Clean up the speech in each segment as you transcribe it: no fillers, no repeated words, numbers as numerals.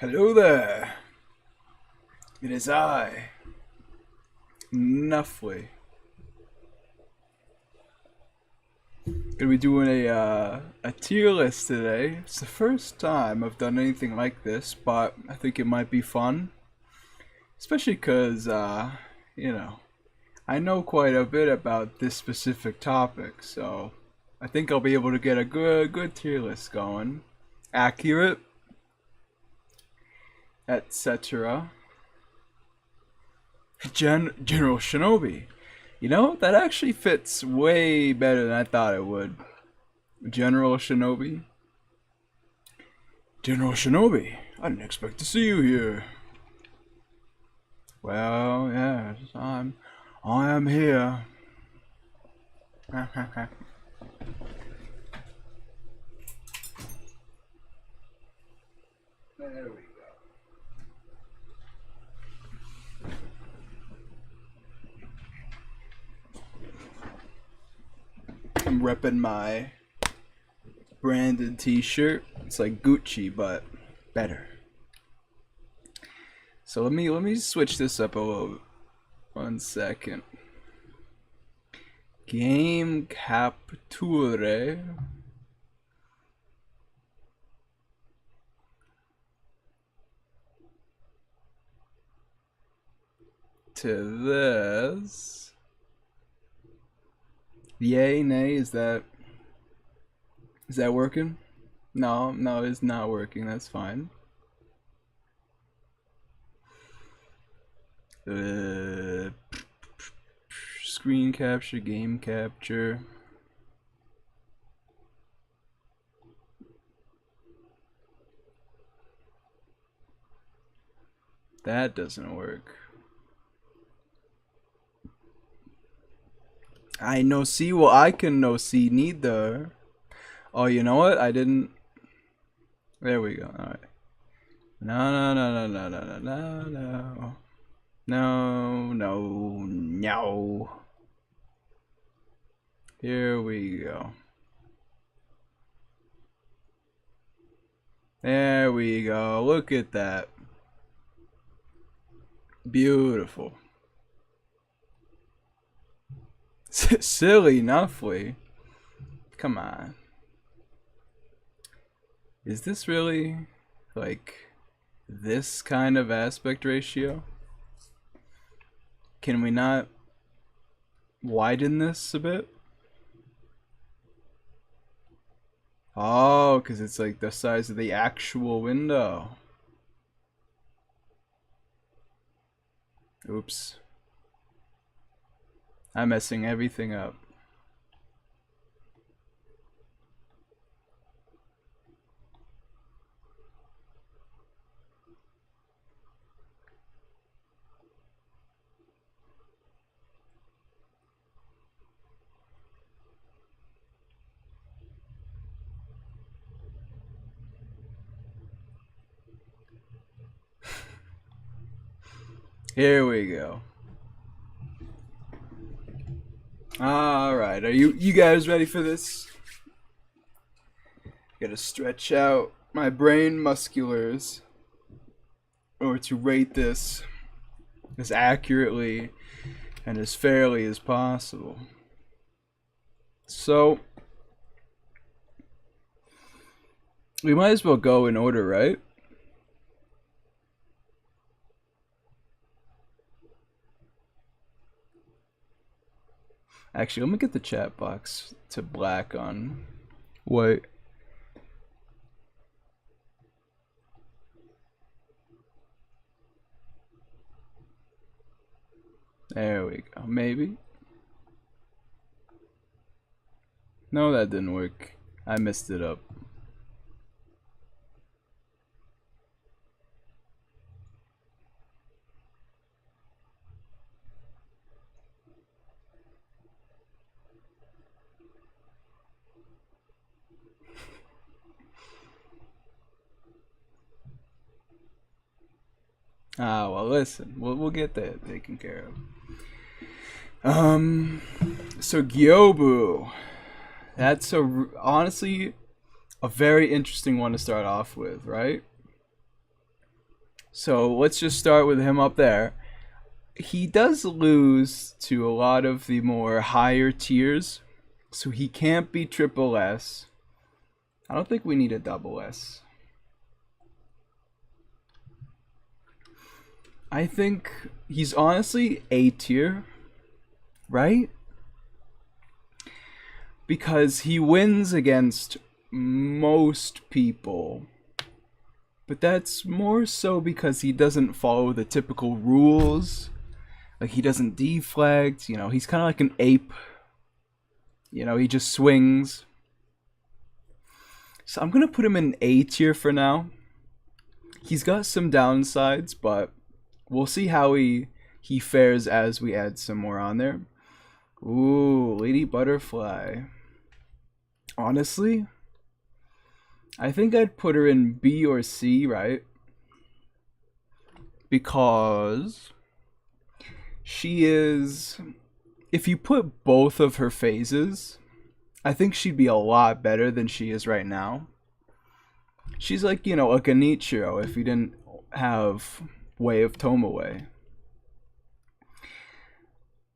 Hello there. It is I, Nuffly. Gonna be doing a tier list today. It's the first time I've done anything like this, but I think it might be fun, especially because you know, I know quite a bit about this specific topic, so I think I'll be able to get a good tier list going, accurate, etc. General Shinobi. You know, that actually fits way better than I thought it would. General Shinobi. General Shinobi, I didn't expect to see you here. Well, yes, I am here. There we go. I'm repping my branded t-shirt. It's like Gucci, but better. So let me switch this up a little. 1 second. Game capture to this. Yay, nay, is that working? No, it's not working. That's fine. Screen capture, game capture. That doesn't work. I no see. Well, I can no see neither. Oh, you know what? I didn't. There we go. All right. No. No. Here we go. There we go. Look at that. Beautiful. Silly Nuffly. Come on. Is this really like this kind of aspect ratio? Can we not widen this a bit? Oh, because it's like the size of the actual window. Oops. I'm messing everything up. Here we go. All right, are you guys ready for this? Gotta stretch out my brain musculars or to rate this as accurately and as fairly as possible. So we might as well go in order, right? Actually, let me get the chat box to black on white. There we go. Maybe. No, that didn't work. I messed it up. Ah, well, listen, we'll get that taken care of. So Gyobu, that's honestly a very interesting one to start off with, right? So let's just start with him up there. He does lose to a lot of the more higher tiers, so he can't be triple S. I don't think we need a double S. I think he's honestly A tier, right? Because he wins against most people. But that's more so because he doesn't follow the typical rules. Like, he doesn't deflect, you know, he's kind of like an ape. You know, he just swings. So I'm going to put him in A tier for now. He's got some downsides, but we'll see how he fares as we add some more on there. Ooh, Lady Butterfly. Honestly, I think I'd put her in B or C, right? Because she is... If you put both of her phases, I think she'd be a lot better than she is right now. She's like, you know, a Genichiro if you didn't have Way of Tomoe.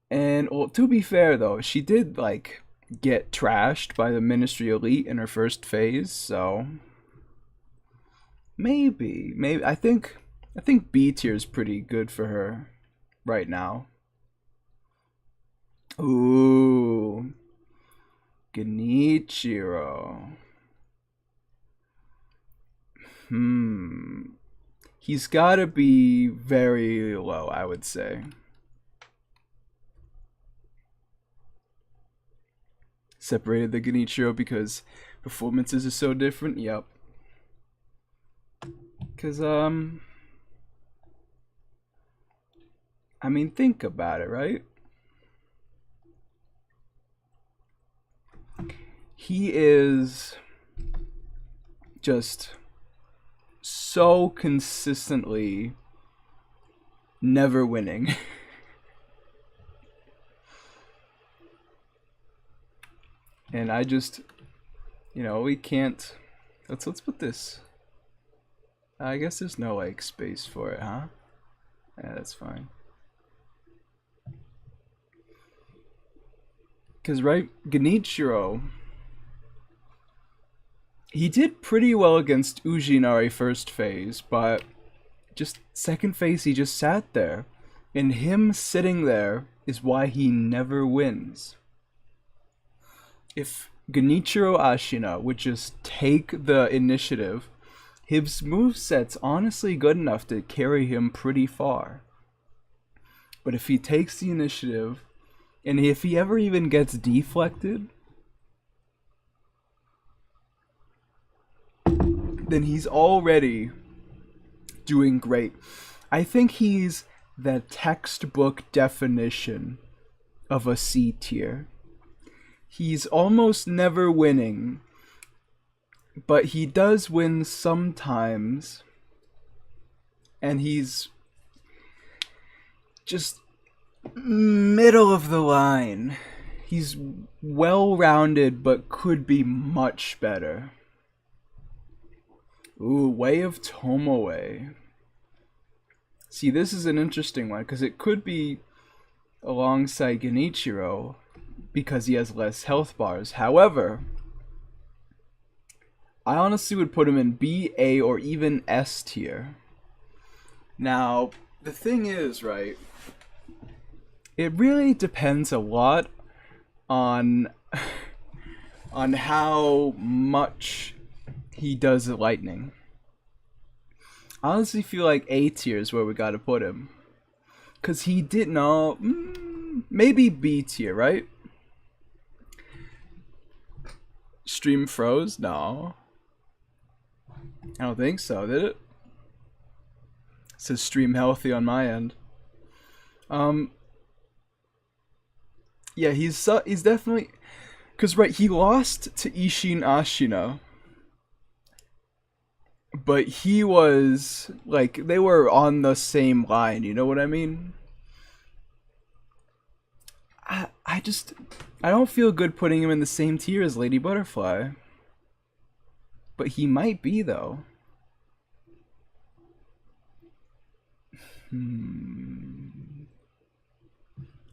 And, well, to be fair, though, she did, like, get trashed by the Ministry Elite in her first phase, so... Maybe. I think B tier is pretty good for her right now. Ooh. Genichiro. He's gotta be very low, I would say. Separated the Genichiro because performances are so different? Yep. Because, I mean, think about it, right? He is just so consistently never winning. And I just, you know, we can't... Let's put this... I guess there's no, like, space for it, huh? Yeah, that's fine. Because, right, Genichiro... He did pretty well against Ujinari first phase, but just second phase he just sat there. And him sitting there is why he never wins. If Genichiro Ashina would just take the initiative, his moveset's honestly good enough to carry him pretty far. But if he takes the initiative, and if he ever even gets deflected, then he's already doing great. I think he's the textbook definition of a C tier. He's almost never winning, but he does win sometimes, and he's just middle of the line. He's well-rounded, but could be much better. Ooh, Way of Tomoe. See, this is an interesting one, because it could be alongside Genichiro, because he has less health bars. However, I honestly would put him in B, A, or even S tier. Now, the thing is, right, it really depends a lot on how much he does the lightning. I honestly feel like A tier is where we gotta put him. Because he didn't know... maybe B tier, right? Stream froze? No. I don't think so, did it? It says stream healthy on my end. Yeah, he's definitely... Because, right, he lost to Isshin Ashina. But he was, like, they were on the same line, you know what I mean? I don't feel good putting him in the same tier as Lady Butterfly. But he might be, though.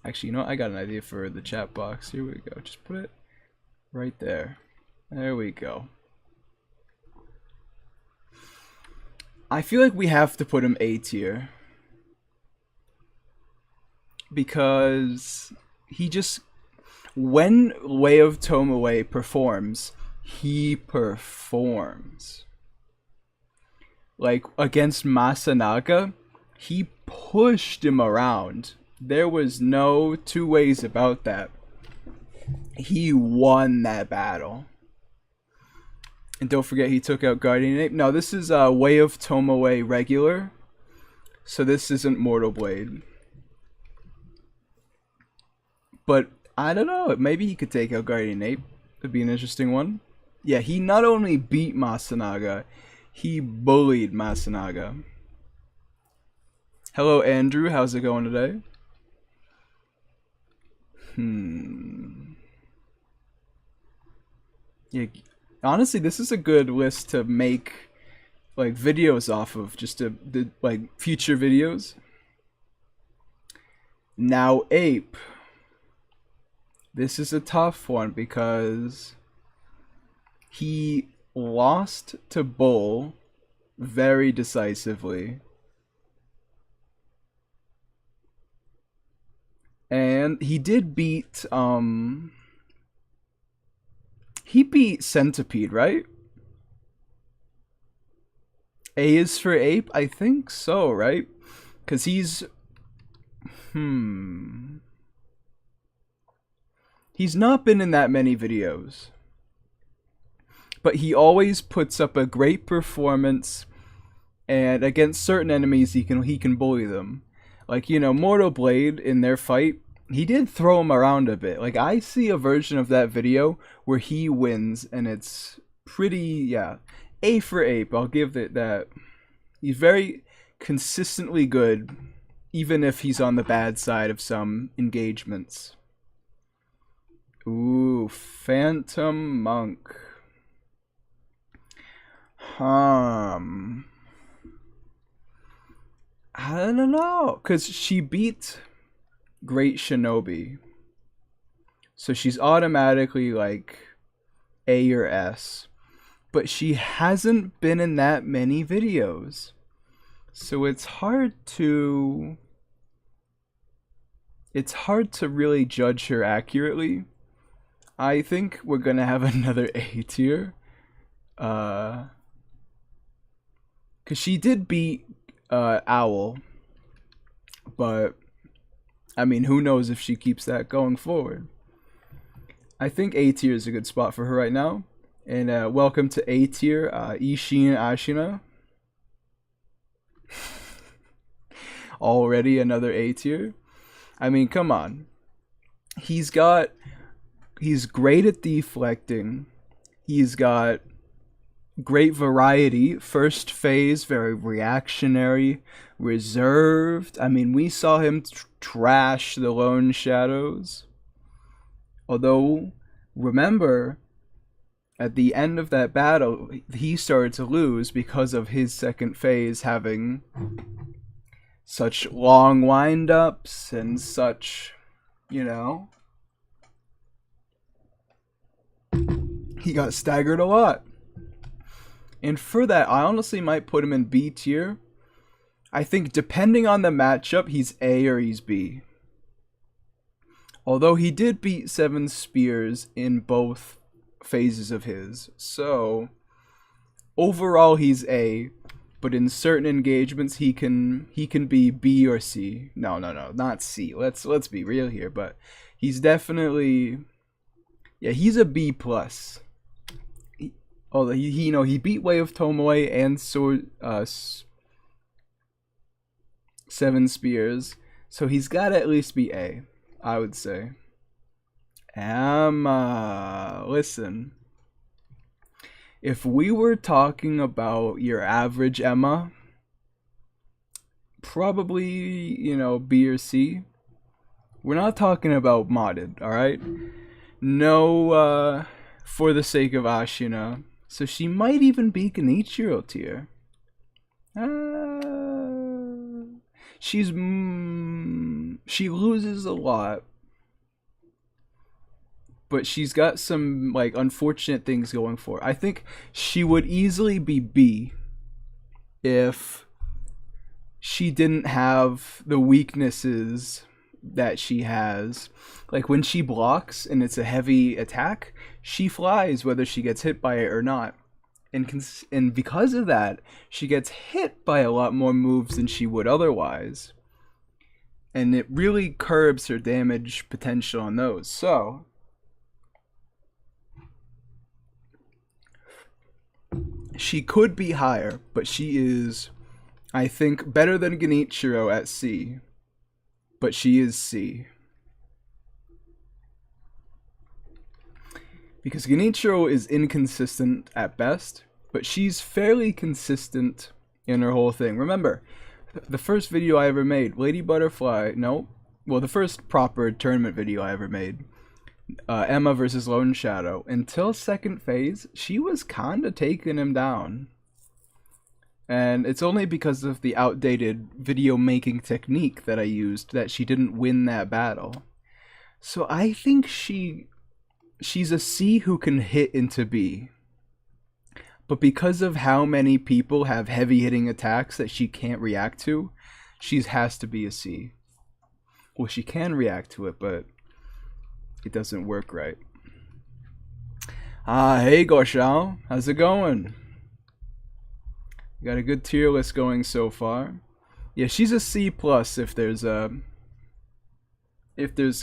Actually, you know what? I got an idea for the chat box. Here we go. Just put it right there. There we go. I feel like we have to put him A tier. Because he just... When Way of Tomoe performs, he performs. Like, against Masanaga, he pushed him around. There was no two ways about that. He won that battle. And don't forget, he took out Guardian Ape. No, this is Way of Tomoe regular. So this isn't Mortal Blade. But, I don't know. Maybe he could take out Guardian Ape. It'd be an interesting one. Yeah, he not only beat Masanaga, he bullied Masanaga. Hello, Andrew. How's it going today? Yeah, honestly, this is a good list to make like videos off of, just to like future videos. Now, Ape. This is a tough one because he lost to Bull very decisively. And he did beat, he beat Centipede, right? A is for Ape? I think so, right? Because he's... He's not been in that many videos. But he always puts up a great performance, and against certain enemies he can bully them. Like, you know, Mortal Blade in their fight, he did throw him around a bit. Like, I see a version of that video where he wins, and it's pretty, yeah. A for Ape, I'll give it that. He's very consistently good, even if he's on the bad side of some engagements. Ooh, Phantom Monk. I don't know, because she beat Great Shinobi. So she's automatically like A or S. But she hasn't been in that many videos. So it's hard to really judge her accurately. I think we're gonna have another A tier. Cause she did beat Owl. But I mean, who knows if she keeps that going forward. I think A tier is a good spot for her right now. And welcome to A tier, Isshin Ashina. Already another A tier. I mean, come on. He's great at deflecting. He's got great variety. First phase, very reactionary, reserved. I mean, we saw him trash the Lone Shadows. Although, remember, at the end of that battle, he started to lose because of his second phase having such long wind-ups and such, you know, he got staggered a lot. And for that, I honestly might put him in B tier. I think depending on the matchup, he's A or he's B. Although he did beat 7 Spears in both phases of his. So, overall he's A. But in certain engagements, he can be B or C. No, not C. Let's be real here. But he's definitely, yeah, he's a B plus. Although he beat Way of Tomoe and Sword 7 Spears, so he's got to at least be A, I would say. Listen. If we were talking about your average Emma, probably, you know, B or C. We're not talking about modded, alright? No, for the sake of Ashina. So she might even be Genichiro tier. She's she loses a lot, but she's got some like unfortunate things going for her. I think she would easily be B if she didn't have the weaknesses that she has. Like when she blocks and it's a heavy attack, she flies whether she gets hit by it or not. And because of that, she gets hit by a lot more moves than she would otherwise. And it really curbs her damage potential on those. So she could be higher, but she is, I think, better than Genichiro at C. But she is C. Because Genichiro is inconsistent at best, but she's fairly consistent in her whole thing. Remember, the first video I ever made, Lady Butterfly, no, well, the first proper tournament video I ever made, Emma versus Lone Shadow, until second phase, she was kinda taking him down. And it's only because of the outdated video making technique that I used that she didn't win that battle. So I think she's a C who can hit into B. But because of how many people have heavy hitting attacks that she can't react to, she has to be a C. Well, she can react to it, but it doesn't work right. Hey Goshao, how's it going? Got a good tier list going so far. Yeah, she's a C plus if there's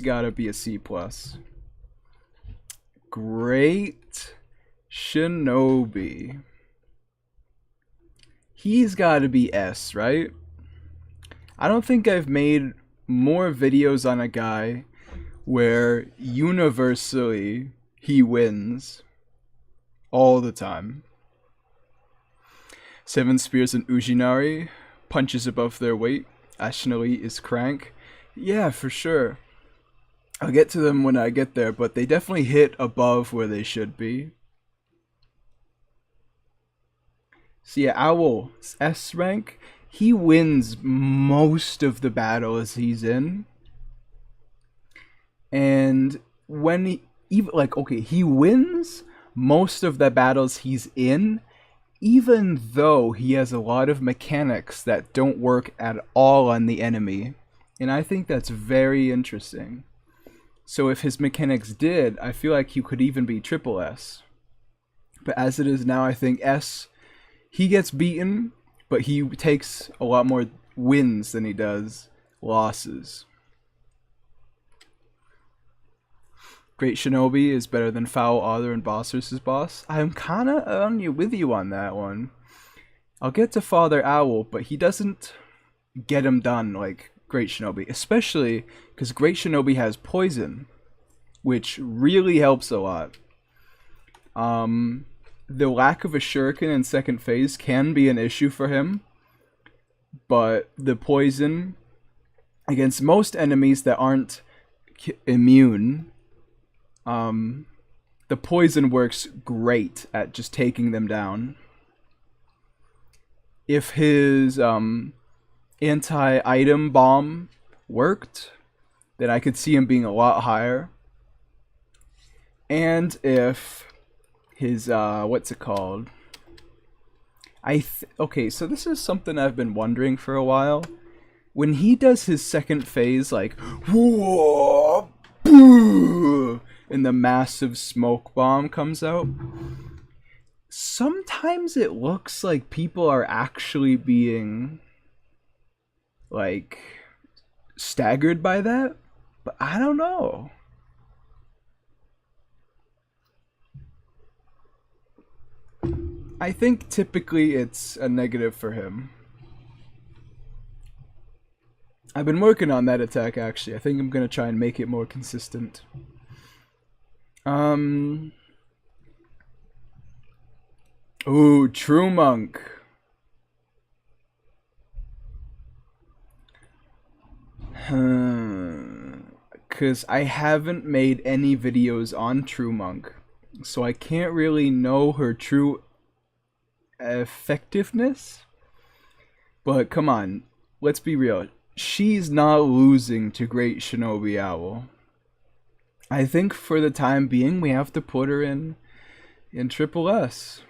gotta be a C plus. Great Shinobi. He's gotta be S, right? I don't think I've made more videos on a guy where universally he wins all the time. 7 Spears and Ujinari, punches above their weight. Ashinari is crank. Yeah, for sure. I'll get to them when I get there, but they definitely hit above where they should be. So yeah, Owl, S rank, he wins most of the battles he's in. And when he, even like, okay, he wins most of the battles he's in, even though he has a lot of mechanics that don't work at all on the enemy. And I think that's very interesting. So if his mechanics did, I feel like he could even be triple S. But as it is now, I think S, he gets beaten, but he takes a lot more wins than he does losses. Great Shinobi is better than Foul Otter and Boss vs. Boss. I'm kinda with you on that one. I'll get to Father Owl, but he doesn't get him done like Great Shinobi. Especially because Great Shinobi has poison, which really helps a lot. The lack of a shuriken in second phase can be an issue for him, but the poison against most enemies that aren't immune, the poison works great at just taking them down. If his anti-item bomb worked, then I could see him being a lot higher. And if his what's it called? Okay, so this is something I've been wondering for a while. When he does his second phase, like whoa, boo, and the massive smoke bomb comes out, sometimes it looks like people are actually being like staggered by that, but I don't know. I think typically it's a negative for him. I've been working on that attack actually. I think I'm gonna try and make it more consistent. Ooh, True Monk. Because I haven't made any videos on True Monk, so I can't really know her true effectiveness. But come on, let's be real. she's not losing to Great Shinobi Owl. I think for the time being, we have to put her in Triple S.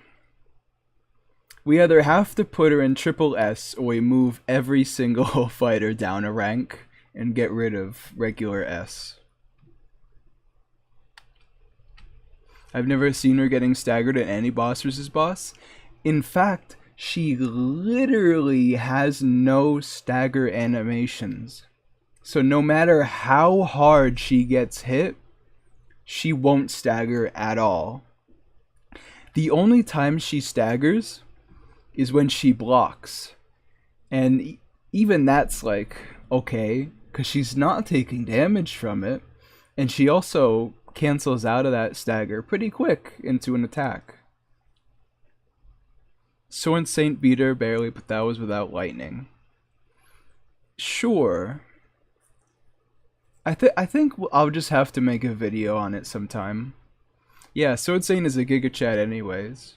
We either have to put her in Triple S or we move every single fighter down a rank and get rid of regular S. I've never seen her getting staggered in any boss versus boss. In fact, she literally has no stagger animations. So no matter how hard she gets hit, she won't stagger at all. The only time she staggers is when she blocks. And even that's like, okay, because she's not taking damage from it. And she also cancels out of that stagger pretty quick into an attack. Sword Saint beat her barely, but that was without lightning. Sure. I think I'll just have to make a video on it sometime. Yeah, Sword Saint is a Giga Chat anyways.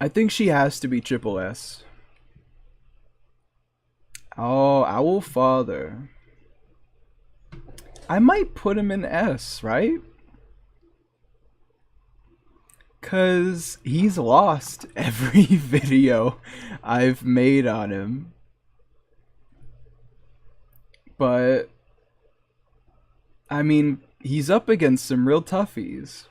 I think she has to be Triple S. Oh, Owl Father. I might put him in S, right? Cause he's lost every video I've made on him. But I mean, he's up against some real toughies.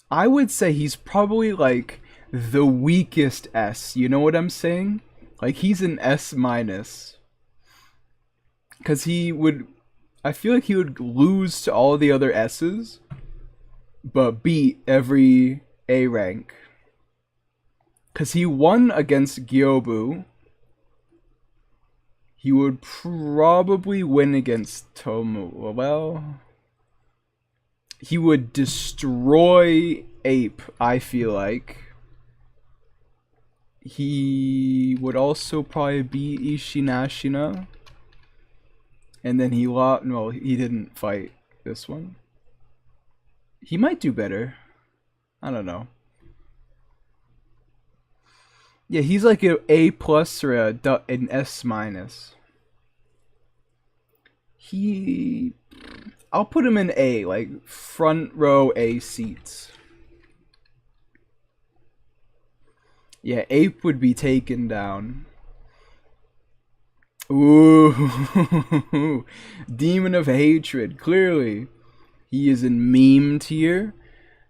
I would say he's probably like the weakest S, you know what I'm saying? Like he's an S minus. Cause he would, I feel like he would lose to all the other S's, but beat every A rank. Cause he won against Gyobu. He would probably win against Tomu. Well, he would destroy Ape, I feel like. He would also probably beat Ishinashina. And then he lost. No, he didn't fight this one. He might do better. I don't know. Yeah, he's like an A plus or an S minus. I'll put him in A, like front row A seats. Yeah, Ape would be taken down. Ooh, Demon of Hatred. Clearly, he is in meme tier.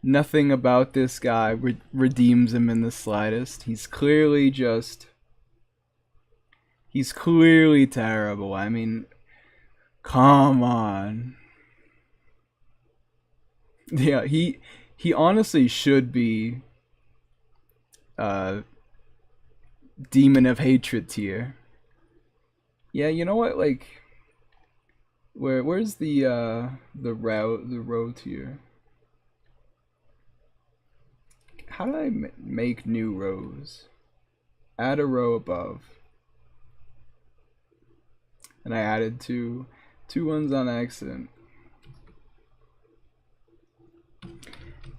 Nothing about this guy redeems him in the slightest. He's clearly terrible. I mean, come on. Yeah, he honestly should be Demon of Hatred tier. Yeah, you know what? Like, where's the row tier? How do I make new rows? Add a row above. And I added two ones on accident.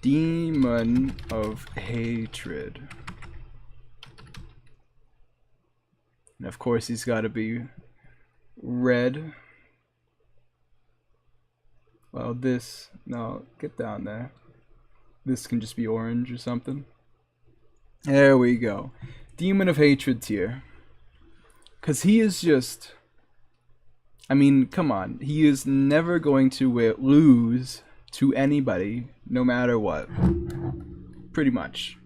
Demon of Hatred. And of course he's got to be red. Well, this, no, get down there. This can just be orange or something. There we go. Demon of Hatred tier. Because he is just, I mean, come on. He is never going to lose to anybody, no matter what. Pretty much.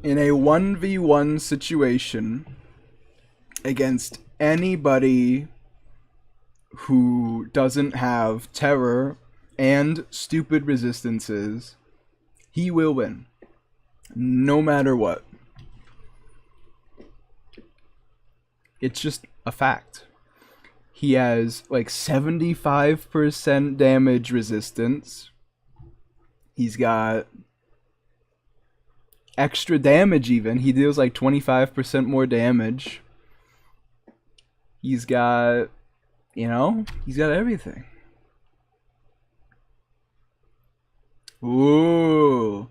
In a 1v1 situation against anybody who doesn't have terror and stupid resistances, he will win. No matter what. It's just a fact. He has like 75% damage resistance. He's got extra damage even. He deals like 25% more damage. He's got, you know, he's got everything. Ooh.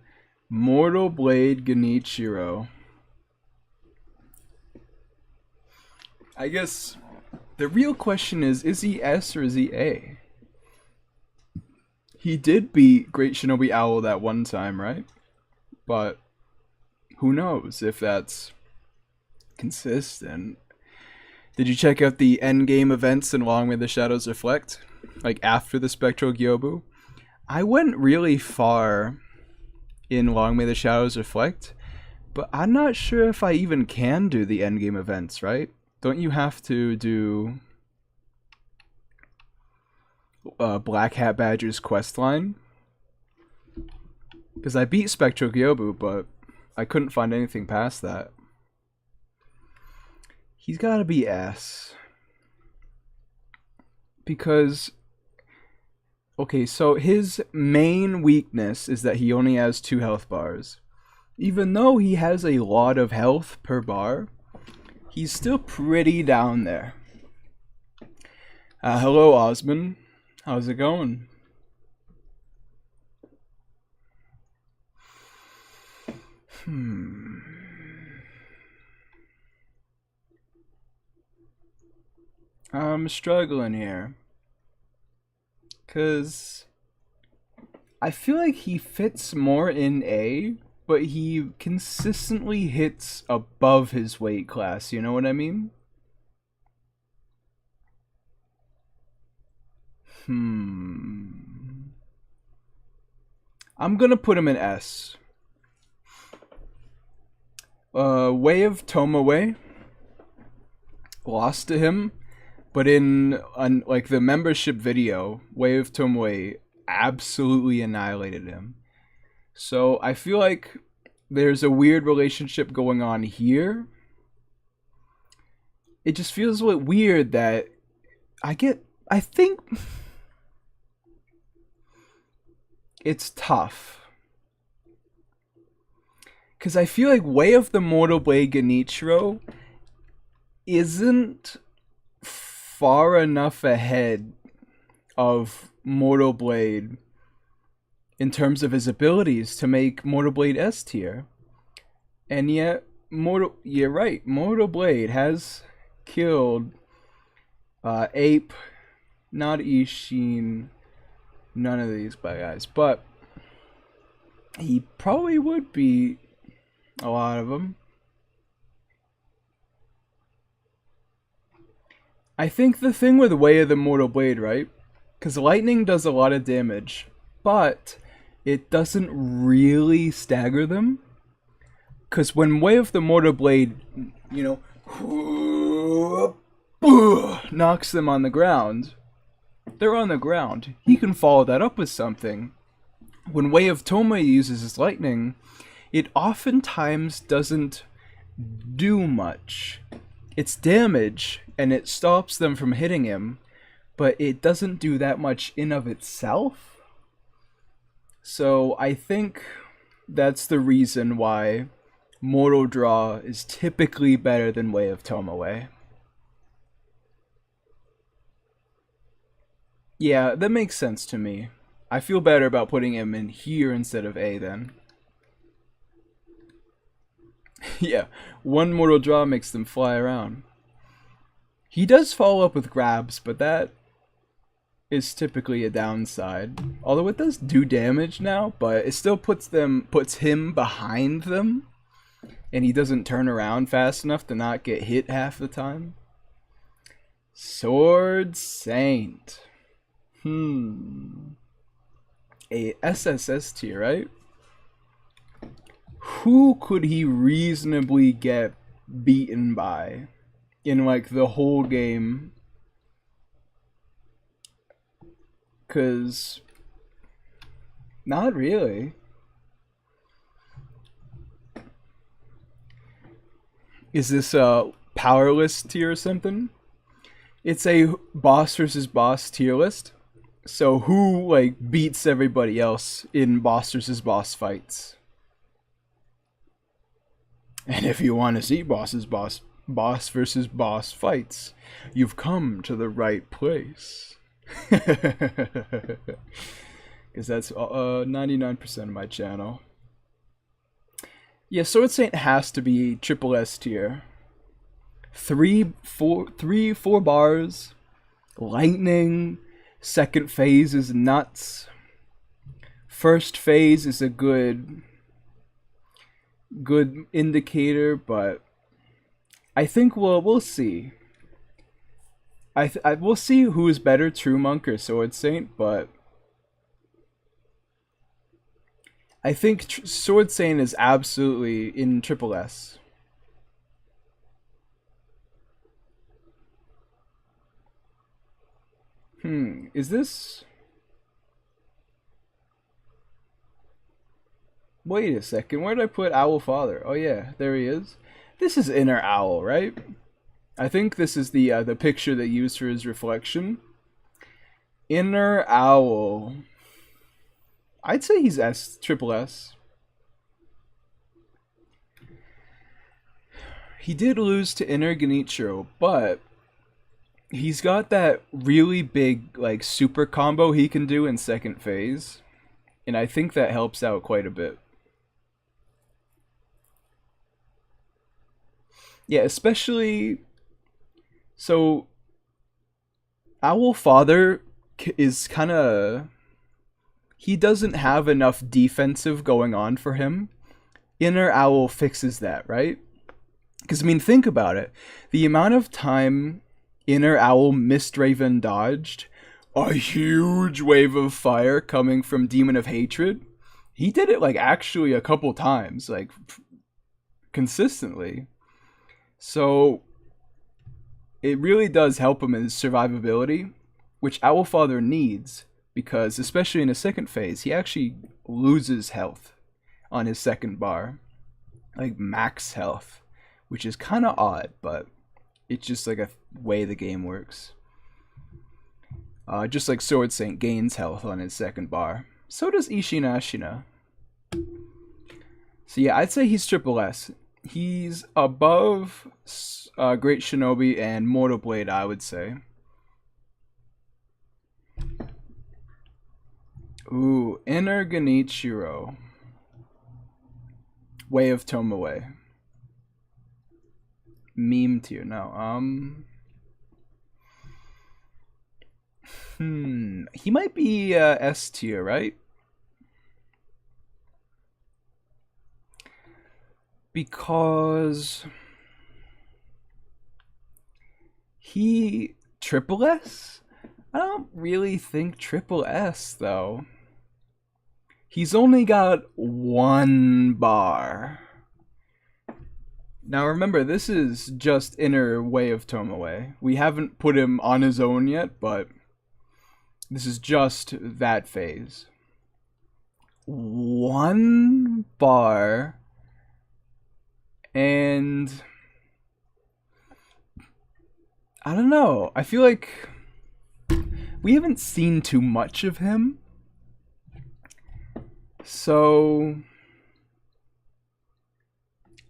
Mortal Blade Genichiro. I guess the real question is he S or is he A? He did beat Great Shinobi Owl that one time, right? But who knows if that's consistent. Did you check out the endgame events in Long May the Shadows Reflect? Like after the Spectral Gyobu? I went really far in Long May the Shadows Reflect, but I'm not sure if I even can do the endgame events, right? Don't you have to do Black Hat Badger's questline? Because I beat Spectral Gyobu, but I couldn't find anything past that. He's gotta be S. Because, okay, so his main weakness is that he only has 2 health bars. Even though he has a lot of health per bar, he's still pretty down there. Hello, Osmond. How's it going? I'm struggling here. 'Cause I feel like he fits more in A, but he consistently hits above his weight class, you know what I mean? I'm gonna put him in S. Way of Tomoe lost to him, but in like the membership video, Way of Tomoe absolutely annihilated him. So I feel like there's a weird relationship going on here. It just feels a little weird that I think it's tough. Because I feel like Way of the Mortal Blade Genichiro isn't far enough ahead of Mortal Blade in terms of his abilities to make Mortal Blade S tier. And yet, you're right, Mortal Blade has killed Ape, not Isshin, none of these guys, but he probably would be a lot of them. I think the thing with Way of the Mortal Blade, right? Because lightning does a lot of damage, but it doesn't really stagger them. Because when Way of the Mortal Blade, you know, knocks them on the ground, they're on the ground. He can follow that up with something. When Way of Tomoe uses his lightning, it oftentimes doesn't do much. It's damage, and it stops them from hitting him, but it doesn't do that much in of itself. So I think that's the reason why Mortal Draw is typically better than Way of Tomoe. Yeah, that makes sense to me. I feel better about putting him in here instead of A then. Yeah, one Mortal Draw makes them fly around. He does follow up with grabs, but that is typically a downside. Although it does do damage now, but it still puts him behind them, and he doesn't turn around fast enough to not get hit half the time. Sword Saint. A SSS tier, right? Who could he reasonably get beaten by in like the whole game? Cause not really. Is this a powerless tier or something? It's a boss versus boss tier list. So who like beats everybody else in boss versus boss fights? And if you want to see boss versus boss fights, you've come to the right place. because that's 99% of my channel. Yeah, Sword Saint has to be triple S tier. 4 bars. Lightning. Second phase is nuts. First phase is a good indicator, but I think we'll see. We'll see who is better, True Monk or Sword Saint, but I think Sword Saint is absolutely in triple S. Is this... Wait a second, where did I put Owl Father? Oh yeah, there he is. This is Inner Owl, right? I think this is the picture they used for his reflection. Inner Owl. I'd say he's triple S. He did lose to Inner Genichiro, but he's got that really big like super combo he can do in second phase, and I think that helps out quite a bit. Yeah, especially so Owl Father is kind of, he doesn't have enough defensive going on for him. Inner Owl fixes that, right? Because I mean, think about it. The amount of time Inner Owl Mistraven dodged a huge wave of fire coming from Demon of Hatred. He did it like actually a couple times, like consistently. So it really does help him in his survivability, which Owl Father needs, because especially in his second phase, he actually loses health on his second bar, like max health, which is kind of odd, but it's just like a way the game works. Just like Sword Saint gains health on his second bar. So does Isshin Ashina. So yeah, I'd say he's triple S. He's above Great Shinobi and Mortal Blade, I would say. Ooh, Inner Genichiro. Way of Tomoe. Meme tier, no. He might be S tier, right? Because he triple S? I don't really think triple S though. He's only got 1 bar. Now remember, this is just Inner Way of Tomoe. We haven't put him on his own yet, but this is just that phase. 1 bar. And I don't know. I feel like we haven't seen too much of him. So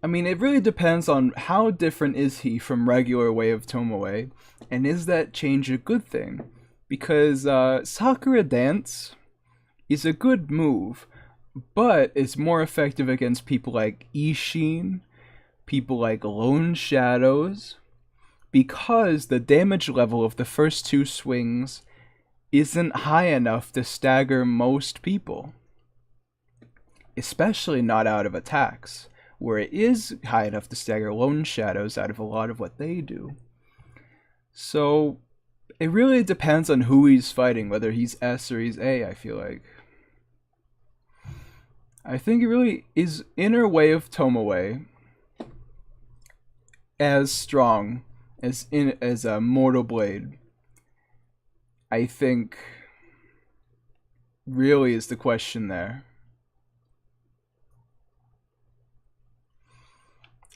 I mean, it really depends on how different is he from regular Way of Tomoe, and is that change a good thing? Because Sakura Dance is a good move, but it's more effective against people like Isshin, people like Lone Shadows, because the damage level of the first 2 swings isn't high enough to stagger most people. Especially not out of attacks, where it is high enough to stagger Lone Shadows out of a lot of what they do. So it really depends on who he's fighting, whether he's S or he's A, I feel like. I think it really is Inner Way of Tomoe as strong as a Mortal Blade. I think really is the question there.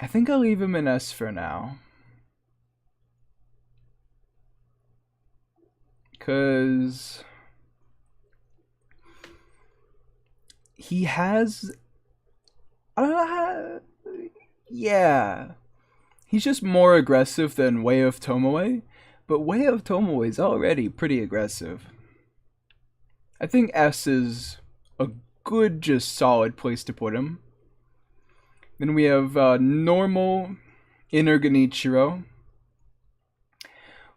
I think I'll leave him in S for now. Because he has... yeah. He's just more aggressive than Way of Tomoe. But Way of Tomoe is already pretty aggressive. I think S is a good, just solid place to put him. Then we have normal Inner Genichiro,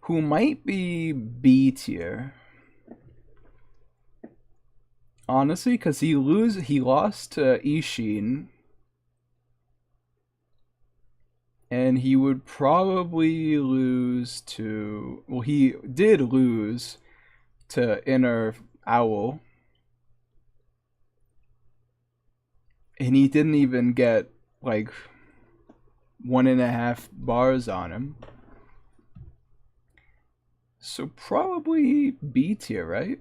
who might be B tier. Honestly, because he lost to Isshin, and he would probably lose to, well, he did lose to Inner Owl, and he didn't even get like 1.5 bars on him. So probably B tier, right?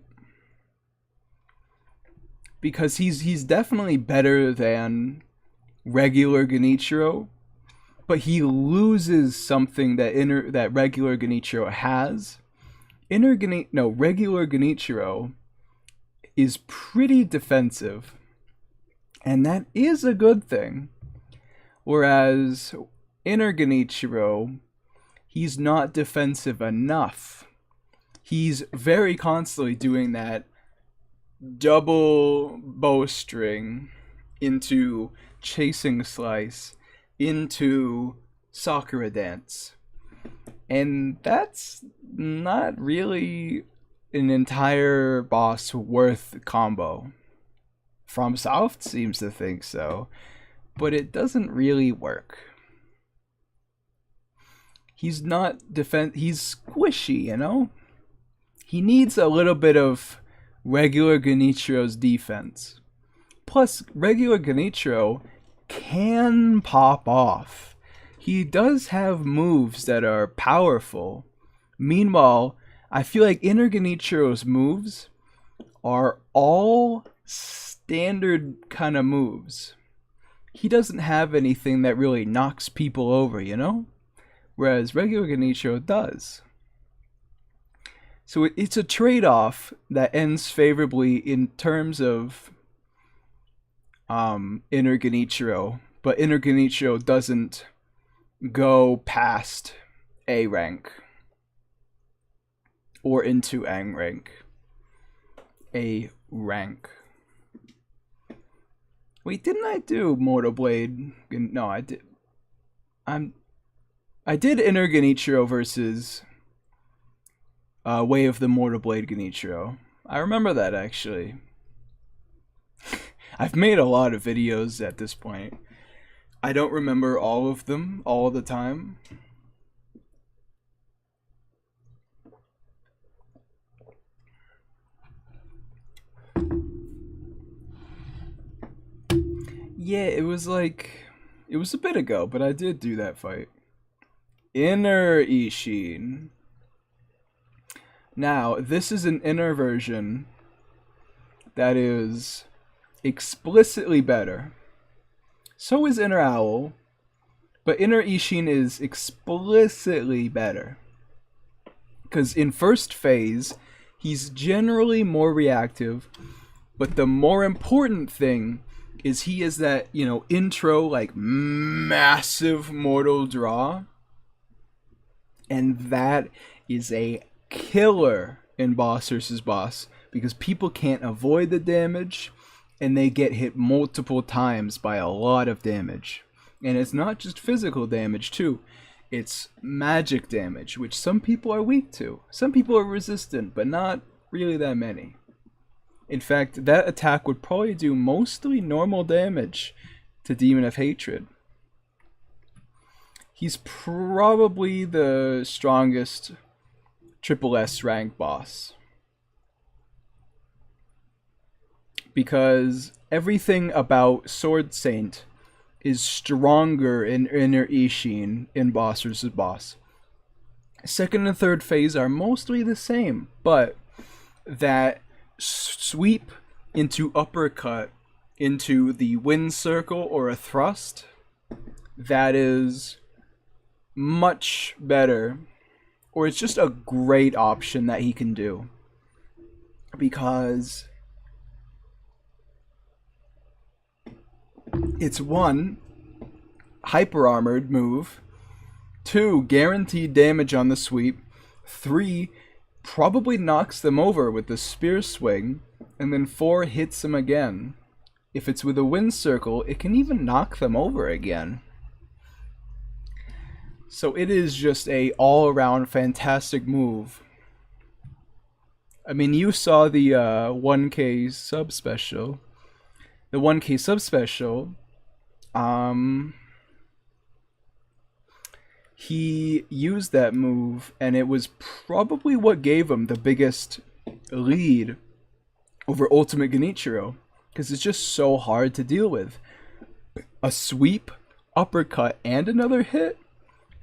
Because he's definitely better than regular Genichiro, but he loses something that regular Genichiro has. Regular Genichiro is pretty defensive, and that is a good thing. Whereas Inner Genichiro, he's not defensive enough. He's very constantly doing that double bowstring into chasing slice into Sakura dance. And that's not really an entire boss worth combo. From Soft seems to think so, but it doesn't really work. He's not he's squishy, you know? He needs a little bit of regular Genichiro's defense. Plus, regular Genichiro can pop off. He does have moves that are powerful. Meanwhile, I feel like Inner Genichiro's moves are all standard kind of moves. He doesn't have anything that really knocks people over, you know? Whereas regular Genichiro does. So it's a trade-off that ends favorably in terms of Inner Genichiro, but Inner Genichiro doesn't go past A rank or into Ang rank. A rank. Wait, didn't I do Mortal Blade? No, I did. I did Inner Genichiro versus Way of the Mortal Blade Genichiro. I remember that actually. I've made a lot of videos at this point. I don't remember all of them all the time. Yeah, it was a bit ago, but I did do that fight. Inner Isshin. Now, this is an inner version that is explicitly better. So is Inner Owl, but Inner Isshin is explicitly better. Because in first phase, he's generally more reactive, but the more important thing is he is that, intro, like, massive mortal draw. And that is a killer in boss versus boss, because people can't avoid the damage, and they get hit multiple times by a lot of damage. And it's not just physical damage, too. It's magic damage, which some people are weak to. Some people are resistant, but not really that many. In fact, that attack would probably do mostly normal damage to Demon of Hatred. He's probably the strongest Triple S rank boss. Because everything about Sword Saint is stronger in Inner Isshin in boss versus boss. Second and third phase are mostly the same, but that sweep into uppercut into the wind circle or a thrust, that is much better, or it's just a great option that he can do, because it's 1, hyper armored move, 2, guaranteed damage on the sweep, 3, probably knocks them over with the spear swing, and then 4 hits him again. If it's with a wind circle, it can even knock them over again. So it is just a all-around fantastic move. I mean, you saw the 1K subspecial. The 1K subspecial, he used that move, and it was probably what gave him the biggest lead over Ultimate Genichiro, because it's just so hard to deal with. A sweep, uppercut, and another hit?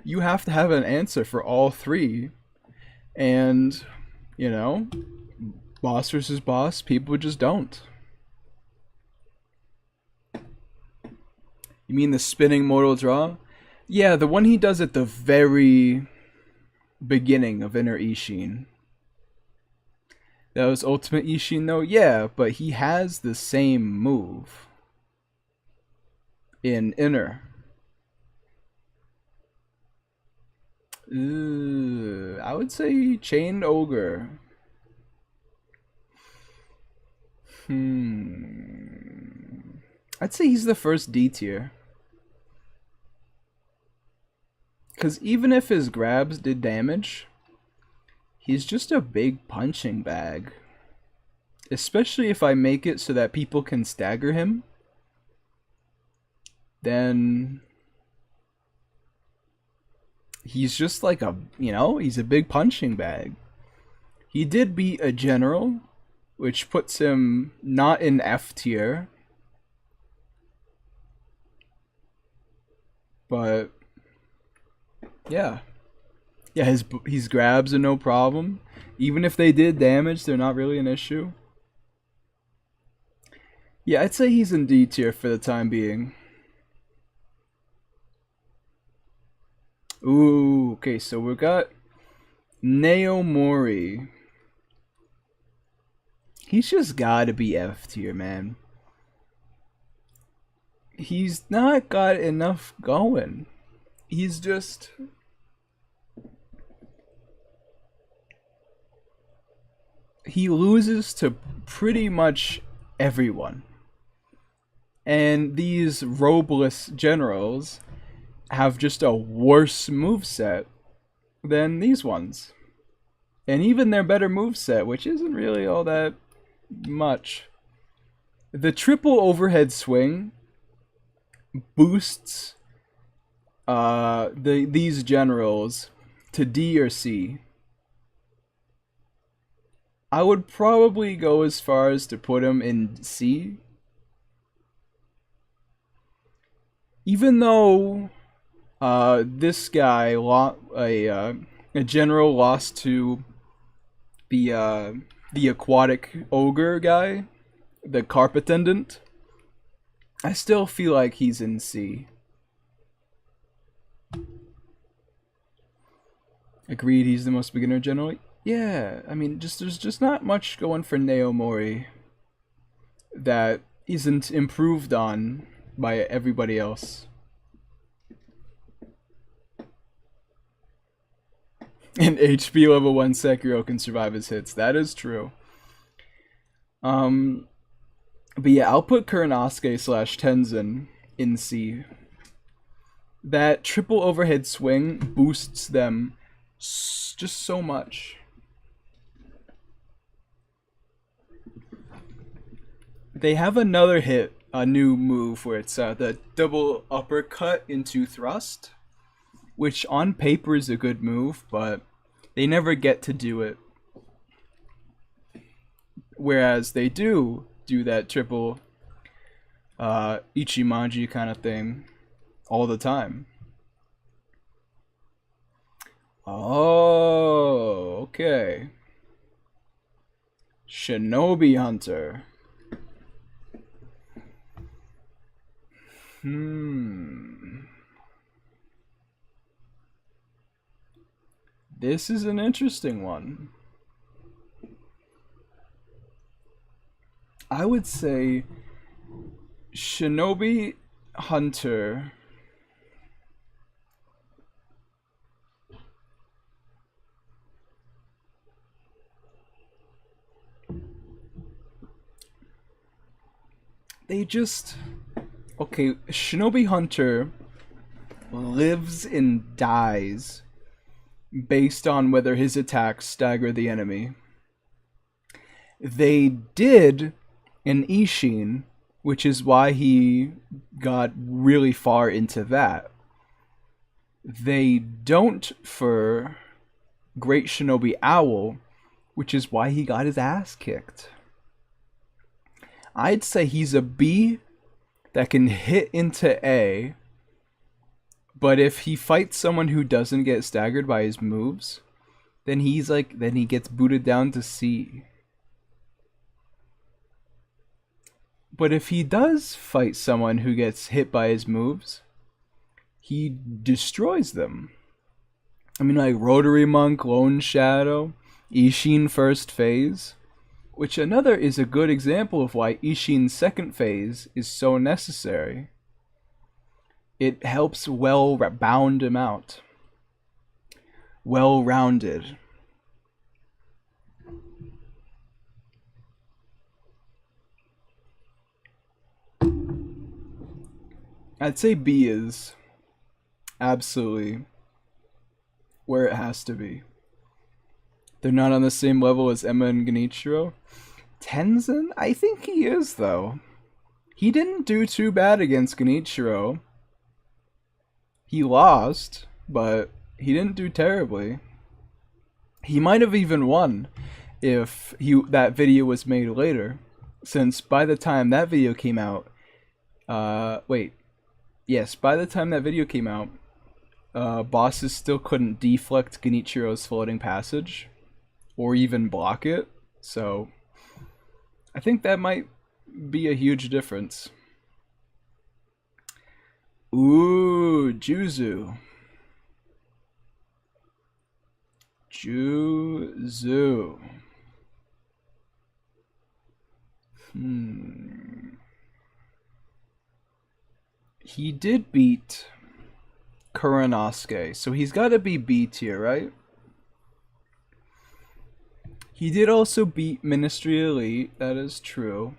You have to have an answer for all 3. And, you know, boss versus boss, people just don't. You mean the spinning mortal draw? Yeah, the one he does at the very beginning of Inner Isshin. That was Ultimate Isshin though? Yeah, but he has the same move in Inner. I would say Chained Ogre. I'd say he's the first D tier. Because even if his grabs did damage, he's just a big punching bag. Especially if I make it so that people can stagger him. Then he's just like a, you know, he's a big punching bag. He did beat a general, which puts him not in F tier. But yeah. Yeah, his grabs are no problem. Even if they did damage, they're not really an issue. Yeah, I'd say he's in D tier for the time being. Ooh, okay, so we got Naomori. He's just gotta be F tier, man. He's not got enough going. He's just... he loses to pretty much everyone. And these robeless generals have just a worse moveset than these ones. And even their better moveset, which isn't really all that much. The triple overhead swing boosts these generals to D or C. I would probably go as far as to put him in C. Even though this guy, a general, lost to the aquatic ogre guy, the carp attendant, I still feel like he's in C. Agreed, he's the most beginner general. Yeah, I mean, there's just not much going for Naomori that isn't improved on by everybody else. And HP level 1 Sekiro can survive his hits. That is true. But yeah, I'll put Kurenosuke / Tenzin in C. That triple overhead swing boosts them just so much. They have another hit, a new move, where it's the double uppercut into thrust, which on paper is a good move, but they never get to do it. Whereas they do that triple Ichimaji kind of thing all the time. Oh, okay. Shinobi Hunter. This is an interesting one. I would say Shinobi Hunter They just... Okay, Shinobi Hunter lives and dies based on whether his attacks stagger the enemy. They did in Isshin, which is why he got really far into that. They don't for Great Shinobi Owl, which is why he got his ass kicked. I'd say he's a B that can hit into A, but if he fights someone who doesn't get staggered by his moves, then he gets booted down to C. But if he does fight someone who gets hit by his moves, he destroys them. I mean, like Rotary Monk, Lone Shadow, Isshin first phase, which another is a good example of why Isshin's second phase is so necessary. It helps well bound him out. Well-rounded. I'd say B is absolutely where it has to be. They're not on the same level as Emma and Genichiro. Tenzin? I think he is, though. He didn't do too bad against Genichiro. He lost, but he didn't do terribly. He might have even won if that video was made later, since by the time that video came out, by the time that video came out, bosses still couldn't deflect Genichiro's floating passage, or even block it, so I think that might be a huge difference. Ooh, Juzu. Juzu. He did beat Kuranosuke, so he's got to be B tier, right? He did also beat Ministry Elite, that is true.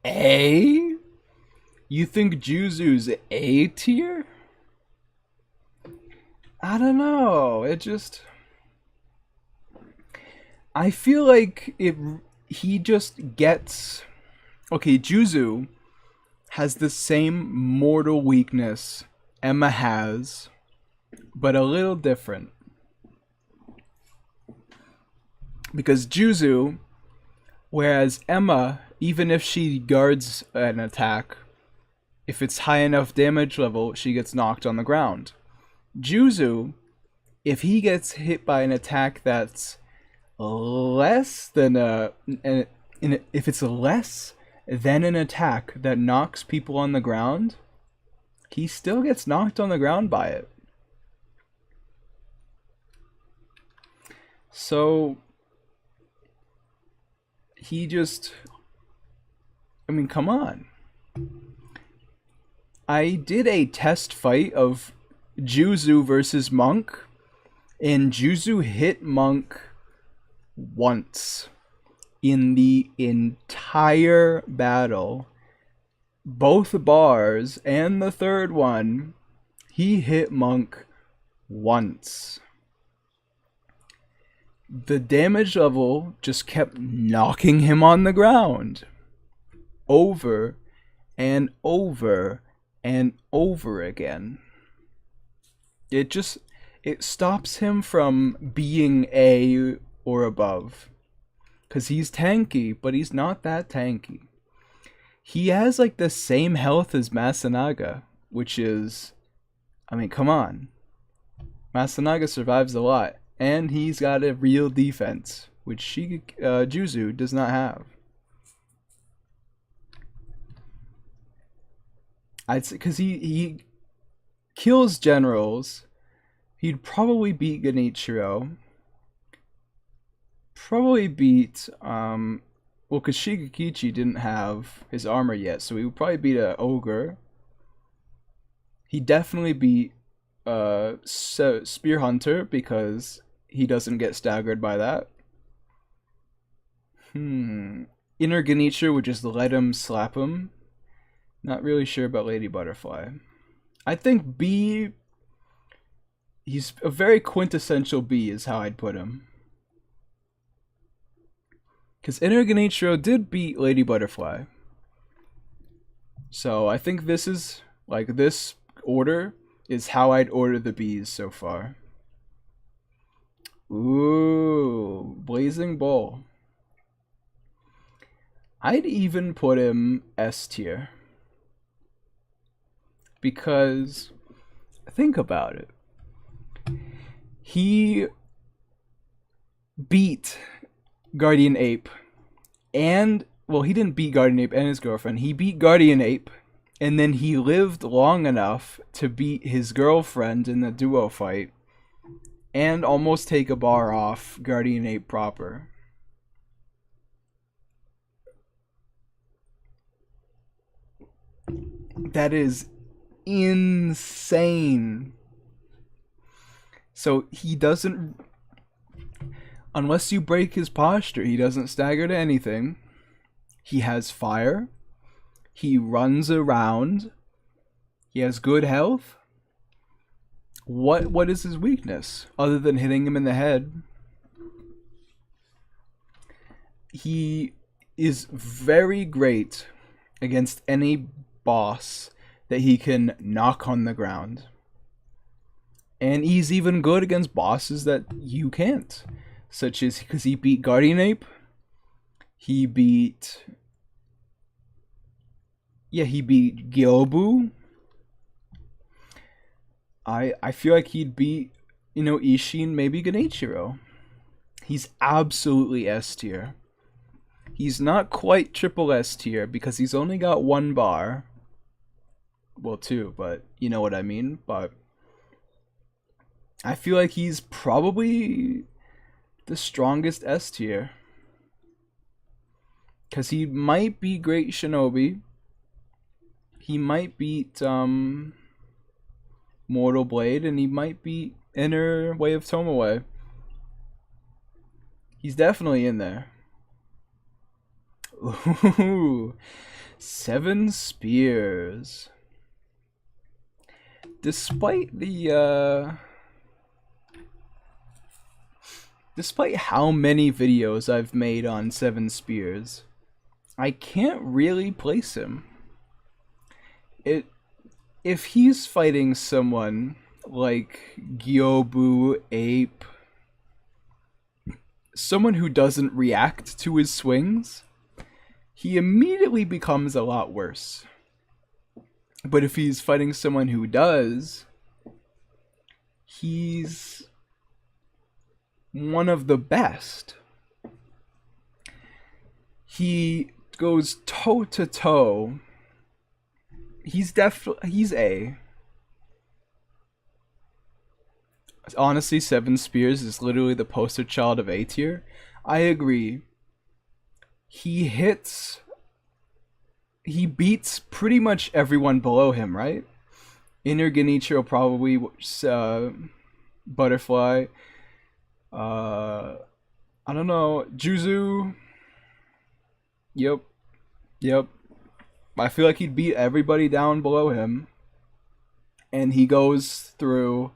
A? You think Juzu's A tier? I don't know. I feel like he just gets... Okay, Juzu has the same mortal weakness Emma has, but a little different. Because Juzu, whereas Emma, even if she guards an attack, if it's high enough damage level, she gets knocked on the ground. Juzu, if he gets hit by an attack that's less than if it's less than an attack that knocks people on the ground, he still gets knocked on the ground by it. So he just... I mean, come on. I did a test fight of Juzu versus Monk, and Juzu hit Monk once in the entire battle. Both bars and the third one, he hit Monk once. The damage level just kept knocking him on the ground over and over and over again. It stops him from being A or above, because he's tanky, but he's not that tanky. He has like the same health as Masanaga, which is, I mean, come on. Masanaga survives a lot, and he's got a real defense, which Juzu does not have. I'd say, because he kills generals, he'd probably beat Genichiro. Probably beat, well, because Shigekichi didn't have his armor yet, so he would probably beat an ogre. He definitely beat Spear Hunter, because he doesn't get staggered by that. Inner Ganesha would just let him slap him. Not really sure about Lady Butterfly. I think B... He's a very quintessential B is how I'd put him. Because Inner Ganesha did beat Lady Butterfly. So I think this is, like, this order is how I'd order the Bs so far. Ooh, Blazing Bull. I'd even put him S tier. Because, think about it. He beat Guardian Ape and, well, he didn't beat Guardian Ape and his girlfriend. He beat Guardian Ape, and then he lived long enough to beat his girlfriend in the duo fight and almost take a bar off Guardian Ape proper. That is insane. So he doesn't, unless you break his posture, he doesn't stagger to anything. He has fire. He runs around. He has good health. What is his weakness other than hitting him in the head? He is very great against any boss that he can knock on the ground. And he's even good against bosses that you can't. Such as, because he beat Guardian Ape. He beat Gyobu. I feel like he'd beat, Isshin, maybe Genichiro. He's absolutely S tier. He's not quite triple S tier because he's only got one bar. Well, two, but you know what I mean. But I feel like he's probably the strongest S tier. Because he might be Great Shinobi. He might beat Mortal Blade, and he might beat Inner Way of Tomoe. He's definitely in there. Ooh, 7 Spears. Despite how many videos I've made on 7 Spears, I can't really place him. If he's fighting someone like Gyobu, Ape, someone who doesn't react to his swings, he immediately becomes a lot worse. But if he's fighting someone who does, he's one of the best. He goes toe to toe. He's A. Honestly, 7 Spears is literally the poster child of A tier. I agree. He beats pretty much everyone below him, right? Inner Genichiro probably, Butterfly. I don't know, Juzu. Yep. I feel like he'd beat everybody down below him. And he goes through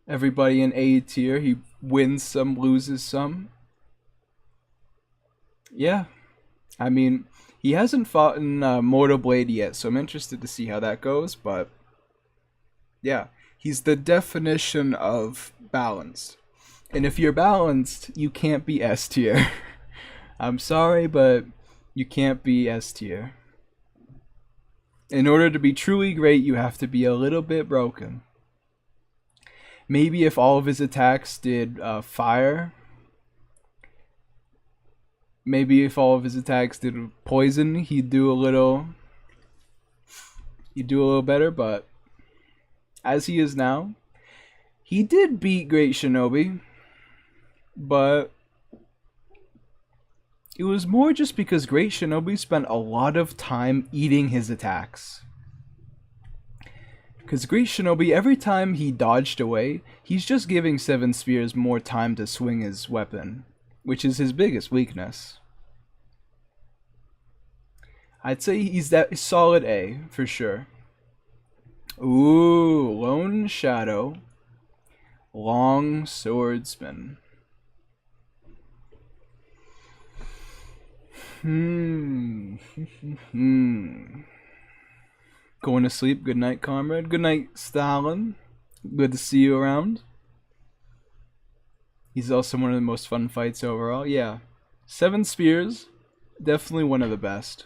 everybody in A tier. He wins some, loses some. Yeah. I mean, he hasn't fought in Mortal Blade yet, so I'm interested to see how that goes. But yeah, he's the definition of balanced. And if you're balanced, you can't be S tier. I'm sorry, but you can't be S tier. In order to be truly great, you have to be a little bit broken. Maybe if all of his attacks did fire. Maybe if all of his attacks did poison, he'd do a little better, but as he is now, he did beat Great Shinobi, but it was more just because Great Shinobi spent a lot of time eating his attacks. Because Great Shinobi, every time he dodged away, he's just giving 7 Spears more time to swing his weapon, which is his biggest weakness. I'd say he's that solid A for sure. Ooh, Lone Shadow, Long Swordsman. Hmm. Going to sleep. Good night, comrade. Good night, Stalin. Good to see you around. He's also one of the most fun fights overall. Yeah. 7 Spears. Definitely one of the best.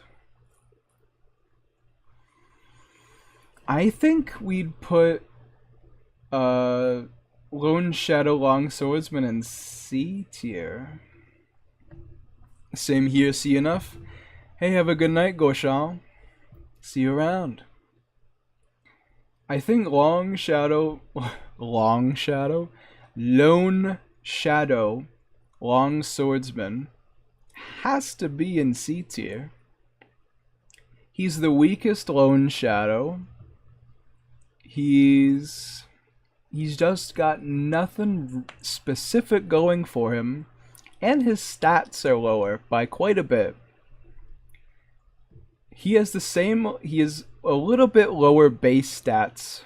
I think we'd put Lone Shadow Long Swordsman in C tier. Same here, see enough? Hey, have a good night, Goshal. See you around. I think Lone Shadow, Long Swordsman has to be in C tier. He's the weakest Lone Shadow. He's just got nothing specific going for him, and his stats are lower by quite a bit. He has a little bit lower base stats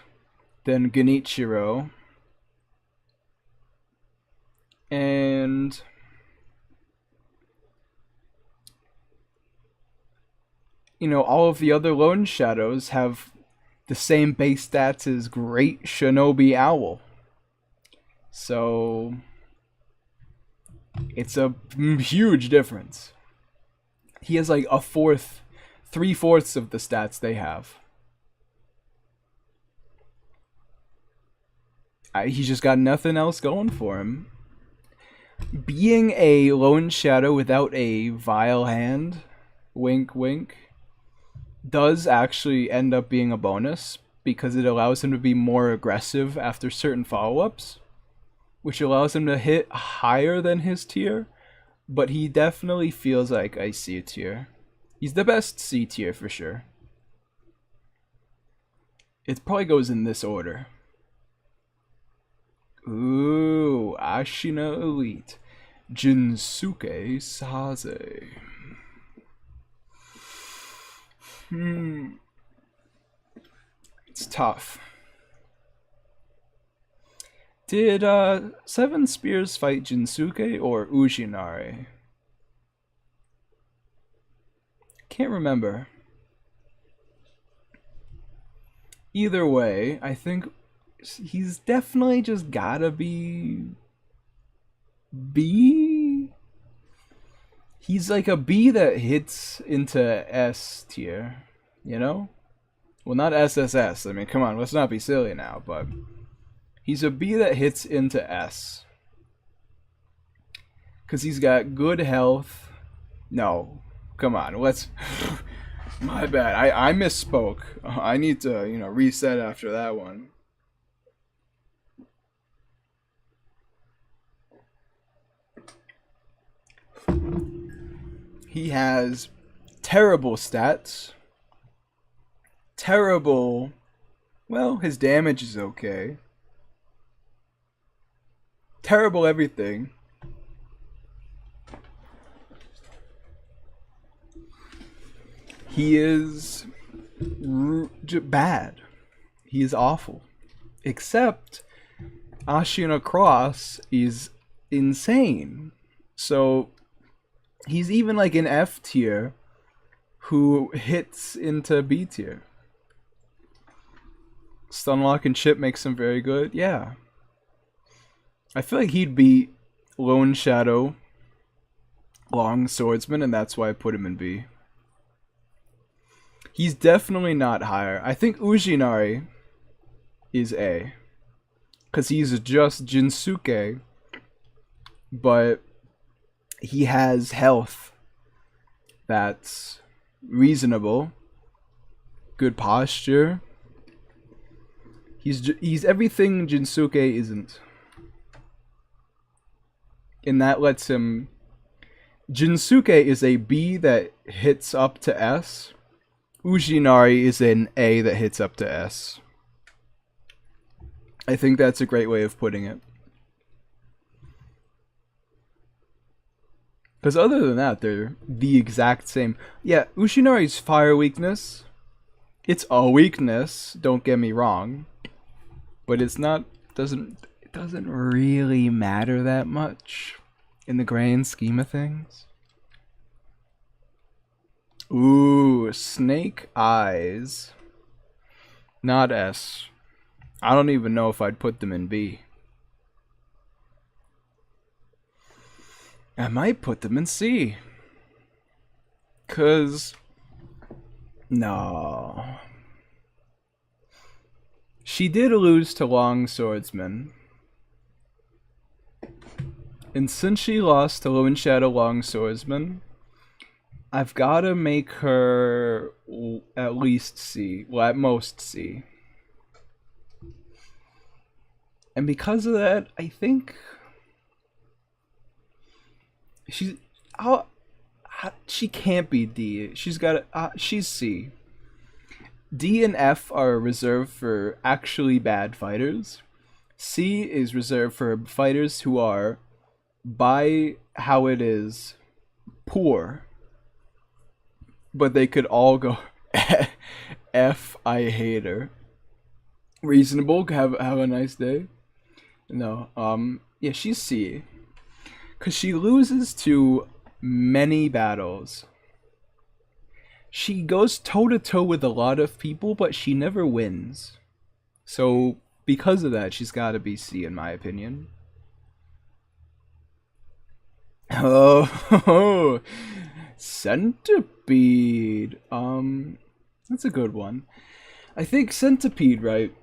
than Genichiro. And you know, all of the other Lone Shadows have the same base stats as Great Shinobi Owl. So it's a huge difference. He has like 3/4 of the stats they have. He's just got nothing else going for him. Being a Lone Shadow without a Vile Hand, wink wink, does actually end up being a bonus because it allows him to be more aggressive after certain follow-ups, which allows him to hit higher than his tier, but he definitely feels like a C tier. He's the best C tier for sure. It probably goes in this order. Ooh, Ashina Elite, Jinsuke Saze. It's tough. Did 7 Spears fight Jinsuke or Ujinare? Can't remember. Either way, I think he's definitely just gotta be B. He's like a B that hits into S tier, you know? Well, not SSS. I mean, come on, let's not be silly now, but he's a B that hits into S. Because he's got good health. No, come on, let's... My bad, I misspoke. I need to, you know, reset after that one. He has terrible stats. Terrible. Well, his damage is okay. Terrible everything. He is bad. He is awful. Except Ashina Cross is insane. So he's even like an F tier who hits into B tier. Stunlock and chip makes him very good. Yeah. I feel like he'd be Lone Shadow, Long Swordsman, and that's why I put him in B. He's definitely not higher. I think Ujinari is A. Because he's just Jinsuke, but he has health that's reasonable, good posture. He's everything Jinsuke isn't, and that lets him. Jinsuke is a B that hits up to S. Ujinari is an A that hits up to S. I think that's a great way of putting it. Because other than that, they're the exact same. Yeah, Ushinari's fire weakness, it's a weakness, don't get me wrong. But it's not, it doesn't really matter that much in the grand scheme of things. Ooh, snake eyes. Not S. I don't even know if I'd put them in B. I might put them in C. 'Cause... no. She did lose to Long Swordsman. And since she lost to Lone Shadow Long Swordsman, I've gotta make her at least C. Well, at most C. And because of that, I think she's... she can't be D. She's got she's C. D and F are reserved for actually bad fighters. C is reserved for fighters who are, by how it is, poor. But they could all go F, I hate her. Reasonable, have a nice day. No, yeah, she's C. 'Cause she loses to many battles. She goes toe-to-toe with a lot of people, but she never wins. So, because of that, she's gotta be C in my opinion. Oh, Centipede. That's a good one. I think Centipede, right?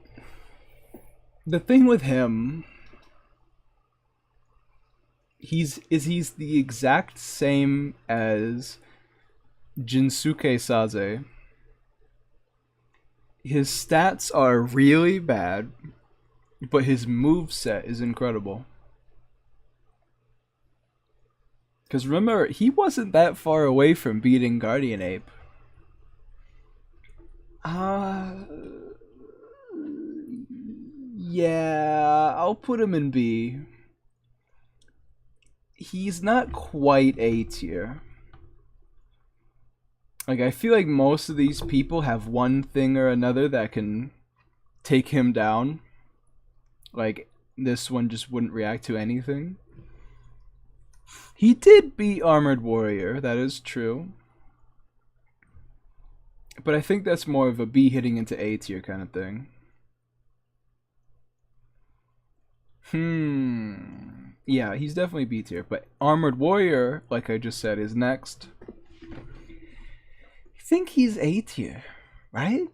The thing with him, he's the exact same as Jinsuke Saze. His stats are really bad, but his moveset is incredible. Because remember, he wasn't that far away from beating Guardian Ape. Yeah, I'll put him in B. He's not quite A tier. Like, I feel like most of these people have one thing or another that can take him down. Like, this one just wouldn't react to anything. He did beat Armored Warrior, that is true. But I think that's more of a B hitting into A tier kind of thing. Yeah, he's definitely B tier. But Armored Warrior, like I just said, is next. I think he's A tier, right?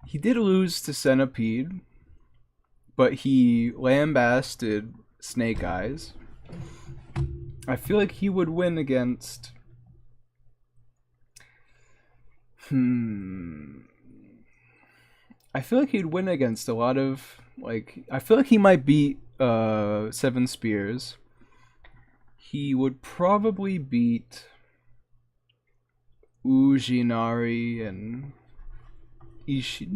He did lose to Centipede, but he lambasted Snake Eyes. I feel like he would win against... I feel like he'd win against a lot of... like, I feel like he might beat Seven Spears. He would probably beat Ujinari and Isshin.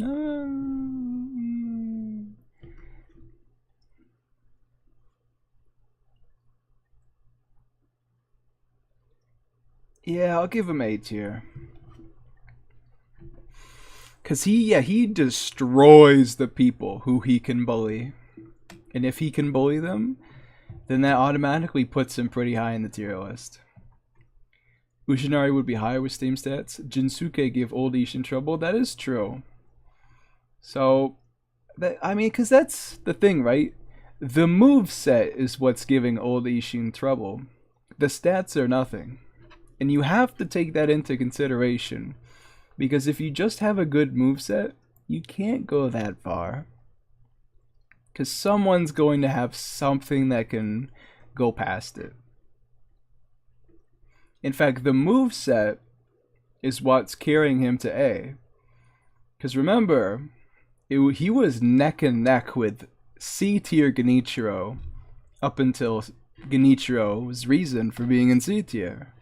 Yeah, I'll give him A tier. Cause he destroys the people who he can bully. And if he can bully them, then that automatically puts him pretty high in the tier list. Ushinari would be higher with Steam stats. Jinsuke gave Old Isshin trouble. That is true. So, I mean, because that's the thing, right? The moveset is what's giving Old Isshin trouble. The stats are nothing. And you have to take that into consideration. Because if you just have a good moveset, you can't go that far. Because someone's going to have something that can go past it. In fact, the moveset is what's carrying him to A. Because remember, he was neck and neck with C tier Genichiro up until Genichiro's reason for being in C tier.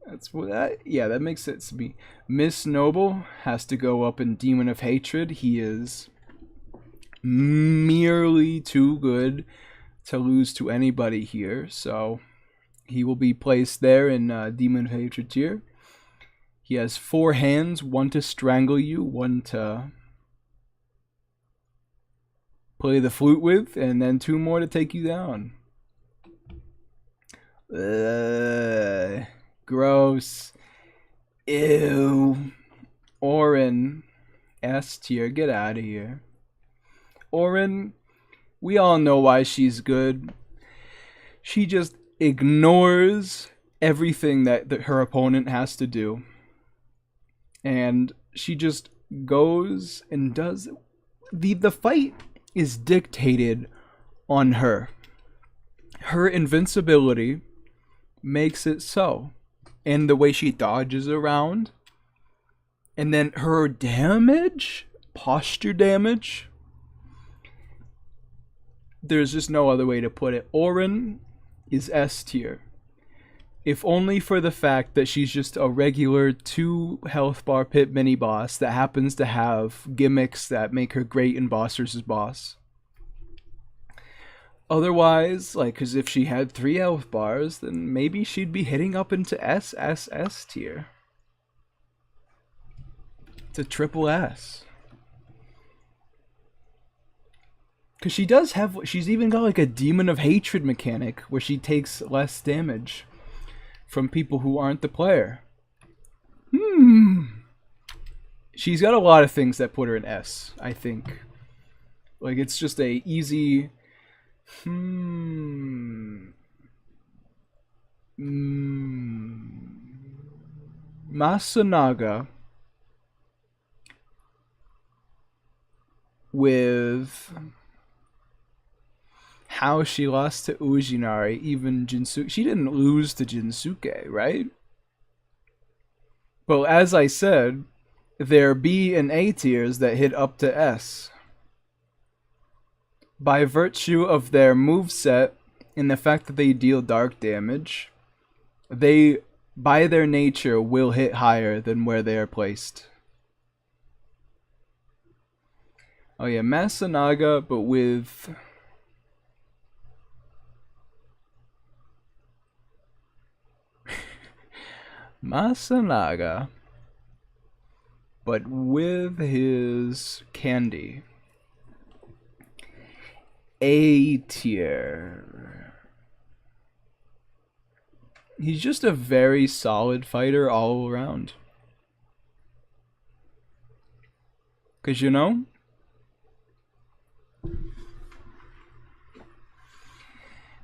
That's what that makes sense to me. Miss Noble has to go up in Demon of Hatred. He is merely too good to lose to anybody here, so he will be placed there in Demon of Hatred tier. He has 4 hands, 1 to strangle you, 1 to play the flute with, and then 2 more to take you down. Gross. Ew. Orin, S tier, get out of here. Orin, we all know why she's good. She just ignores everything that her opponent has to do. And she just goes and does... The fight is dictated on her. Her invincibility makes it so. And the way she dodges around. And then her damage, posture damage. There's just no other way to put it. Orin is S tier. If only for the fact that she's just a regular 2 health bar pit mini boss that happens to have gimmicks that make her great in boss versus boss. Otherwise, like, because if she had 3 health bars, then maybe she'd be hitting up into S tier. It's a triple S. Because she does have, she's even got like a Demon of Hatred mechanic where she takes less damage from people who aren't the player. She's got a lot of things that put her in S, I think. Like, it's just a easy... Masanaga with how she lost to Ujinari, even Jinsuke. She didn't lose to Jinsuke, right? Well, as I said, there are B and A tiers that hit up to S. By virtue of their moveset and the fact that they deal dark damage, they, by their nature, will hit higher than where they are placed. Oh yeah, Masanaga, but with... Masanaga, but with his candy. A tier. He's just a very solid fighter all around. Because, you know,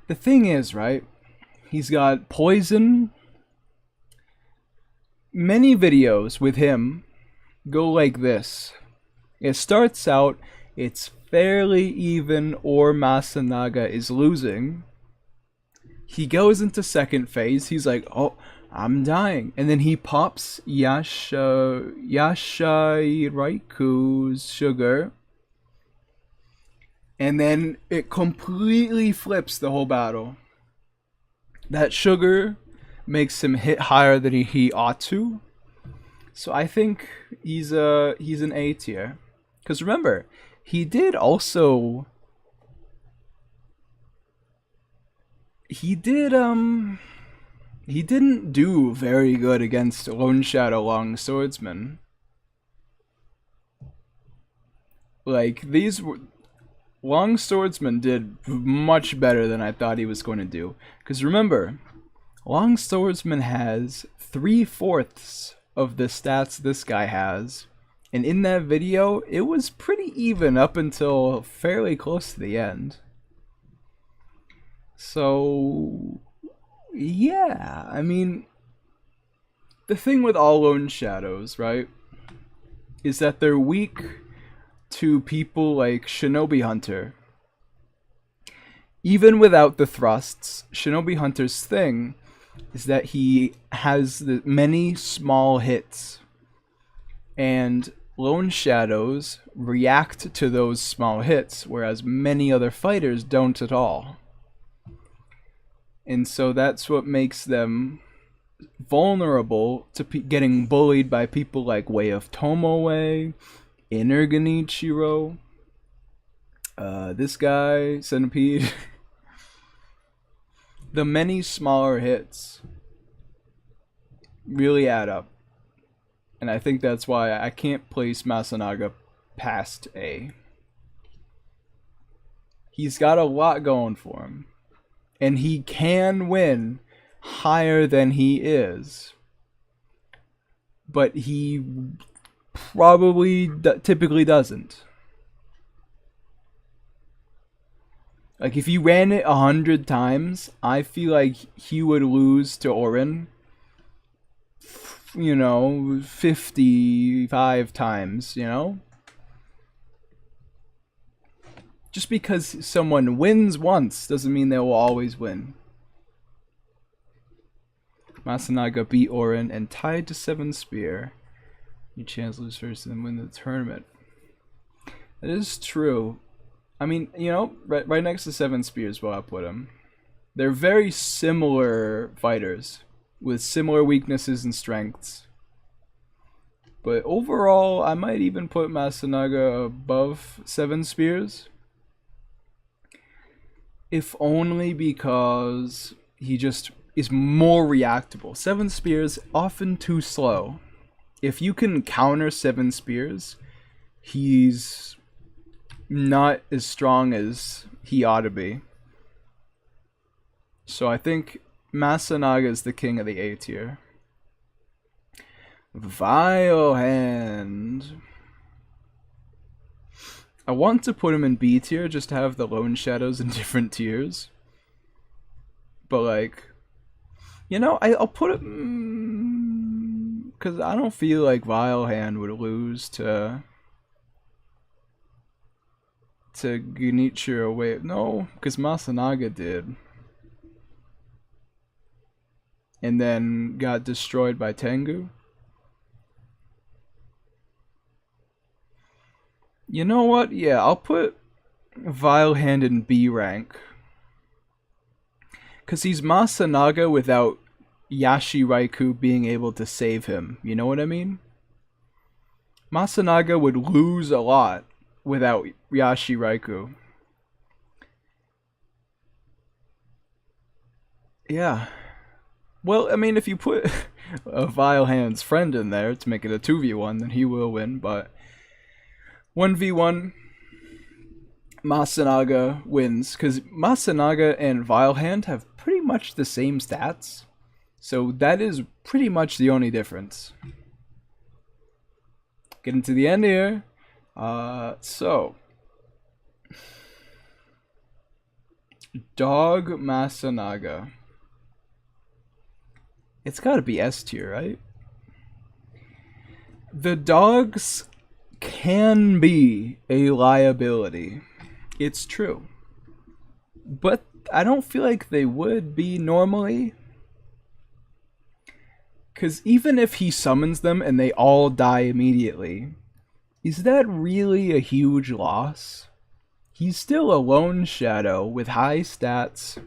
the thing is, right, he's got poison. Many videos with him go like this. It starts out, it's fairly even, or Masanaga is losing. He goes into second phase, he's like, oh, I'm dying. And then he pops Yashiraiku's sugar. And then it completely flips the whole battle. That sugar makes him hit higher than he ought to. So I think he's an A tier. Because remember, he did also... He didn't do very good against Lone Shadow Long Swordsman. Like, these Long Swordsman did much better than I thought he was going to do. Because remember, Long Swordsman has 3/4 of the stats this guy has. And in that video, it was pretty even up until fairly close to the end. So, yeah, I mean, the thing with all Lone Shadows, right, is that they're weak to people like Shinobi Hunter. Even without the thrusts, Shinobi Hunter's thing is that he has many small hits. And Lone Shadows react to those small hits, whereas many other fighters don't at all. And so that's what makes them vulnerable to getting bullied by people like Way of Tomoe, Inner Genichiro, this guy, Centipede. the many smaller hits really add up. And I think that's why I can't place Masanaga past A. He's got a lot going for him. And he can win higher than he is. But he probably typically doesn't. Like, if you ran it 100 times, I feel like he would lose to Orin, 55 times, Just because someone wins once doesn't mean they will always win. Masanaga beat Orin and tied to 7 spear. You chance lose first and then win the tournament. That is true. I mean, right next to 7 spears where I'll put him. They're very similar fighters with similar weaknesses and strengths. But overall, I might even put Masanaga above 7 spears. If only because he just is more reactable. 7 spears, often too slow. If you can counter 7 spears, he's not as strong as he ought to be. So I think Masanaga is the king of the A tier. Vile Hand. I want to put him in B tier just to have the lone shadows in different tiers. But like, I'll put it because I don't feel like Vile Hand would lose to Genichiro. Wait, no, because Masanaga did. And then got destroyed by Tengu. You know what? Yeah, I'll put Vile Hand in B rank. Because he's Masanaga without Yashiraiku being able to save him. You know what I mean? Masanaga would lose a lot without Yashiraiku. Yeah. Well, I mean, if you put a Vile Hand's friend in there to make it a 2v1, then he will win, but 1v1, Masanaga wins, because Masanaga and Vile Hand have pretty much the same stats, so that is pretty much the only difference. Getting to the end here, so Dog Masanaga. It's gotta be S tier, right? The dogs can be a liability. It's true. But I don't feel like they would be normally. Because even if he summons them and they all die immediately, is that really a huge loss? He's still a lone shadow with high stats,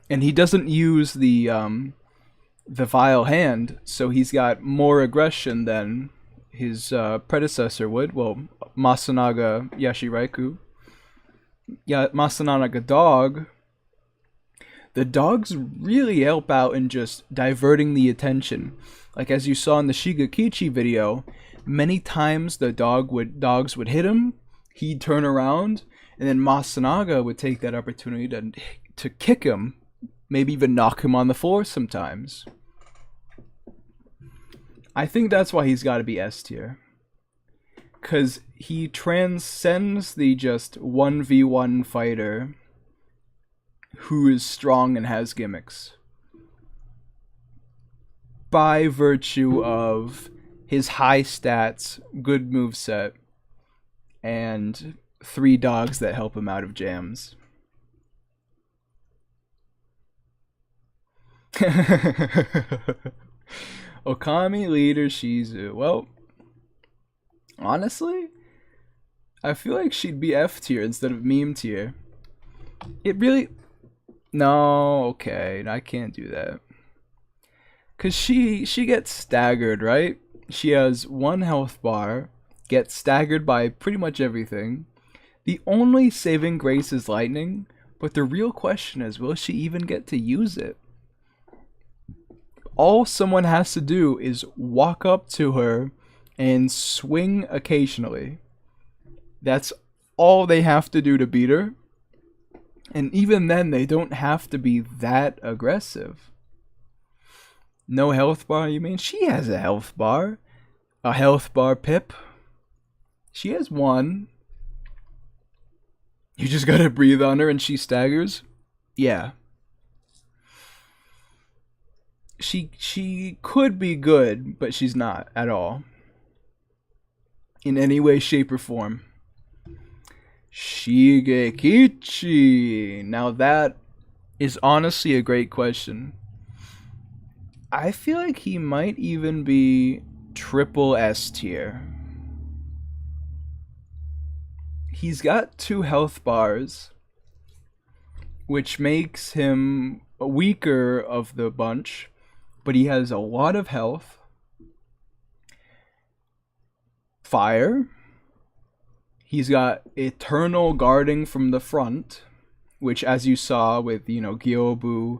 and he doesn't use the Vile Hand, so he's got more aggression than his predecessor would. Well, Masanaga Yashiraiku. Yeah, Masanaga Dog. The dogs really help out in just diverting the attention. Like as you saw in the Shigekichi video, many times the dogs would hit him, he'd turn around, and then Masanaga would take that opportunity to kick him, maybe even knock him on the floor sometimes. I think that's why he's got to be S tier. Because he transcends the just 1v1 fighter who is strong and has gimmicks by virtue of his high stats, good moveset, and 3 dogs that help him out of jams. Okami leader Shizu. Well, honestly, I feel like she'd be F tier instead of meme tier. It really... No, okay, I can't do that. Because she gets staggered, right? She has 1 health bar, gets staggered by pretty much everything. The only saving grace is lightning, But the real question is, will she even get to use it? All someone has to do is walk up to her and swing occasionally. That's all they have to do to beat her. And even then, they don't have to be that aggressive. No health bar, you mean? She has a health bar. A health bar pip. She has one. You just gotta breathe on her and she staggers? Yeah. She could be good, but she's not at all. In any way, shape, or form. Shigekichi. Now that is honestly a great question. I feel like he might even be triple S tier. He's got 2 health bars, which makes him weaker of the bunch, but he has a lot of health. Fire. He's got eternal guarding from the front, which, as you saw with, Gyobu,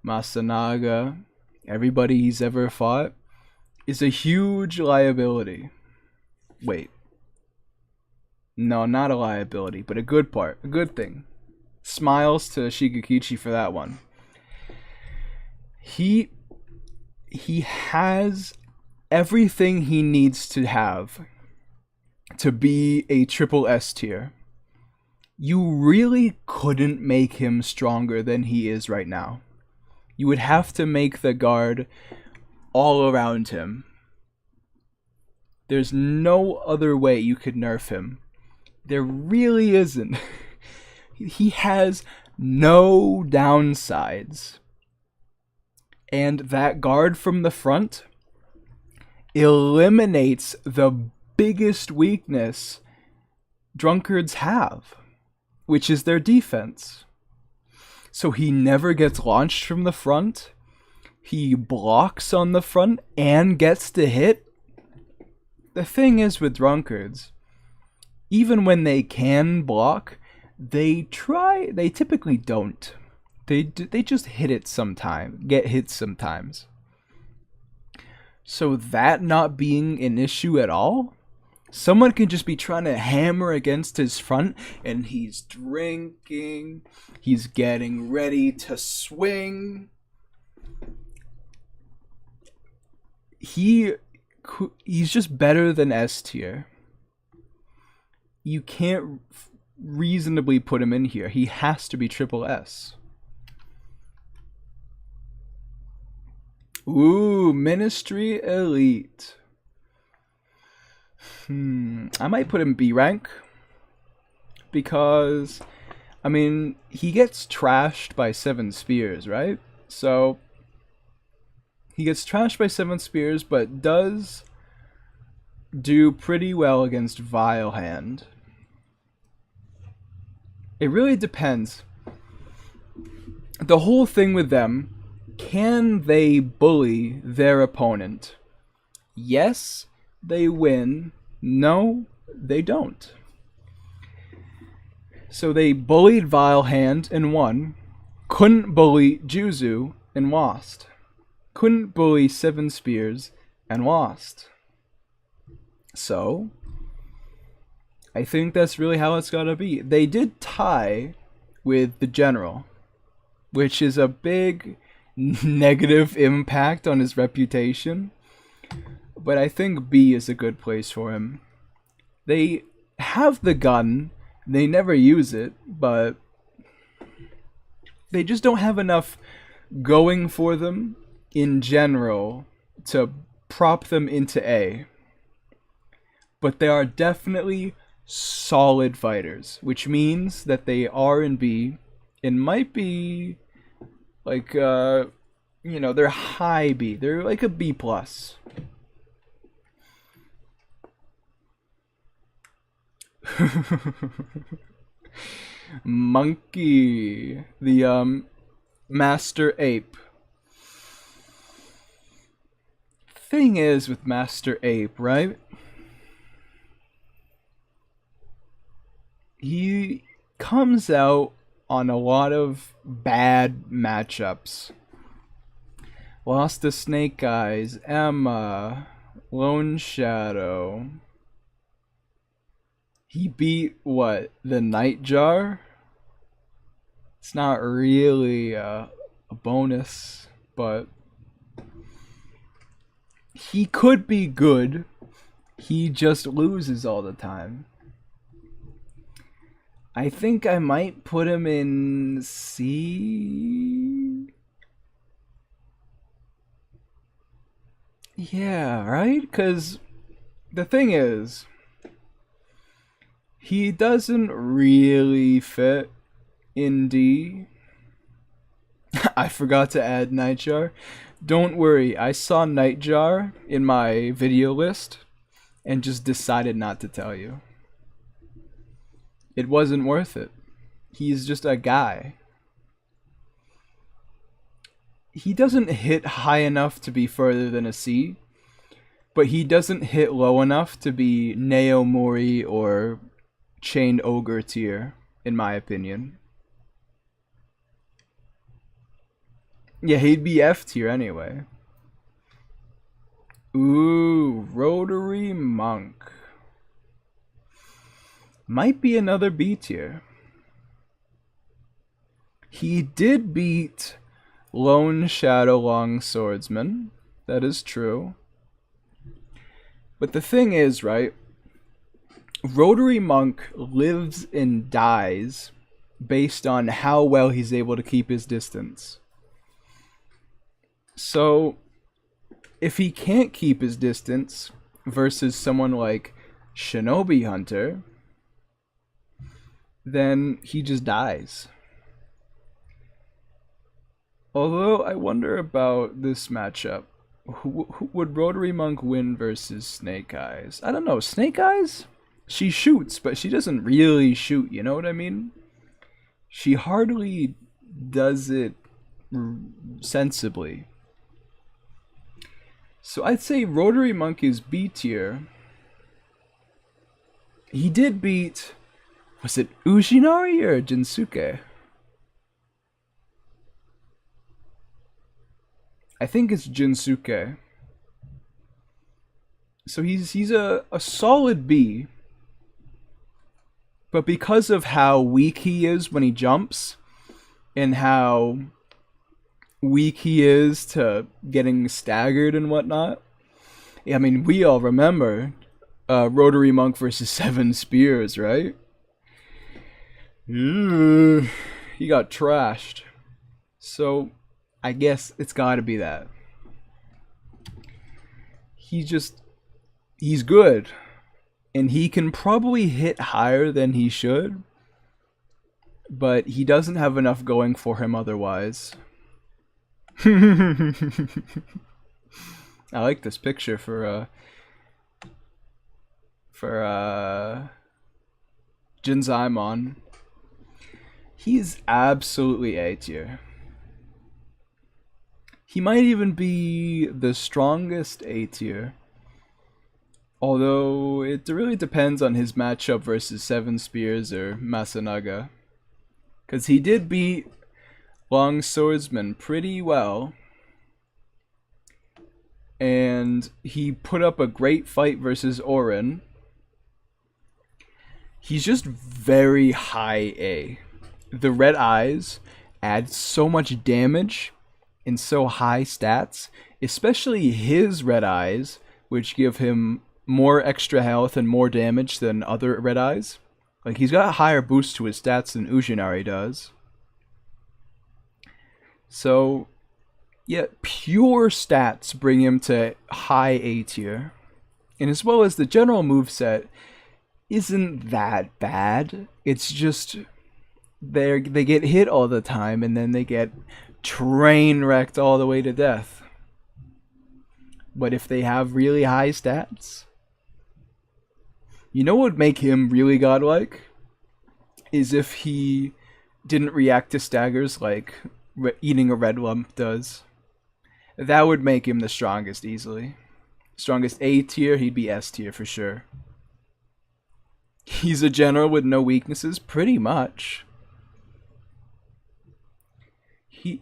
Masanaga, everybody he's ever fought, is a huge liability. Wait. No, not a liability, but a good part. A good thing. Smiles to Shigekichi for that one. He has everything he needs to have to be a triple S tier. You really couldn't make him stronger than he is right now. You would have to make the guard all around him. There's no other way you could nerf him. There really isn't. He has no downsides. And that guard from the front eliminates the biggest weakness drunkards have, which is their defense. So he never gets launched from the front. He blocks on the front and gets to hit. The thing is with drunkards, even when they can block, they typically don't. They just hit it sometimes, get hit sometimes. So that not being an issue at all, someone can just be trying to hammer against his front and he's drinking, he's getting ready to swing. He's just better than S tier. You can't reasonably put him in here. He has to be triple S. Ooh, Ministry Elite. I might put him B rank. Because, he gets trashed by 7 spears, right? So, he gets trashed by 7 spears, but does do pretty well against Vile Hand. It really depends. The whole thing with them, can they bully their opponent? Yes, they win. No, they don't. So they bullied Vile Hand and won. Couldn't bully Juzu and lost. Couldn't bully 7 spears and lost. So, I think that's really how it's gotta be. They did tie with the General, which is a big negative impact on his reputation. But I think B is a good place for him. They have the gun, they never use it, but they just don't have enough going for them in general to prop them into A. But they are definitely solid fighters, which means that they are in B and might be like, they're high B. They're like a B+. Monkey, the Master Ape. Thing is with Master Ape, right? He comes out on a lot of bad matchups. Lost to Snake Eyes, Emma, Lone Shadow. He beat, what, the Nightjar? It's not really a bonus, but he could be good. He just loses all the time. I think I might put him in C. Yeah, right? Because the thing is, he doesn't really fit in D. I forgot to add Nightjar. Don't worry, I saw Nightjar in my video list and just decided not to tell you. It wasn't worth it. He's just a guy. He doesn't hit high enough to be further than a C, but he doesn't hit low enough to be Neomori or Chained Ogre tier, in my opinion. Yeah, he'd be F tier anyway. Ooh, Rotary Monk. Might be another B tier. He did beat Lone Shadow Long Swordsman. That is true. But the thing is, right? Rotary Monk lives and dies based on how well he's able to keep his distance. So, if he can't keep his distance versus someone like Shinobi Hunter, then he just dies. Although, I wonder about this matchup. Who would Rotary Monk win versus Snake Eyes? I don't know. Snake Eyes? She shoots, but she doesn't really shoot, you know what I mean? She hardly does it sensibly. So I'd say Rotary Monk is B tier. He did beat... Was it Ujinari or Jinsuke? I think it's Jinsuke. So he's a solid B. But because of how weak he is when he jumps, and how weak he is to getting staggered and whatnot, I mean, we all remember Rotary Monk versus 7 Spears, right? He got trashed. So, I guess it's gotta be that. He's good. And he can probably hit higher than he should. But he doesn't have enough going for him otherwise. I like this picture for Jinzaimon. He's absolutely A tier. He might even be the strongest A tier. Although it really depends on his matchup versus 7 Spears or Masanaga. Because he did beat Long Swordsman pretty well. And he put up a great fight versus Orin. He's just very high A. The red eyes add so much damage and so high stats, especially his red eyes, which give him more extra health and more damage than other red eyes. Like, he's got a higher boost to his stats than Ujinari does. So, yeah, pure stats bring him to high A tier. And as well as the general moveset isn't that bad. It's just they get hit all the time and then they get train wrecked all the way to death. But if they have really high stats, you know what would make him really godlike? Is if he didn't react to staggers like eating a red lump does. That would make him the strongest easily. Strongest A tier, he'd be S tier for sure. He's a general with no weaknesses, pretty much. he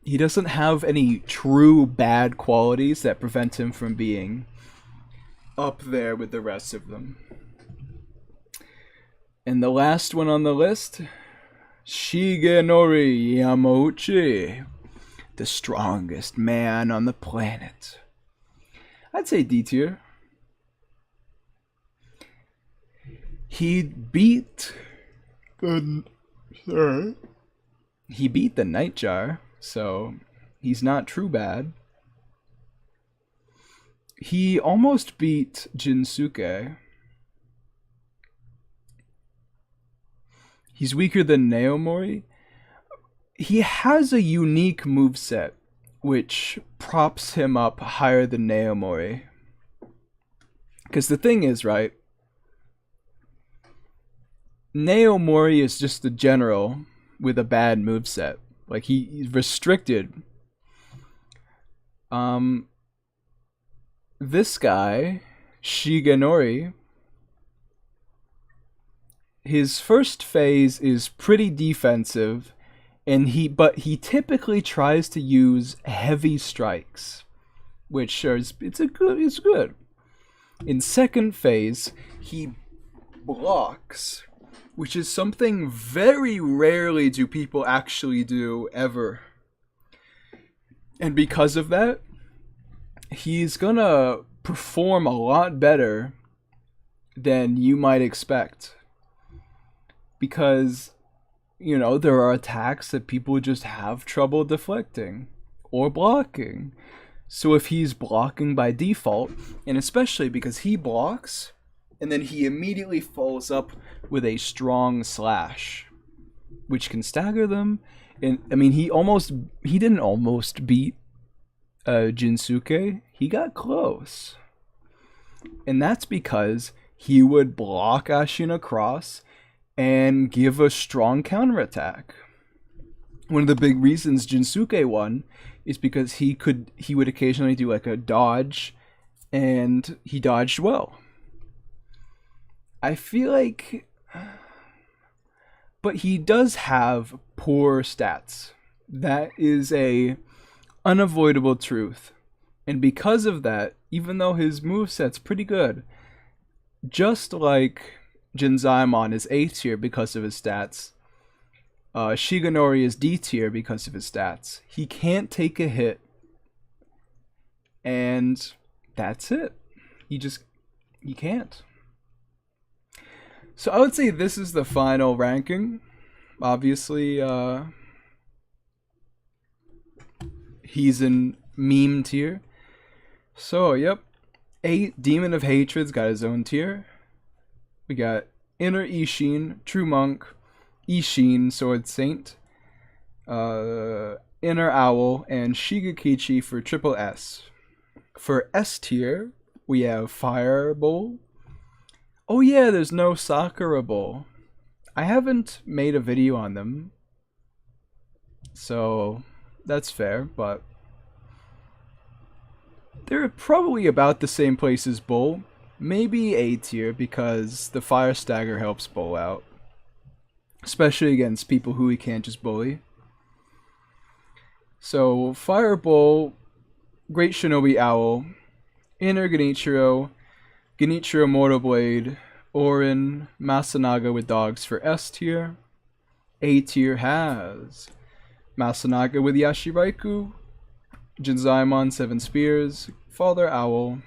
he doesn't have any true bad qualities that prevent him from being up there with the rest of them. And the last one on the list, Shigenori Yamauchi, the strongest man on the planet. I'd say D tier. He beat the Nightjar, so he's not true bad. He almost beat Jinsuke. He's weaker than Naomori. He has a unique moveset, which props him up higher than Naomori. Because the thing is, right? Naomori is just a general with a bad moveset. Like, he's restricted. This guy, Shigenori, his first phase is pretty defensive, but he typically tries to use heavy strikes, which is it's good. In second phase, he blocks, which is something very rarely do people actually do ever. And because of that, he's gonna perform a lot better than you might expect. Because, you know, there are attacks that people just have trouble deflecting or blocking. So if he's blocking by default, and especially because he blocks, and then he immediately follows up with a strong slash, which can stagger them. And I mean, he didn't almost beat Jinsuke. He got close. And that's because he would block Ashin across and give a strong counterattack. One of the big reasons Jinsuke won is because he would occasionally do like a dodge, and he dodged well. I feel like, but he does have poor stats. That is a unavoidable truth. And because of that, even though his moveset's pretty good, just like Jinzaemon is A tier because of his stats, Shigenori is D tier because of his stats. He can't take a hit, and that's it. He can't. So I would say this is the final ranking. Obviously, he's in meme tier. So, yep. 8, Demon of Hatred's got his own tier. We got Inner Isshin, True Monk, Isshin, Sword Saint, Inner Owl, and Shigekichi for triple S. For S tier, we have Fire Bowl. Oh yeah, there's no Sakura Bowl. I haven't made a video on them, so that's fair, but they're probably about the same place as Bull. Maybe A tier because the Fire Stagger helps Bull out, especially against people who he can't just bully. So Fire Bull, Great Shinobi Owl, Inner Genichiro, Genichiro Mortal Blade, Orin, Masanaga with dogs for S tier. A tier has Masanaga with Yashiraiku, Jinzaemon 7 Spears, Father Owl,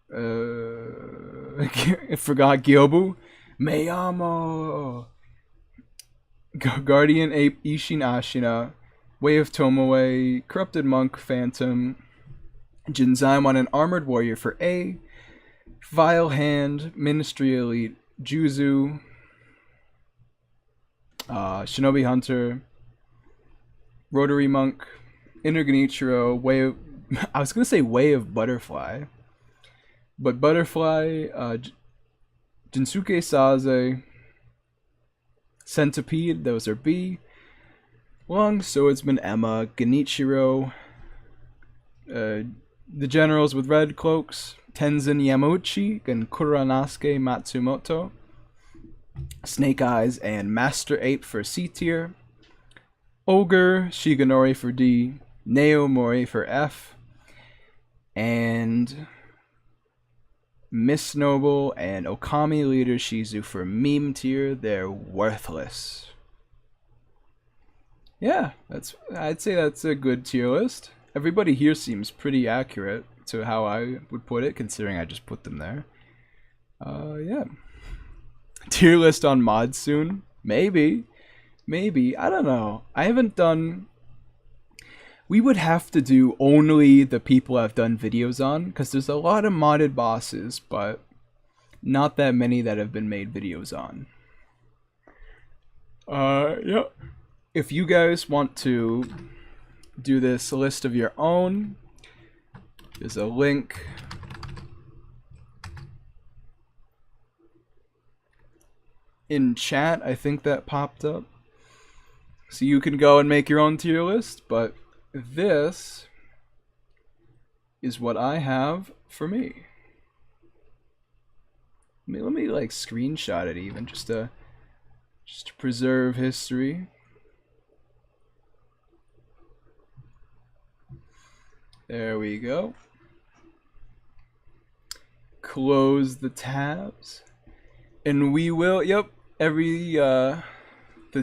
I forgot Gyobu, Meyamo, Guardian Ape Isshin Ashina, Way of Tomoe, Corrupted Monk Phantom, Jinzaemon and Armored Warrior for A, Vile Hand, Ministry Elite, Juzu, Shinobi Hunter, Rotary Monk, Inner Genichiro, I was gonna say Way of Butterfly, but Butterfly, Jinsuke Saze, Centipede, those are B, Long Swordsman Emma, Genichiro, the generals with red cloaks, Tenzin Yamauchi and Kuranasuke Matsumoto. Snake Eyes and Master Ape for C tier, Ogre, Shigenori for D, Naomori for F, and Miss Noble and Okami Leader Shizu for meme tier. They're worthless. Yeah, I'd say that's a good tier list. Everybody here seems pretty accurate to how I would put it, considering I just put them there. Yeah. Tier list on mods soon? Maybe. Maybe. I don't know. I haven't done... We would have to do only the people I've done videos on, because there's a lot of modded bosses, but not that many that have been made videos on. Yeah. If you guys want to do this list of your own, there's a link in chat. I think that popped up. So you can go and make your own tier list, but this is what I have for me. Let me like screenshot it even just to preserve history. There we go. Close the tabs. And we will, yep, the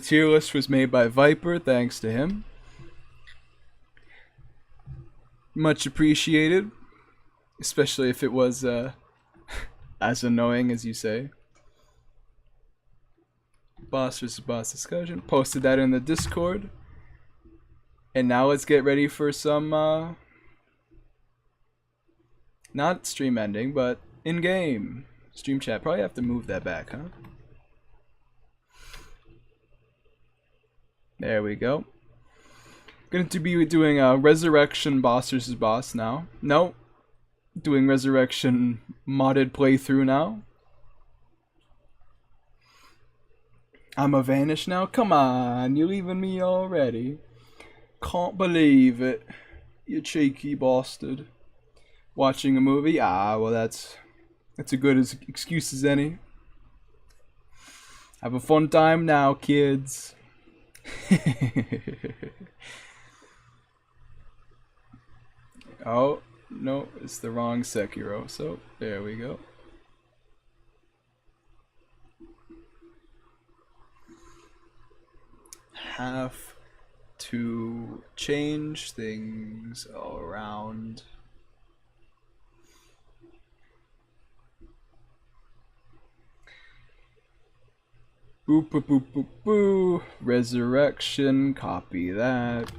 tier list was made by Viper, thanks to him. Much appreciated. Especially if it was as annoying as you say. Boss vs. boss discussion. Posted that in the Discord. And now let's get ready for some not stream ending, but in-game stream chat. Probably have to move that back, huh? There we go. Going to be doing a Resurrection boss vs. boss now. No. Doing Resurrection modded playthrough now. I'm a vanish now? Come on, you leaving me already? Can't believe it. You cheeky bastard. Watching a movie? Ah, well that's a good excuse as any. Have a fun time now, kids. Oh, no, it's the wrong Sekiro, so there we go. Have to change things around. Boop boop boop boop boo. Resurrection, copy that.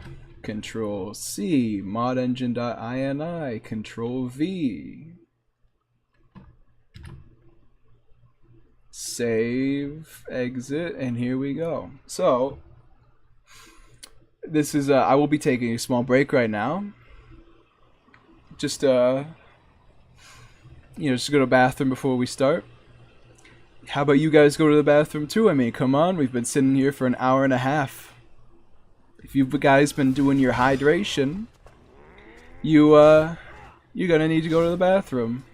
Control C, modengine.ini, Control V. Save, exit, and here we go. So, this is, I will be taking a small break right now. Just, you know, just go to the bathroom before we start. How about you guys go to the bathroom too? I mean, come on, we've been sitting here for an hour and a half. If you guys been doing your hydration, you're gonna need to go to the bathroom.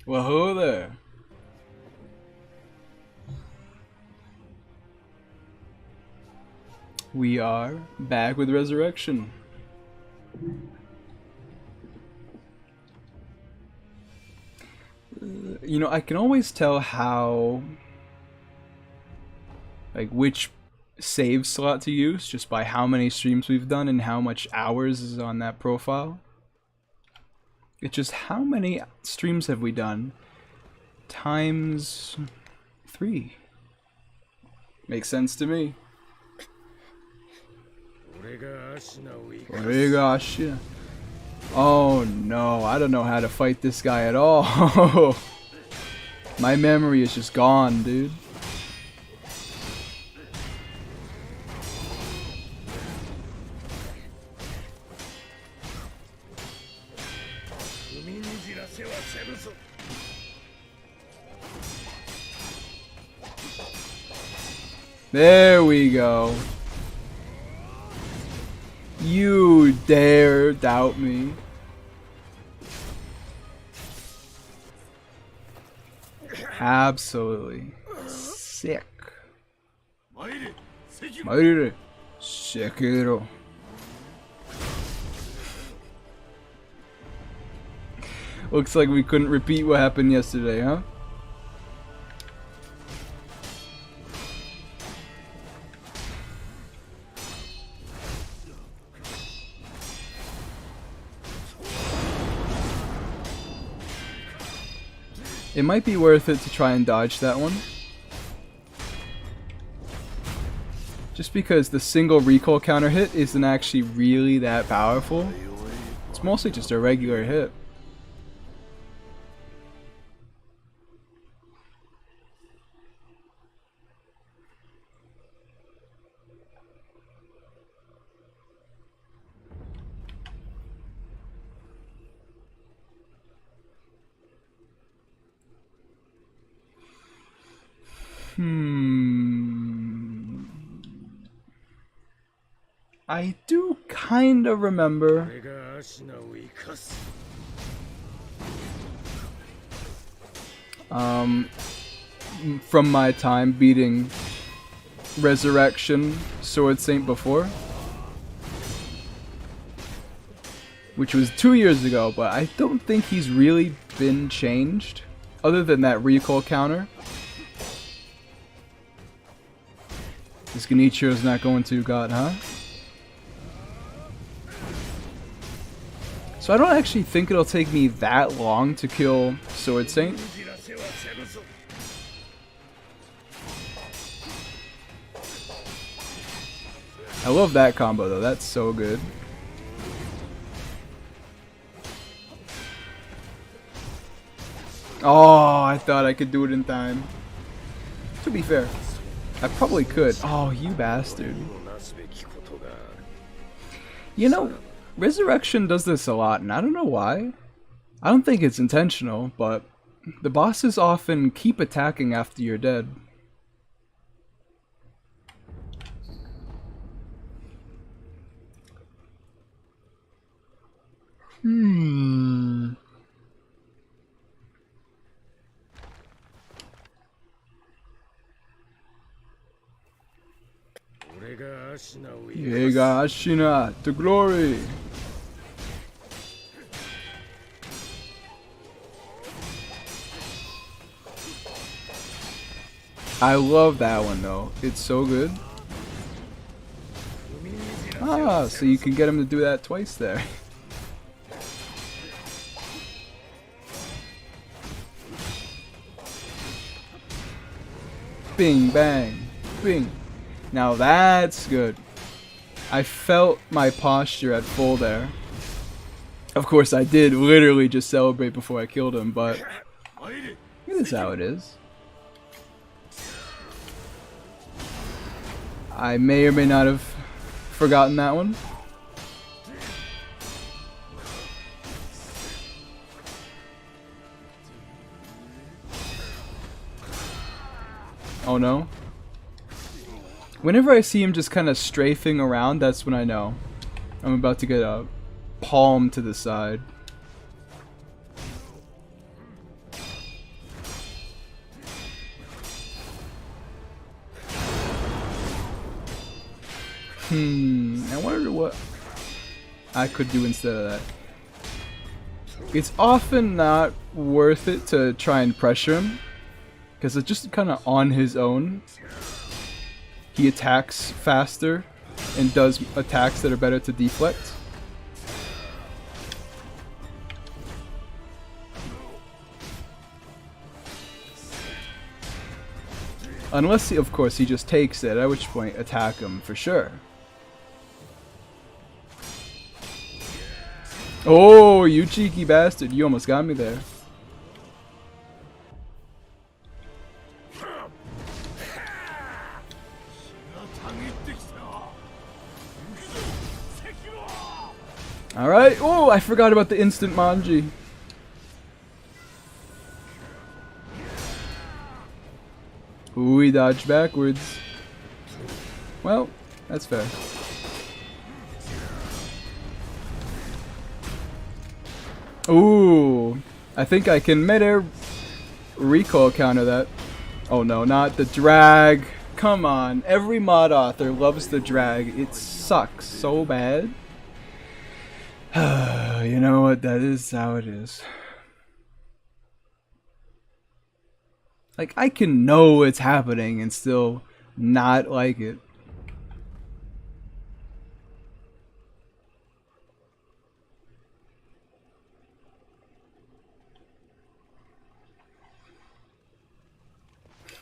Well, hello there. We are back with Resurrection. You know, I can always tell how, like, which save slot to use just by how many streams we've done and how much hours is on that profile. It's just how many streams have we done times 3. Makes sense to me. Oh no, I don't know how to fight this guy at all. My memory is just gone, dude. There we go. You dare doubt me. Absolutely. Sick. Sekiro. Looks like we couldn't repeat what happened yesterday, huh? It might be worth it to try and dodge that one. Just because the single recoil counter hit isn't actually really that powerful. It's mostly just a regular hit. I do kind of remember from my time beating Resurrection Sword Saint before, which was 2 years ago, but I don't think he's really been changed other than that recoil counter. This Genichiro's not going to God, huh? So I don't actually think it'll take me that long to kill Sword Saint. I love that combo though, that's so good. Oh, I thought I could do it in time. To be fair, I probably could. Oh, you bastard. You know, Resurrection does this a lot, and I don't know why. I don't think it's intentional, but the bosses often keep attacking after you're dead. Yega Ashina to glory. I love that one though. It's so good. Ah, so you can get him to do that twice there. Bing, bang, bing. Now that's good. I felt my posture at full there. Of course I did literally just celebrate before I killed him, but it is how it is. I may or may not have forgotten that one. Oh no. Whenever I see him just kind of strafing around, that's when I know I'm about to get a palm to the side. I wonder what I could do instead of that. It's often not worth it to try and pressure him, because it's just kind of on his own. He attacks faster and does attacks that are better to deflect. Unless, of course, he just takes it, at which point attack him for sure. Oh, you cheeky bastard. You almost got me there. Alright. Oh, I forgot about the instant manji. Ooh, he dodged backwards. Well, that's fair. Ooh, I think I can mid-air recoil counter that. Oh no, not the drag. Come on, every mod author loves the drag. It sucks so bad. You know what, that is how it is. Like, I can know it's happening and still not like it.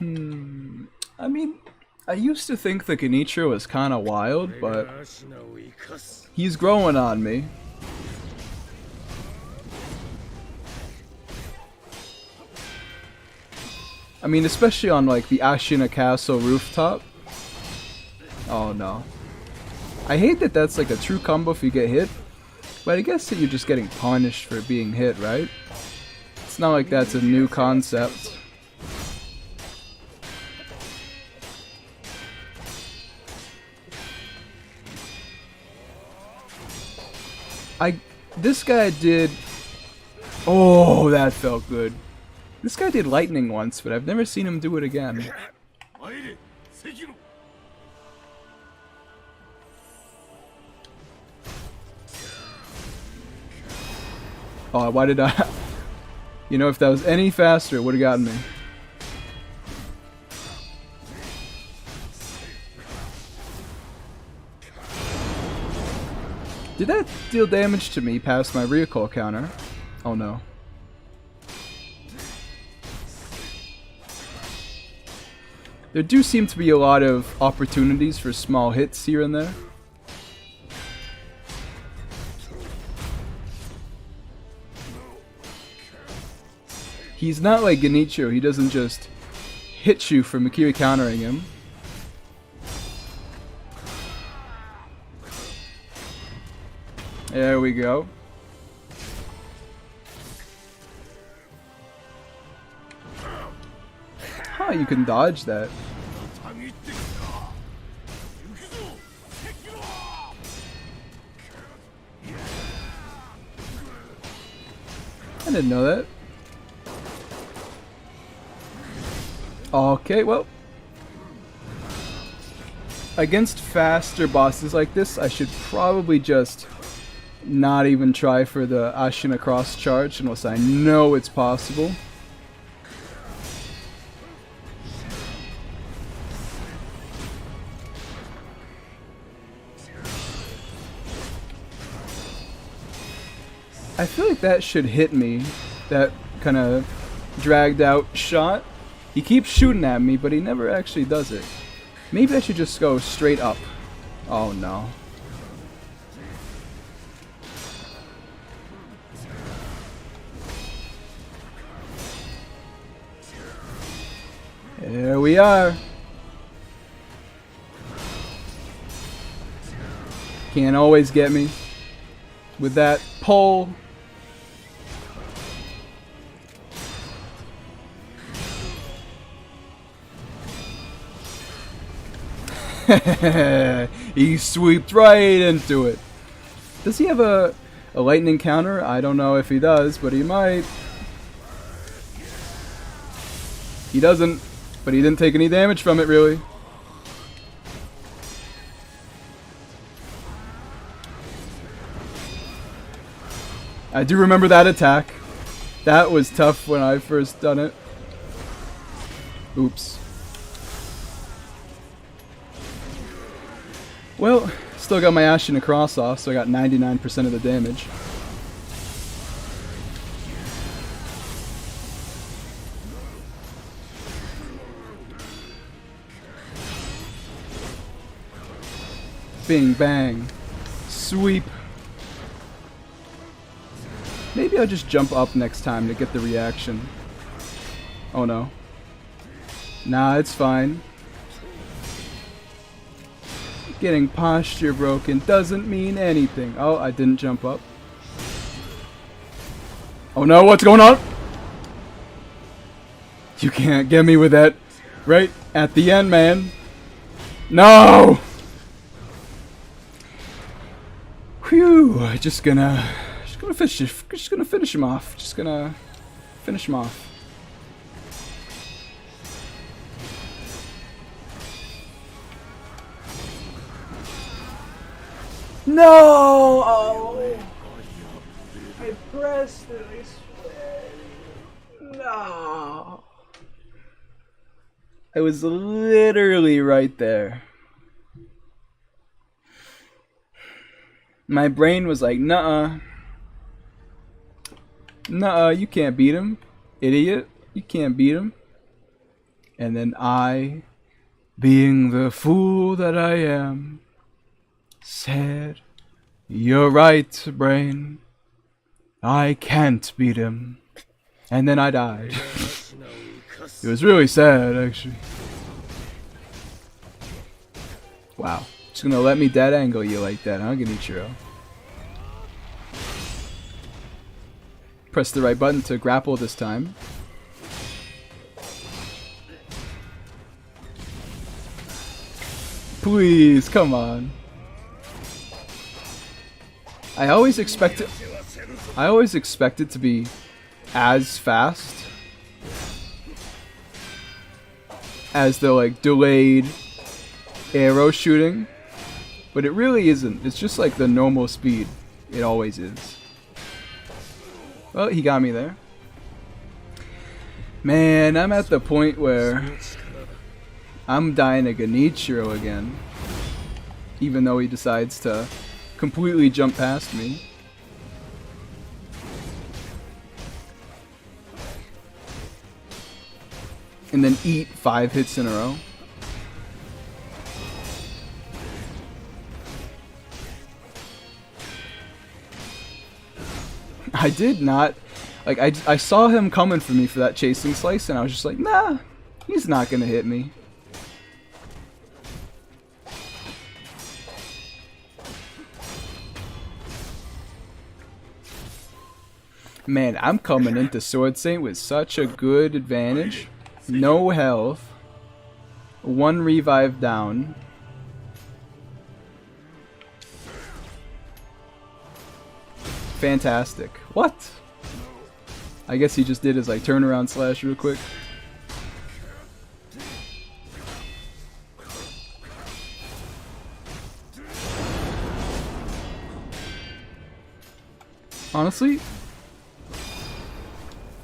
I mean, I used to think the Genichiro was kind of wild, but he's growing on me. I mean, especially on like the Ashina Castle rooftop. Oh no. I hate that that's like a true combo if you get hit, but I guess that you're just getting punished for being hit, right? It's not like that's a new concept. This guy did... Oh, that felt good. This guy did lightning once, but I've never seen him do it again. Oh, why did I... You know, if that was any faster, it would have gotten me. Did that deal damage to me past my recoil counter? Oh no. There do seem to be a lot of opportunities for small hits here and there. He's not like Genichiro, he doesn't just hit you for Mikiri countering him. There we go. Huh, you can dodge that. I didn't know that. Okay, well. Against faster bosses like this, I should probably just not even try for the Ashina cross charge unless I know it's possible. I feel like that should hit me, that kind of dragged out shot. He keeps shooting at me, but he never actually does it. Maybe I should just go straight up. Oh no. There we are. Can't always get me with that pole. He sweeped right into it. Does he have a lightning counter? I don't know if he does, but he might. He doesn't, but he didn't take any damage from it, really. I do remember that attack. That was tough when I first done it. Oops. Well, still got my Ashen across off, so I got 99% of the damage. Bing bang. Sweep. Maybe I'll just jump up next time to get the reaction. Oh no. Nah, it's fine. Getting posture broken doesn't mean anything. Oh, I didn't jump up. Oh no, what's going on? You can't get me with that right at the end, man. No! Whew, just gonna finish him off. Just gonna finish him off. No! Oh. I pressed it, I swear. No. I was literally right there. My brain was like, nuh-uh. Nuh-uh, you can't beat him. Idiot. You can't beat him. And then I, being the fool that I am, said, you're right, brain. I can't beat him. And then I died. It was really sad, actually. Wow. Just gonna let me dead angle you like that, huh, Genichiro? Press the right button to grapple this time. Please, come on. I always expect it to be as fast as the like delayed arrow shooting, but it really isn't. It's just like the normal speed. It always is. Well, he got me there. Man, I'm at the point where I'm dying to Genichiro again, even though he decides to completely jump past me. And then eat 5 hits in a row. I did not, like, I saw him coming for me for that chasing slice, and I was just like, nah, he's not gonna hit me. Man, I'm coming into Sword Saint with such a good advantage. No health. 1 revive down. Fantastic. What? I guess he just did his like turnaround slash real quick. Honestly,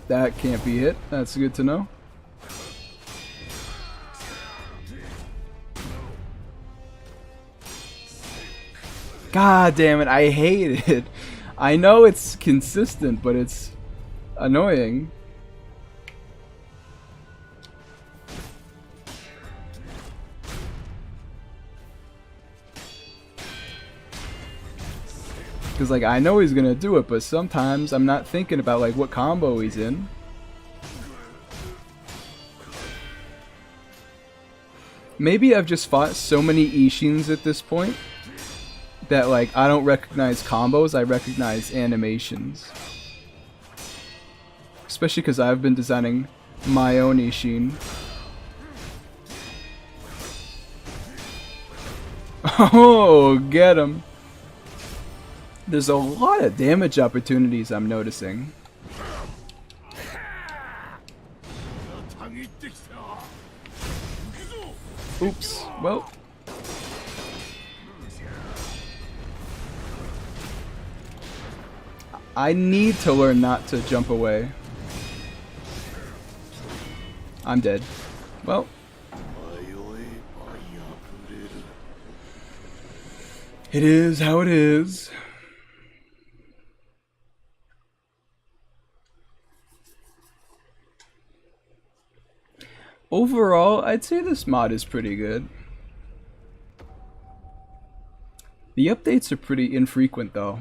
that can't be hit. That's good to know. God damn it, I hate it. I know it's consistent, but it's annoying. Because like I know he's gonna do it, but sometimes I'm not thinking about like what combo he's in. Maybe I've just fought so many Isshin's at this point that like I don't recognize combos, I recognize animations. Especially because I've been designing my own Isshin. Oh, get him. There's a lot of damage opportunities I'm noticing. Oops, well. I need to learn not to jump away. I'm dead. Well. It is how it is. Overall, I'd say this mod is pretty good. The updates are pretty infrequent though.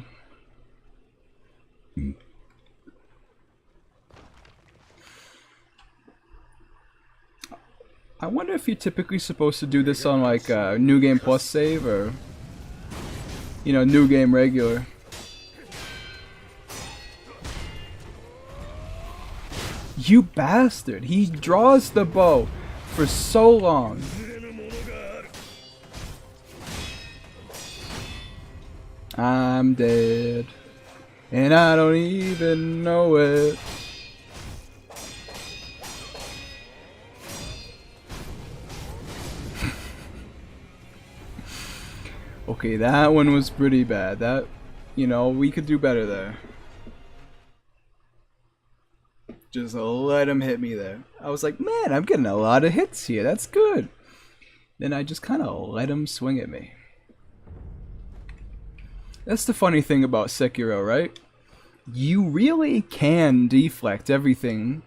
I wonder if you're typically supposed to do this on like New Game Plus save or, you know, New Game regular. You bastard! He draws the bow for so long. I'm dead. And I don't even know it. Okay, that one was pretty bad. That, you know, we could do better there. Just let him hit me there. I was like, man, I'm getting a lot of hits here. That's good. Then I just kind of let him swing at me. That's the funny thing about Sekiro, right? You really can deflect everything.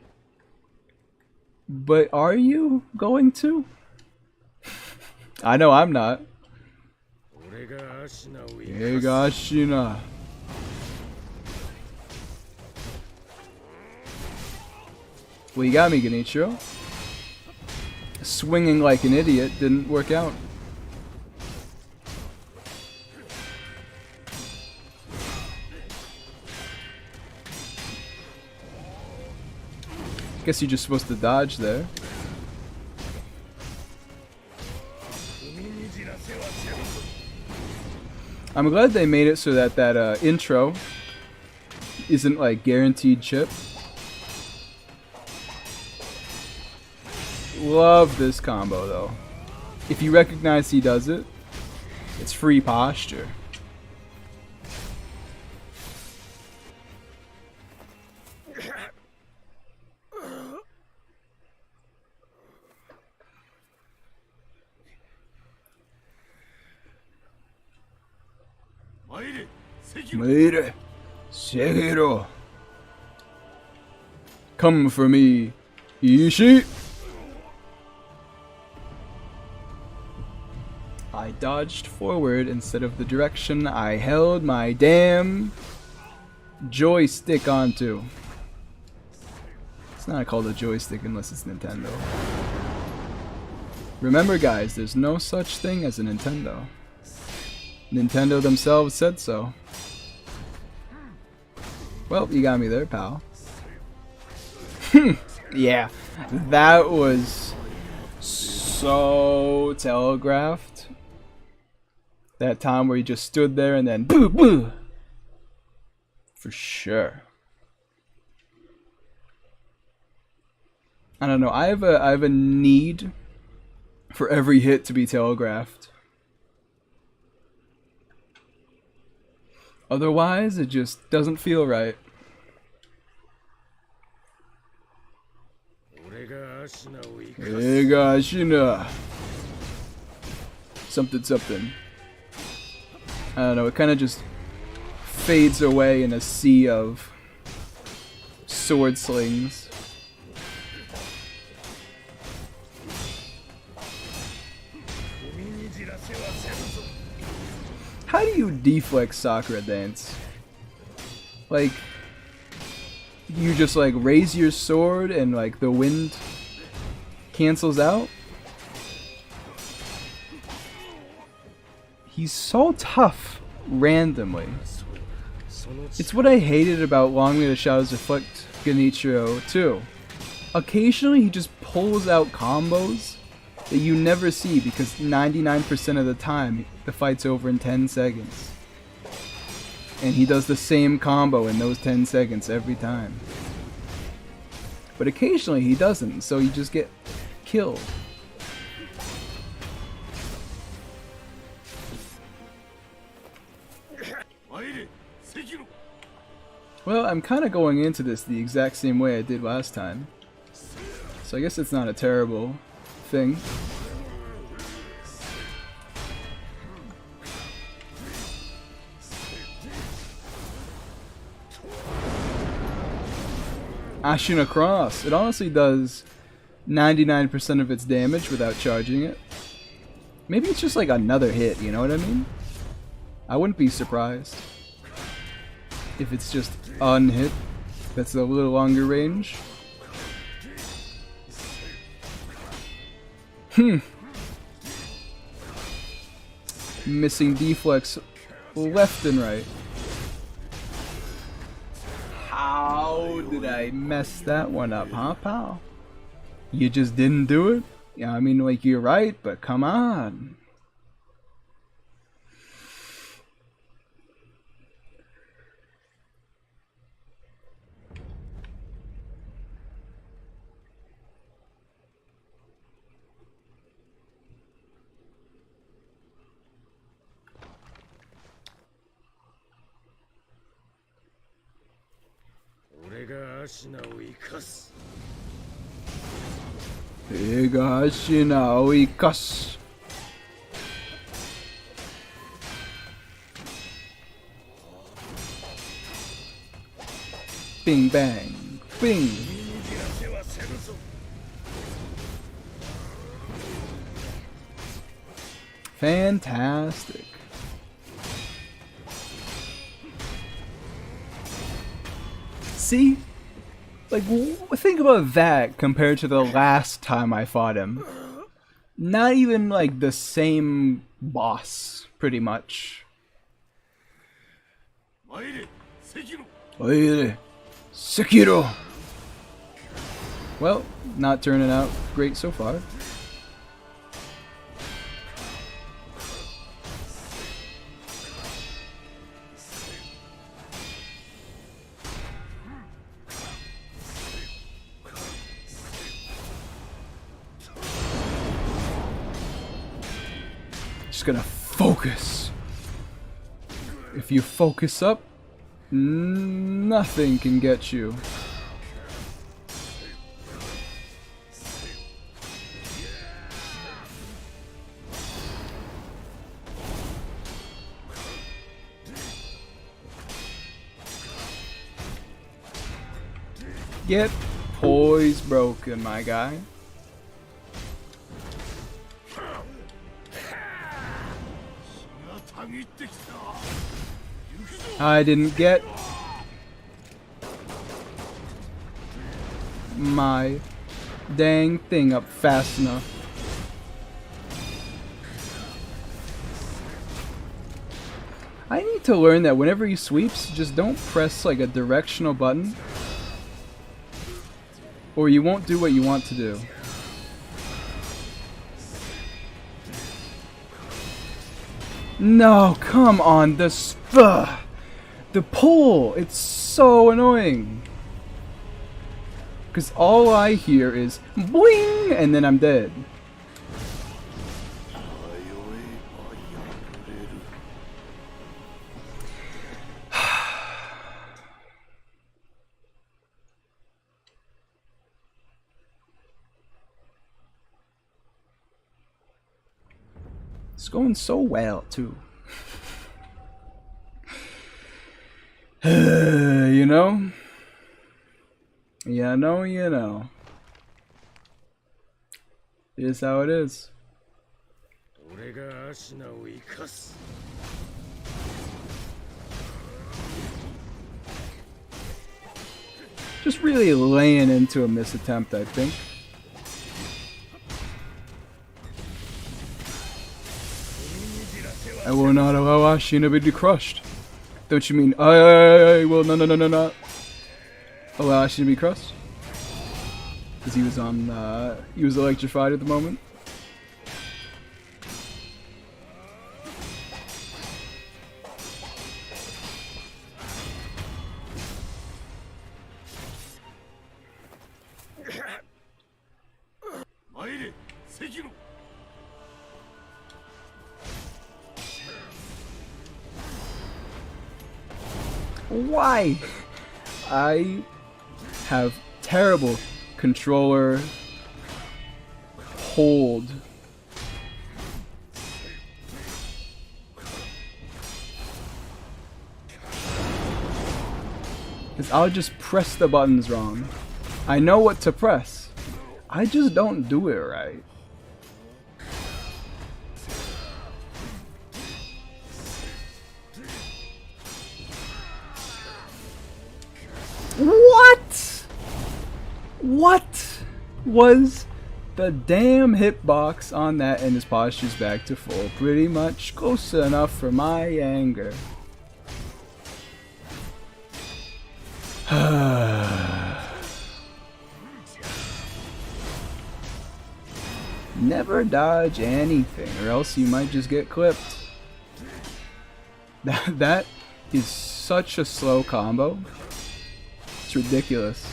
But are you going to? I know I'm not. Higashina. Well, you got me, Genichiro. Swinging like an idiot didn't work out. Guess you're just supposed to dodge there. I'm glad they made it so that that intro isn't like guaranteed chip. Love this combo though. If you recognize he does it, it's free posture. Maire, Sekiro. Come for me, Ishii. I dodged forward instead of the direction I held my damn joystick onto. It's not called a joystick unless it's Nintendo. Remember guys, there's no such thing as a Nintendo. Nintendo themselves said so. Well, you got me there, pal. Yeah, that was so telegraphed. That time where he just stood there and then boo boo. For sure. I don't know. I have a need for every hit to be telegraphed. Otherwise, it just doesn't feel right. Higashina. Something, something. I don't know, it kind of just fades away in a sea of sword slings. How do you deflect Sakura dance? Like, you just like raise your sword and like the wind cancels out? He's so tough randomly. It's what I hated about Long May the Shadows Reflect Genichiro too. Occasionally he just pulls out combos that you never see because 99% of the time the fight's over in 10 seconds. And he does the same combo in those 10 seconds every time. But occasionally he doesn't, so you just get killed. Well, I'm kind of going into this the exact same way I did last time. So I guess it's not a terrible thing. Isshin across. It honestly does 99% of its damage without charging it. Maybe it's just like another hit, you know what I mean? I wouldn't be surprised if it's just unhit. That's a little longer range. Missing deflex left and right. How did I mess that one up, huh, pal? You just didn't do it? Yeah, I mean, like, you're right, but come on. Bing bang, bing. Fantastic. See? Like, think about that compared to the last time I fought him. Not even, like, the same boss, pretty much. Sekiro! Well, not turning out great so far. Just gonna focus. If you focus up, nothing can get you. Get poise broken, my guy. I didn't get my dang thing up fast enough. I need to learn that whenever he sweeps, just don't press like a directional button, or you won't do what you want to do. No, come on, the pull, it's so annoying. Because all I hear is bling, and then I'm dead. It's going so well, too. You know? Yeah, you know. It is how it is. Just really laying into a misattempt, I think. I will not allow Isshin to be crushed. Don't you mean I will no allow Isshin to be crushed? Because he was on he was electrified at the moment. Why? I have terrible controller hold. Because I'll just press the buttons wrong. I know what to press. I just don't do it right. What? What was the damn hitbox on that? And his posture's back to full. Pretty much close enough for my anger. Never dodge anything, or else you might just get clipped. That is such a slow combo. It's ridiculous.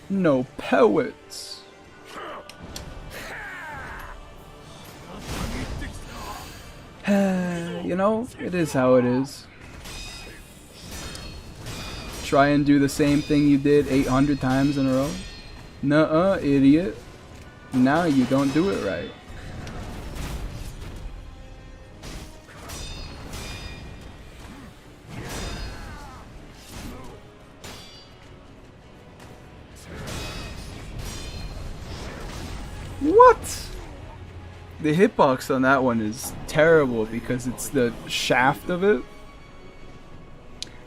No poets. You know, it is how it is. Try and do the same thing you did 800 times in a row. Nuh-uh, idiot. Now you don't do it right. What? The hitbox on that one is terrible because it's the shaft of it.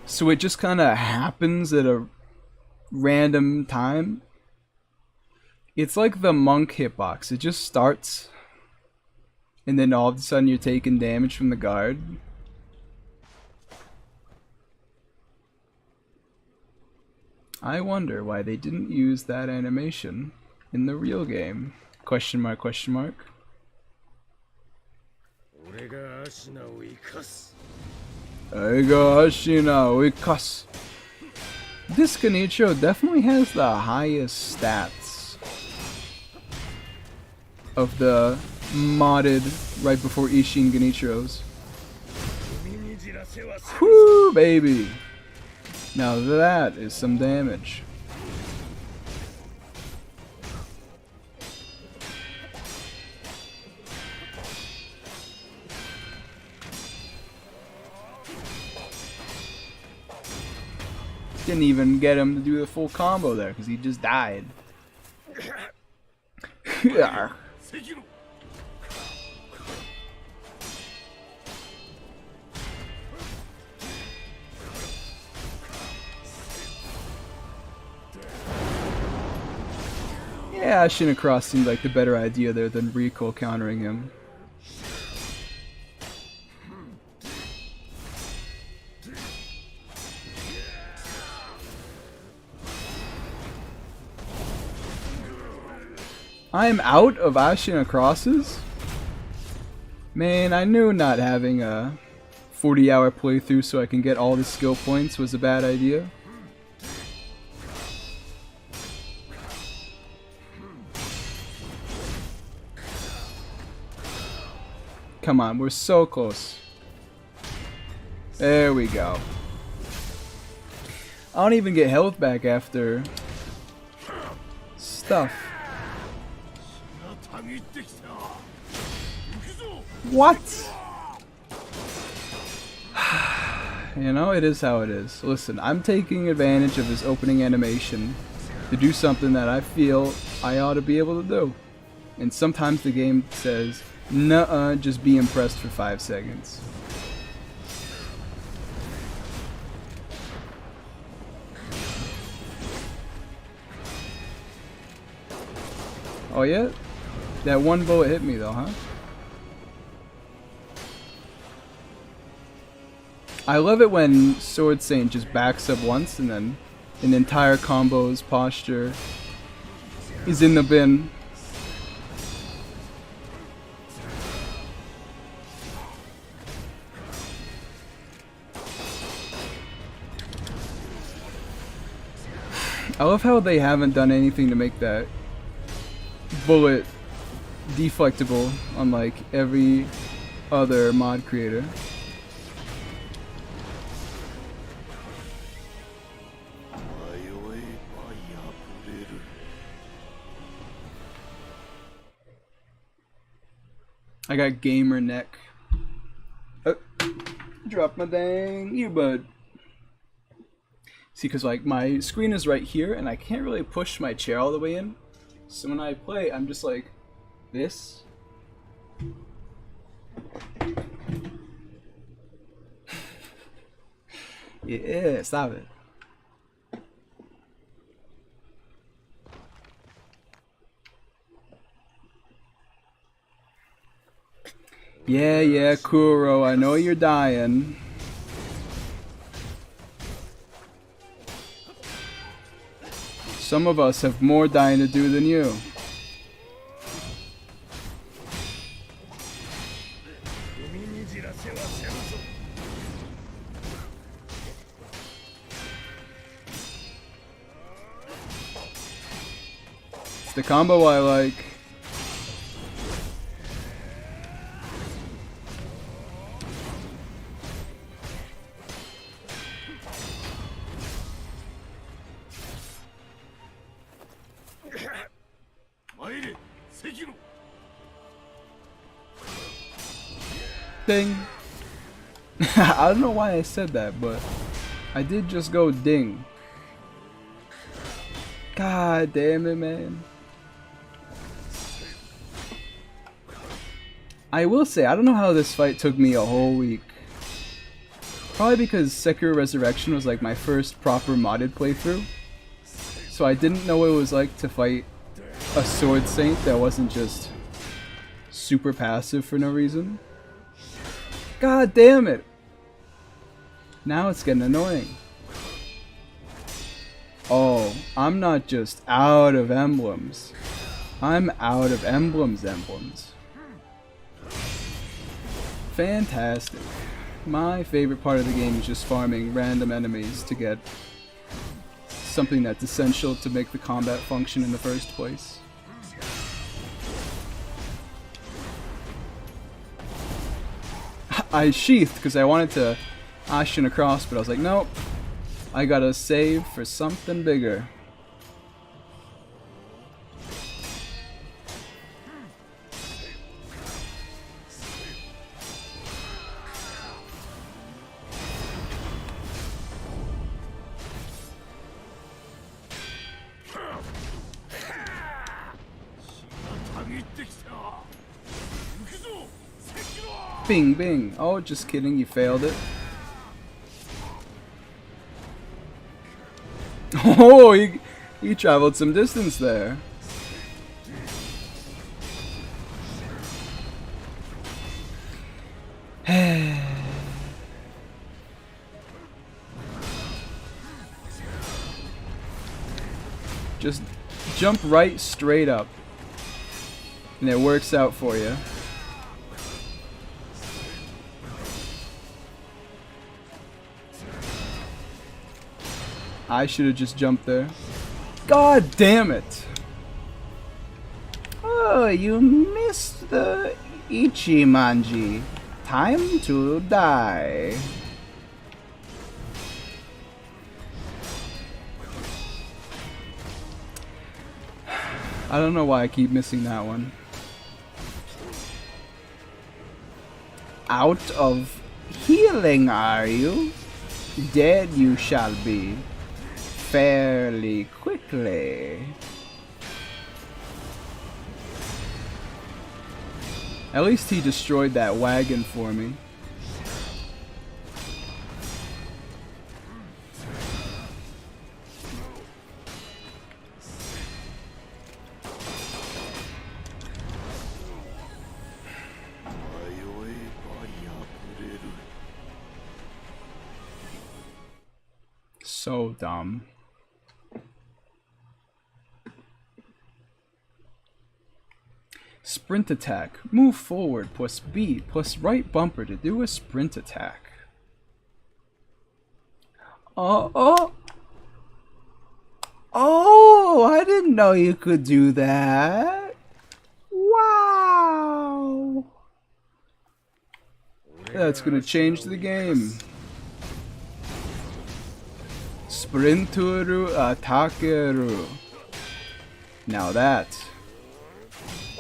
So it just kind of happens at a random time. It's like the monk hitbox. It just starts and then all of a sudden you're taking damage from the guard. I wonder why they didn't use that animation in the real game. Question mark, question mark. This Genichiro definitely has the highest stats of the modded right before Isshin Genichiros. Whoo, baby! Now that is some damage. Didn't even get him to do the full combo there because he just died. Yeah, Isshin across seemed like the better idea there than Rico countering him. I'm out of Ashina crosses? Man, I knew not having a 40-hour playthrough so I can get all the skill points was a bad idea. Come on, we're so close. There we go. I don't even get health back after stuff. What? You know, it is how it is. Listen, I'm taking advantage of this opening animation to do something that I feel I ought to be able to do. And sometimes the game says, nuh-uh, just be impressed for 5 seconds. Oh yeah? That one bullet hit me though, huh? I love it when Sword Saint just backs up once and then an entire combo's posture is in the bin. I love how they haven't done anything to make that bullet deflectable, unlike every other mod creator. I got gamer neck. Drop my dang earbud. See, because like my screen is right here and I can't really push my chair all the way in. So when I play, I'm just like this. Yeah, stop it. Yeah, Kuro, I know you're dying. Some of us have more dying to do than you. It's the combo I like. Ding. I don't know why I said that, but I did just go ding. God damn it, man. I will say, I don't know how this fight took me a whole week. Probably because Sekiro Resurrection was like my first proper modded playthrough. So I didn't know what it was like to fight a Sword Saint that wasn't just super passive for no reason. God damn it! Now it's getting annoying. Oh, I'm not just out of emblems. I'm out of emblems. Fantastic. My favorite part of the game is just farming random enemies to get something that's essential to make the combat function in the first place. I sheathed because I wanted to Isshin across, but I was like, nope. I gotta save for something bigger. Bing, bing. Oh, just kidding, you failed it. Oh, he traveled some distance there. Just jump right straight up, and it works out for you. I should have just jumped there. God damn it! Oh, you missed the Ichimanji. Time to die. I don't know why I keep missing that one. Out of healing, are you? Dead you shall be. Fairly quickly. At least he destroyed that wagon for me. So dumb. Sprint attack. Move forward plus B plus right bumper to do a sprint attack. Oh, I didn't know you could do that. Wow. That's gonna change the game. Sprinturu Atakeru. Now that's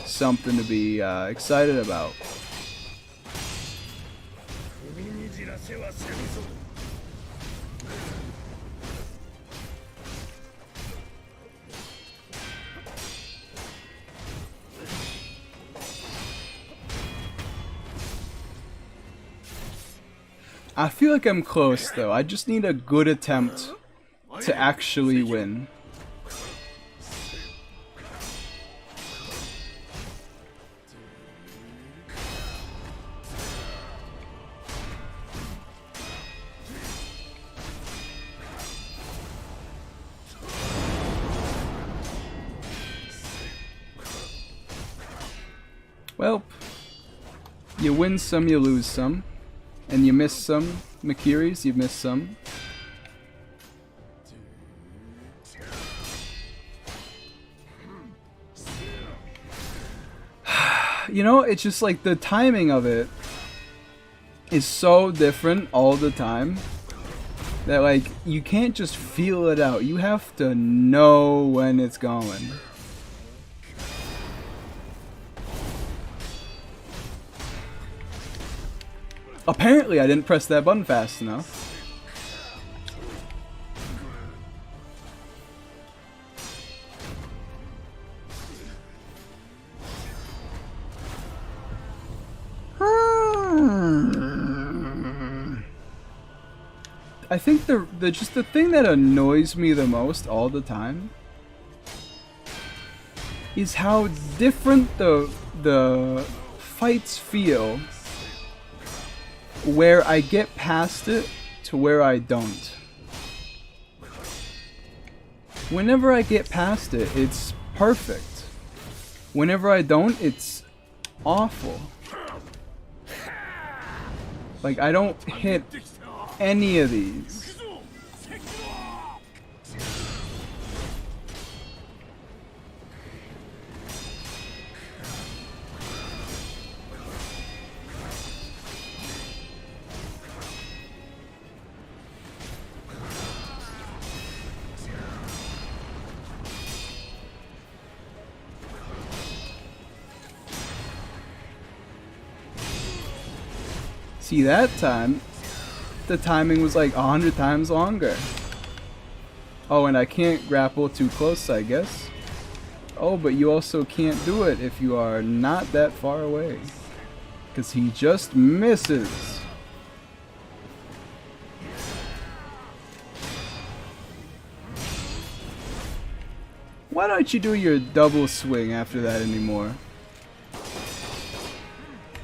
something to be excited about. I feel like I'm close though. I just need a good attempt to actually win. Well, you win some, you lose some. And you miss some. Makiris, you miss some. You know, it's just like the timing of it is so different all the time that like you can't just feel it out. You have to know when it's going. Apparently I didn't press that button fast enough. I think the thing that annoys me the most all the time is how different the fights feel where I get past it to where I don't. Whenever I get past it, it's perfect. Whenever I don't, it's awful. Like, I don't hit any of these. See, that time, the timing was like 100 times longer. Oh, and I can't grapple too close, I guess. Oh, but you also can't do it if you are not that far away. Because he just misses. Why don't you do your double swing after that anymore?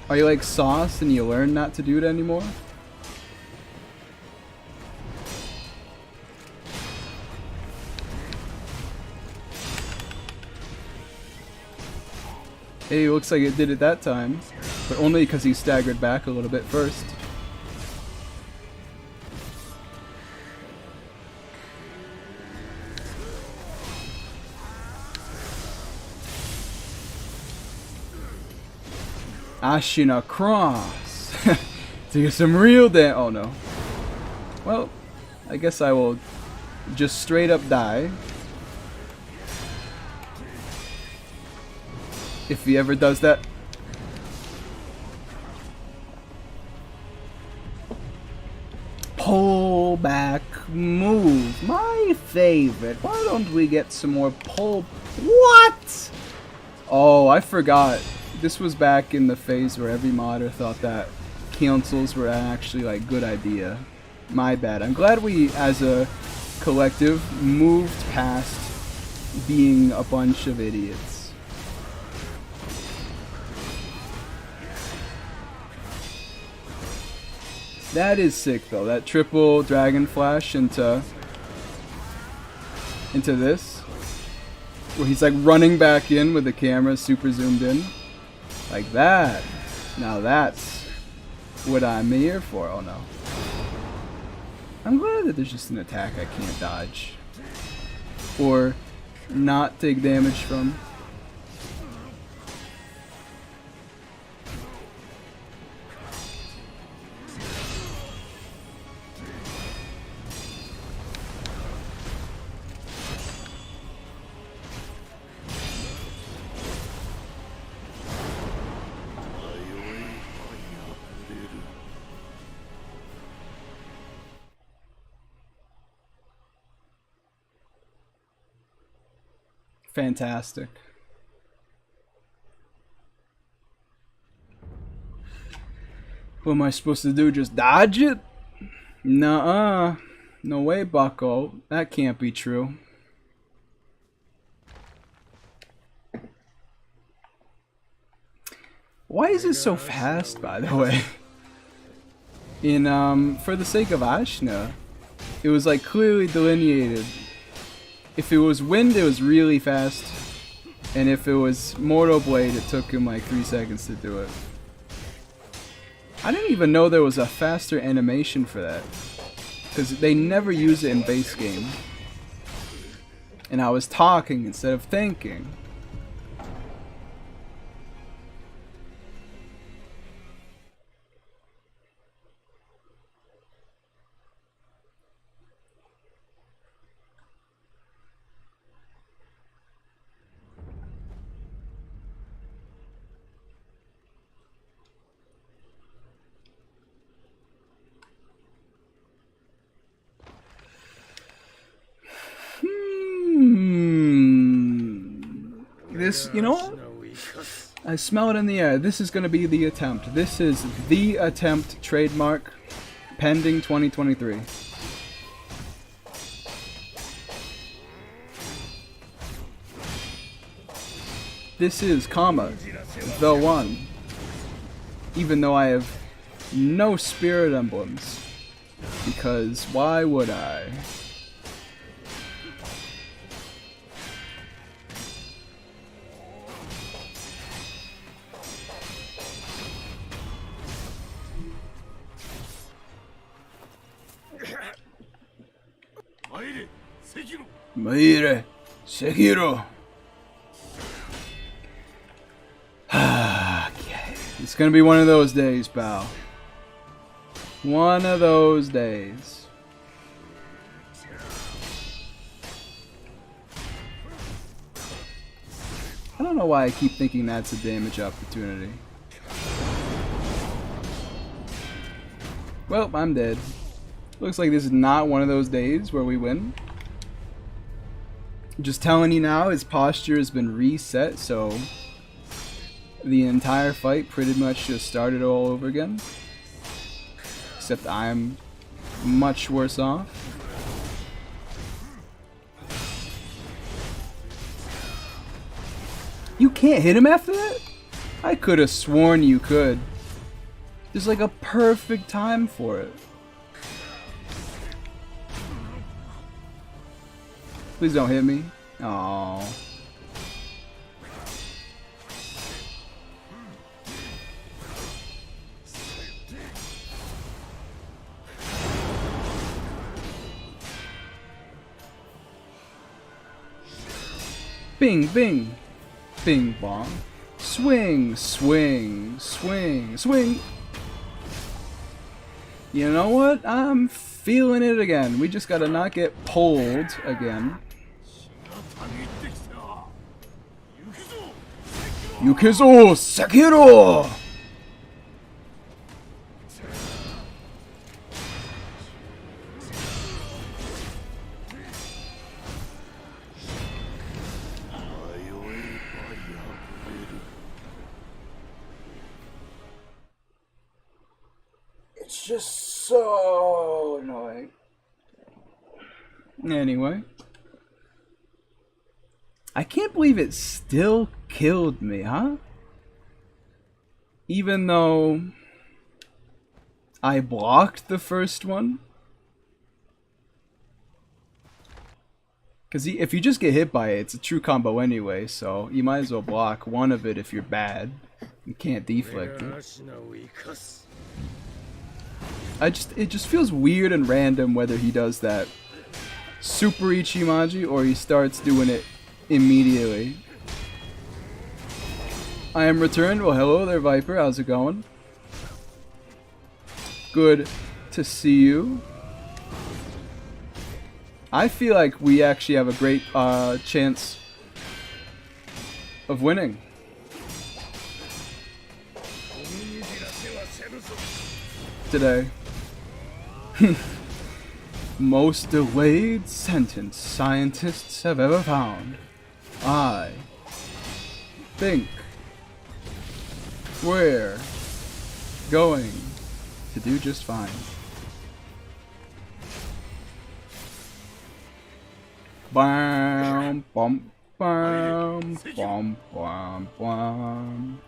Are you like Sauce and you learn not to do it anymore? Hey, looks like it did it that time, but only because he staggered back a little bit first. Ashina cross to get some real damage. Oh no. Well, I guess I will just straight up die. If he ever does that. Pull back move. My favorite. Why don't we get some more pull? What? Oh, I forgot. This was back in the phase where every modder thought that cancels were actually like good idea. My bad. I'm glad we as a collective moved past being a bunch of idiots. That is sick though. That triple dragon flash into this. Where he's like running back in with the camera super zoomed in. Like that. Now that's what I'm here for. Oh no. I'm glad that there's just an attack I can't dodge. Or not take damage from. fantastic. What am I supposed to do? Just dodge it? Nuh-uh. No way, bucko. That can't be true. Why is it so fast, by the way? In, for the sake of Ashna, it was like clearly delineated. If it was wind, it was really fast. And if it was Mortal Blade, it took him like 3 seconds to do it. I didn't even know there was a faster animation for that. Because they never use it in base game. And I was talking instead of thinking. This, you know what? I smell it in the air. This is going to be the attempt. This is the attempt trademark pending 2023. This is, comma, the one. Even though I have no spirit emblems. Because why would I? Maire, Sekiro. Okay. It's gonna be one of those days, pal. One of those days. I don't know why I keep thinking that's a damage opportunity. Well, I'm dead. Looks like this is not one of those days where we win. Just telling you now, his posture has been reset, so the entire fight pretty much just started all over again. Except I'm much worse off. You can't hit him after that? I could have sworn you could. There's like a perfect time for it. Please don't hit me. Aww. Bing, bing. Bing, bong. Swing, swing, swing, swing. You know what? I'm feeling it again. We just gotta not get pulled again. Yukizo Sekiro! It's just so annoying. Anyway. I can't believe it still killed me, huh? Even though I blocked the first one. Because if you just get hit by it, it's a true combo anyway, so you might as well block one of it if you're bad. You can't deflect it. It just feels weird and random whether he does that Super Ichimaji or he starts doing it immediately. I am returned. Well, hello there, Viper. How's it going? Good to see you. I feel like we actually have a great chance of winning. Today. Most delayed sentence scientists have ever found. I think we're going to do just fine. Bam, bum, bam, bum, bum, bum.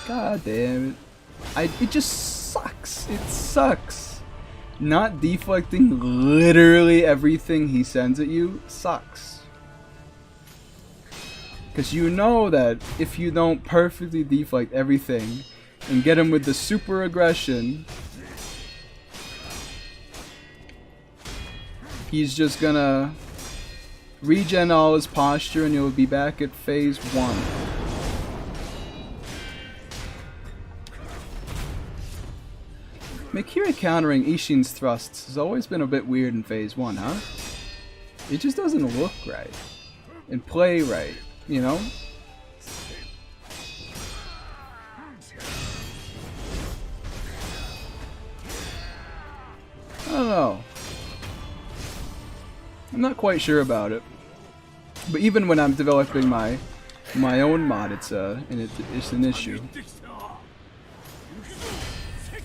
God damn it. It just sucks. It sucks. Not deflecting literally everything he sends at you sucks. Because you know that if you don't perfectly deflect everything and get him with the super aggression, he's just gonna regen all his posture and you'll be back at phase 1. Sekiro countering Isshin's thrusts has always been a bit weird in phase 1, huh? It just doesn't look right. And play right, you know? I don't know. I'm not quite sure about it. But even when I'm developing my own mod, it's an issue.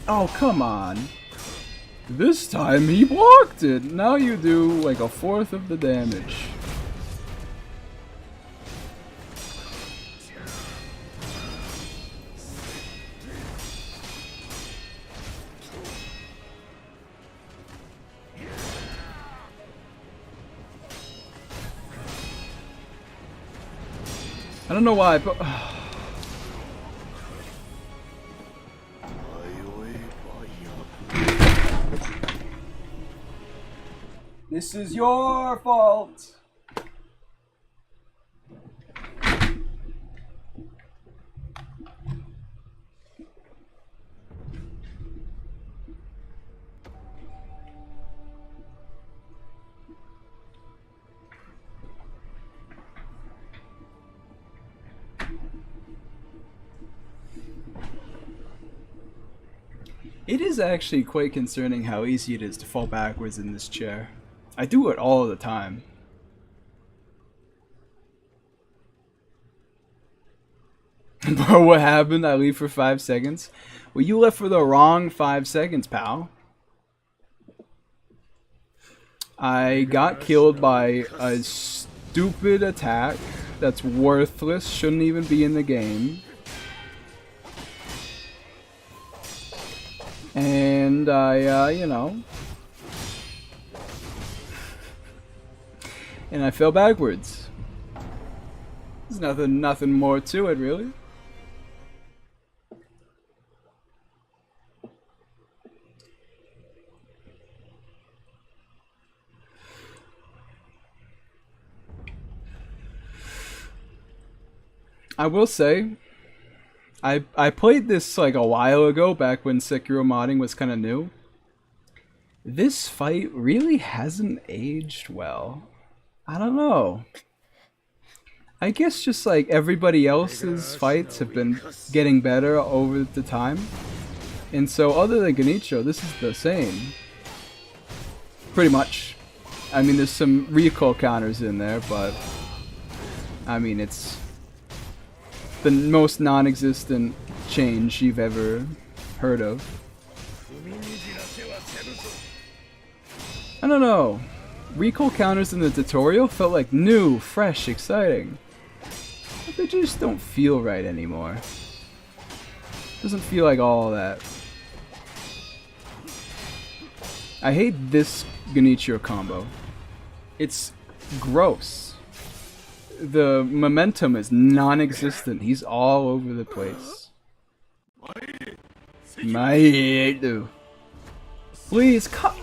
Oh, come on. This time he blocked it. Now you do like 1/4 of the damage. I don't know why, but this is your fault. It is actually quite concerning how easy it is to fall backwards in this chair. I do it all the time. Bro, what happened? I leave for 5 seconds? Well, you left for the wrong 5 seconds, pal. I got killed by a stupid attack that's worthless, shouldn't even be in the game. And I, you know, and I fell backwards. There's nothing more to it, really. I will say, I played this like a while ago, back when Sekiro modding was kind of new. This fight really hasn't aged well. I don't know. I guess just like everybody else's fights have been getting better over the time. And so other than Genichiro, this is the same. Pretty much. I mean, there's some recoil counters in there, but I mean, it's the most non-existent change you've ever heard of. I don't know. Recoil counters in the tutorial felt like new, fresh, exciting. But they just don't feel right anymore. Doesn't feel like all that. I hate this Genichiro combo. It's gross. The momentum is non-existent. He's all over the place. Please cut.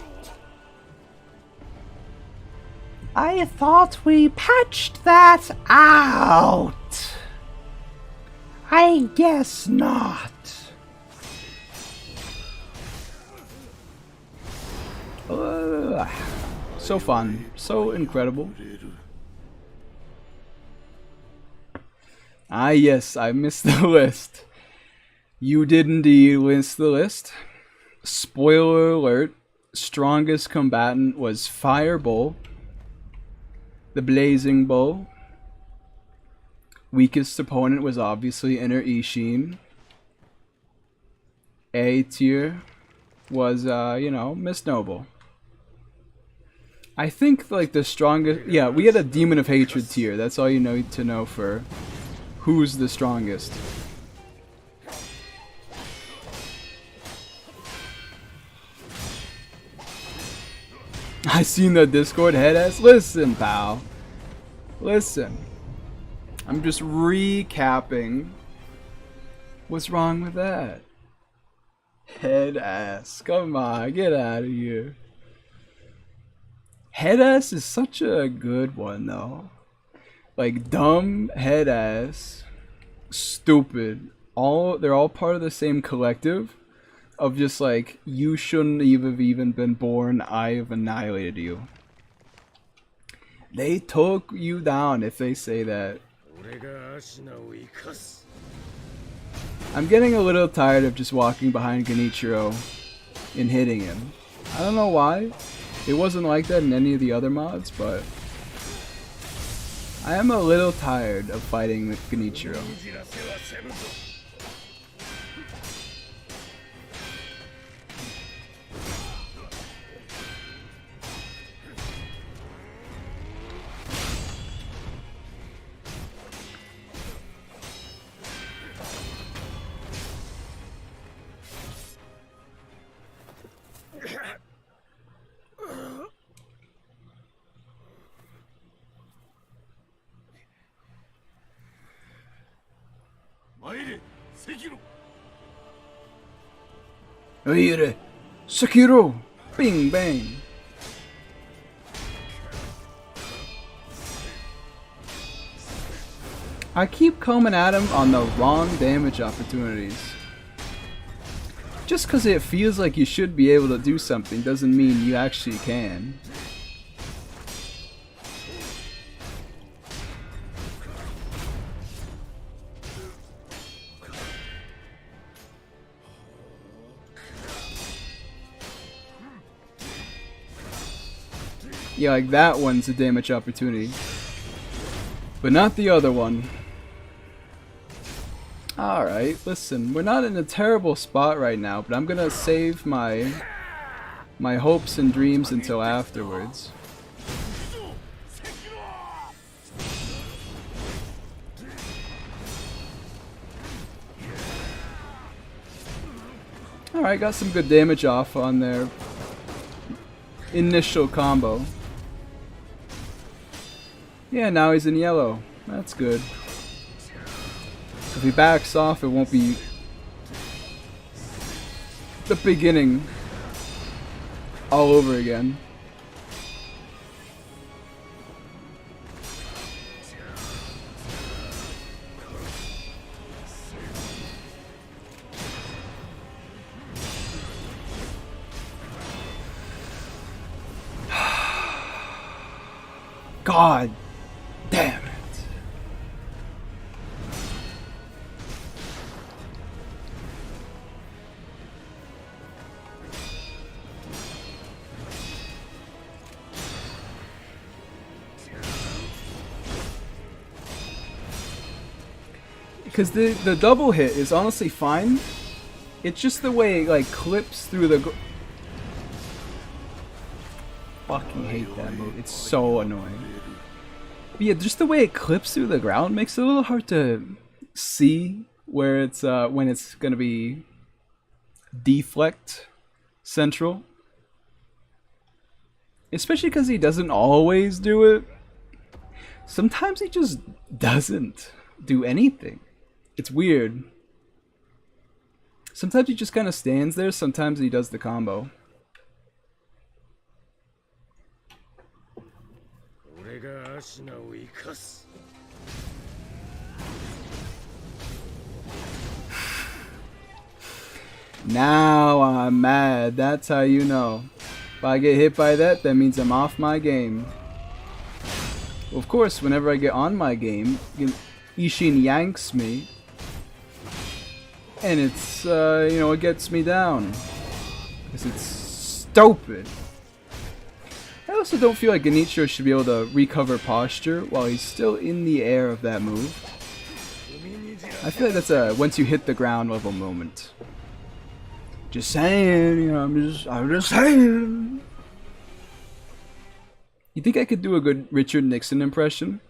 I thought we patched that out. I guess not. So fun. So incredible. Ah yes, I missed the list. You did indeed miss the list. Spoiler alert, strongest combatant was Fireball. the Blazing Bow. Weakest opponent was obviously Inner Isshin. A tier was, you know, Miss Noble. I think, like, the strongest... Yeah, we had a Demon of Hatred tier. That's all you need to know for who's the strongest. I seen the Discord head ass. Listen, pal. Listen. I'm just recapping. What's wrong with that? Head ass. Come on, get out of here. Head ass is such a good one though. Like dumb, head ass, stupid. They're all part of the same collective of just like, you shouldn't have even been born, I have annihilated you. They took you down if they say that. I'm getting a little tired of just walking behind Genichiro and hitting him. I don't know why. It wasn't like that in any of the other mods, but I am a little tired of fighting with Genichiro. Oire, Sekiro, bing bang. I keep coming at him on the wrong damage opportunities. Just because it feels like you should be able to do something doesn't mean you actually can. Yeah, like that one's a damage opportunity. But not the other one. Alright, listen, we're not in a terrible spot right now, but I'm gonna save my hopes and dreams until afterwards. Alright, got some good damage off on their initial combo. Yeah, now he's in yellow. That's good. So if he backs off, it won't be the beginning all over again. God damn it. Because the double hit is honestly fine. It's just the way it like clips through the... Fucking hate that move. It's so annoying. But yeah, just the way it clips through the ground makes it a little hard to see where it's when it's gonna be deflect central. Especially because he doesn't always do it. Sometimes he just doesn't do anything. It's weird. Sometimes he just kind of stands there, sometimes he does the combo. Now I'm mad. That's how you know. If I get hit by that, that means I'm off my game. Of course, whenever I get on my game, Isshin yanks me. And it's, you know, it gets me down. Because it's stupid. How also don't feel like Genichiro should be able to recover posture while he's still in the air of that move. I feel like that's a once you hit the ground level moment. Just saying, you know, I'm just saying. You think I could do a good Richard Nixon impression?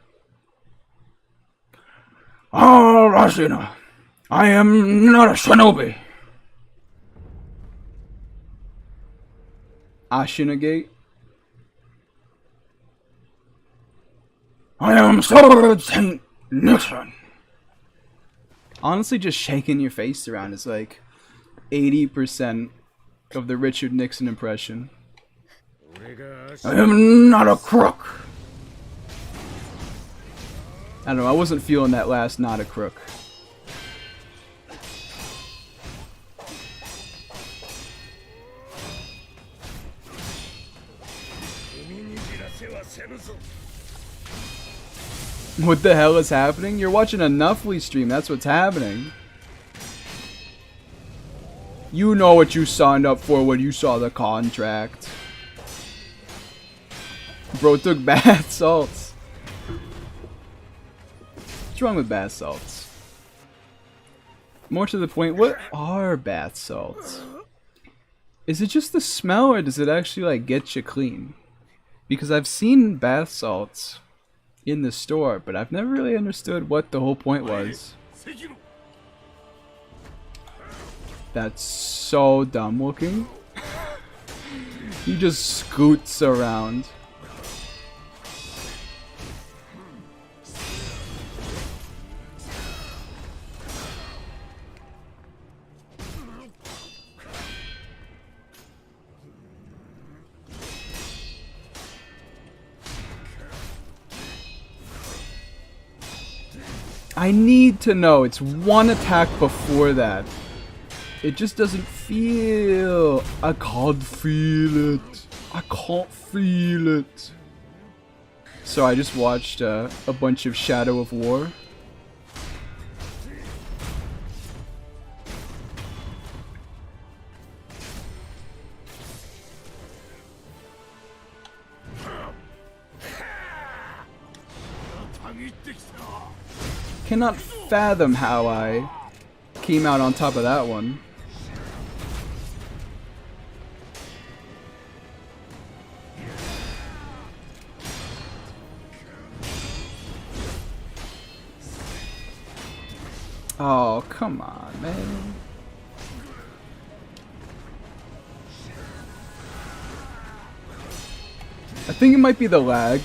Oh, Rashina, I am not a shinobi. Ashinagate. I am Sword Saint Nixon. Honestly, just shaking your face around is like 80% of the Richard Nixon impression. I am not a crook. I don't know, I wasn't feeling that last not a crook. What the hell is happening? You're watching a Nuffly stream, that's what's happening. You know what you signed up for when you saw the contract. Bro took bath salts. What's wrong with bath salts? More to the point, what are bath salts? Is it just the smell or does it actually like get you clean? Because I've seen bath salts in the store, but I've never really understood what the whole point was. That's so dumb looking. He just scoots around. I need to know. It's one attack before that. It just doesn't feel... I can't feel it. I can't feel it. So I just watched a bunch of Shadow of War. Cannot fathom how I came out on top of that one. Oh, come on, man. I think it might be the lag.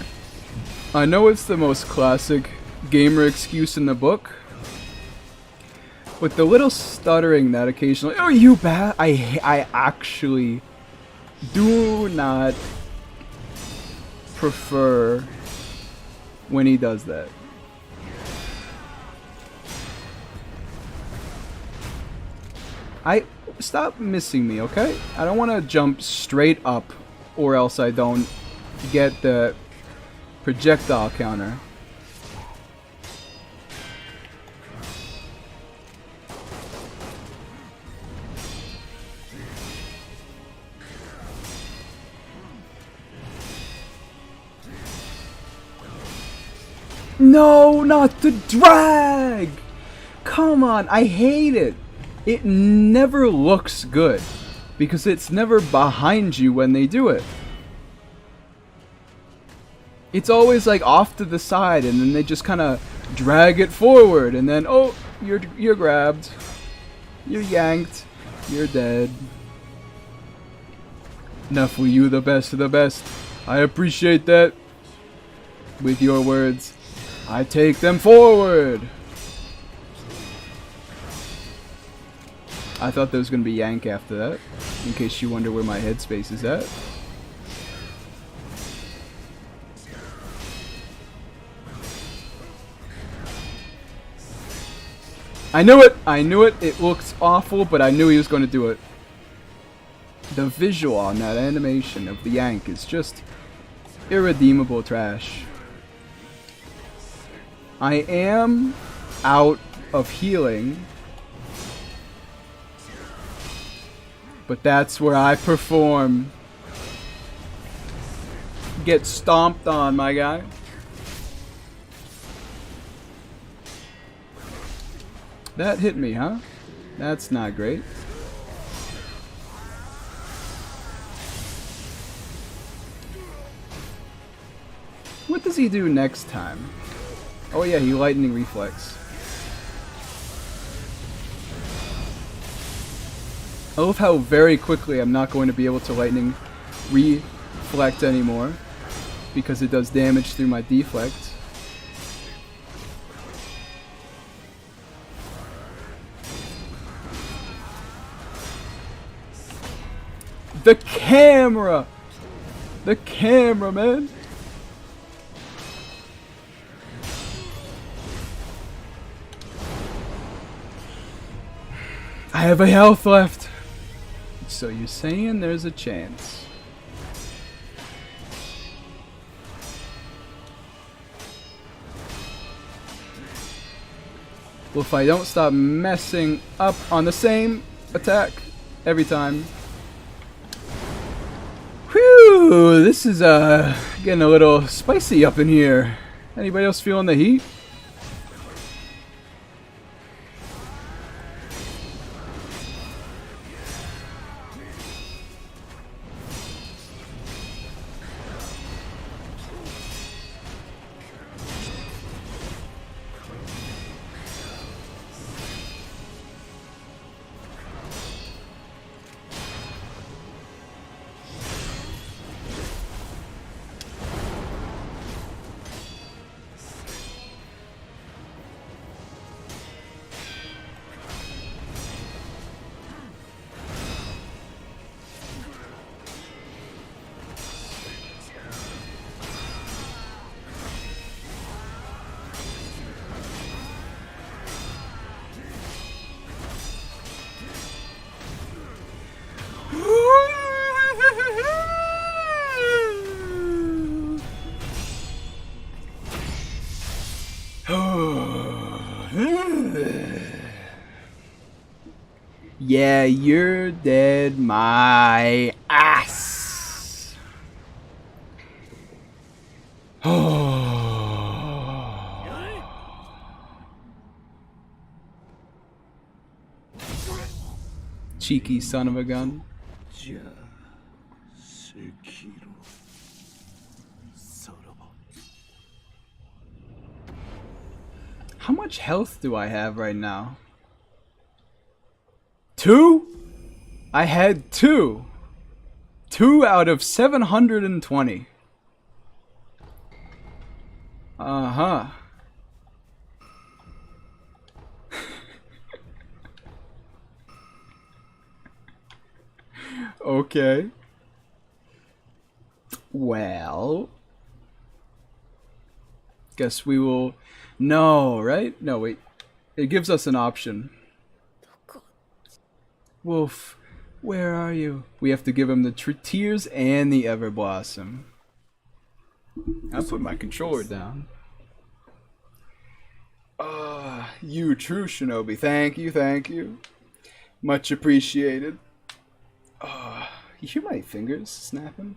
I know it's the most classic gamer excuse in the book. With the little stuttering that occasionally... Oh, you bad! I actually do not prefer when he does that. Stop missing me, okay? I don't want to jump straight up or else I don't get the projectile counter. No, not the drag! Come on, I hate it. It never looks good because it's never behind you when they do it. It's always like off to the side and then they just kind of drag it forward and then, oh, you're grabbed. You're yanked. You're dead. Enough for you, the best of the best. I appreciate that. With your words, I take them forward. I thought there was going to be yank after that, in case you wonder where my headspace is at. I knew it! I knew it! It looks awful, but I knew he was going to do it. The visual on that animation of the yank is just irredeemable trash. I am out of healing, but that's where I perform. Get stomped on, my guy. That hit me, huh? That's not great. What does he do next time? Oh yeah, he lightning reflex. I love how very quickly I'm not going to be able to lightning reflect anymore because it does damage through my deflect. The camera! The camera, man! I have a health left. So you're saying there's a chance? Well, if I don't stop messing up on the same attack every time. Whew, this is getting a little spicy up in here. Anybody else feeling the heat? Yeah, you're dead, my ass. Cheeky son of a gun. Sekiro. How much health do I have right now? 2? I had 2. 2 out of 720. Uh-huh. Okay. Well, guess we will... No, right? No, wait. It gives us an option. Wolf, where are you? We have to give him the tears and the Everblossom. I put my controller down. You true shinobi. Thank you, thank you. Much appreciated. You hear my fingers snapping?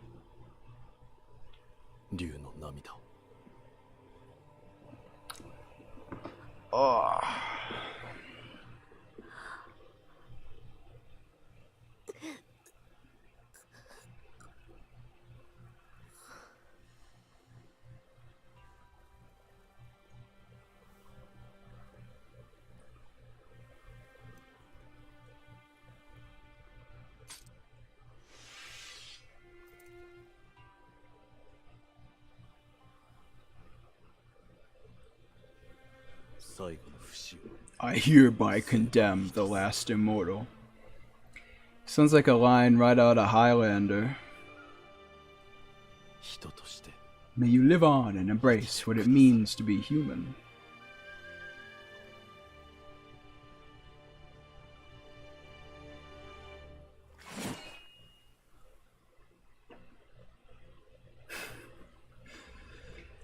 I hereby condemn the last immortal. Sounds like a line right out of Highlander. May you live on and embrace what it means to be human.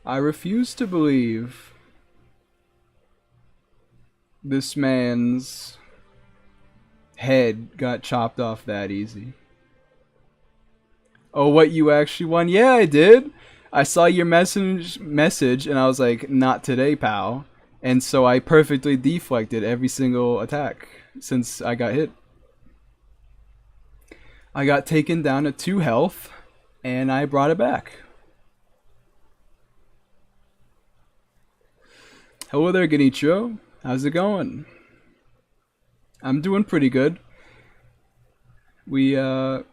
I refuse to believe this man's head got chopped off that easy. Oh, what, you actually won? Yeah, I did. I saw your message and I was like, not today, pal. And so I perfectly deflected every single attack since I got hit. I got taken down to 2 health and I brought it back. Hello there, Genichiro. How's it going? I'm doing pretty good. We did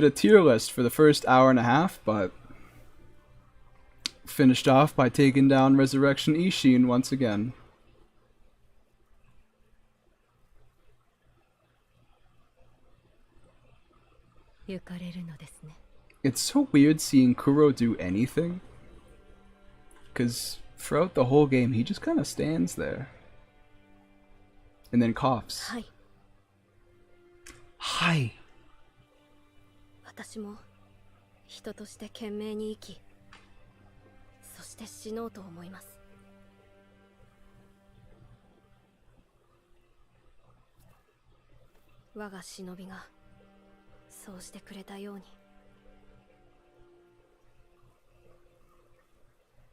a tier list for the first hour and a half, but finished off by taking down Ressurection Isshin once again. It's so weird seeing Kuro do anything, because throughout the whole game he just kind of stands there and then coughs. Hi. Hi. 私も人として懸命に生き、そして死のうと思います。我が忍びがそうしてくれたように。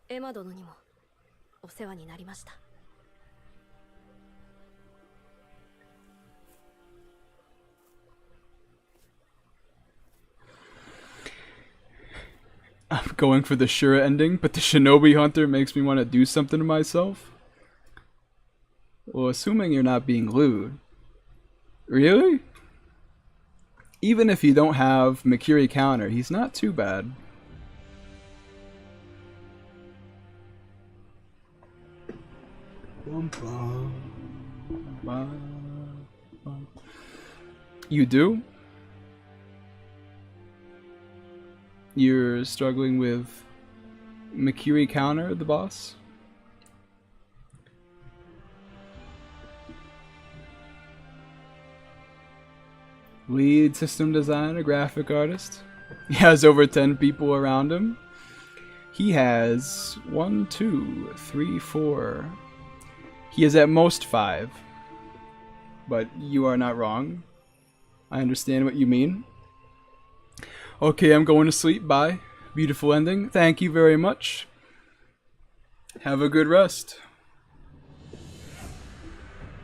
エマ殿にもお世話になりました。I'm going for the Shura ending, but the Shinobi Hunter makes me want to do something to myself? Well, assuming you're not being lewd. Really? Even if you don't have Mikiri counter, he's not too bad. You do? You're struggling with Mikiri counter, the boss? Lead system designer, graphic artist. He has over 10 people around him. He has 1, 2, 3, 4. He is at most 5. But you are not wrong. I understand what you mean. Okay, I'm going to sleep. Bye. Beautiful ending. Thank you very much. Have a good rest.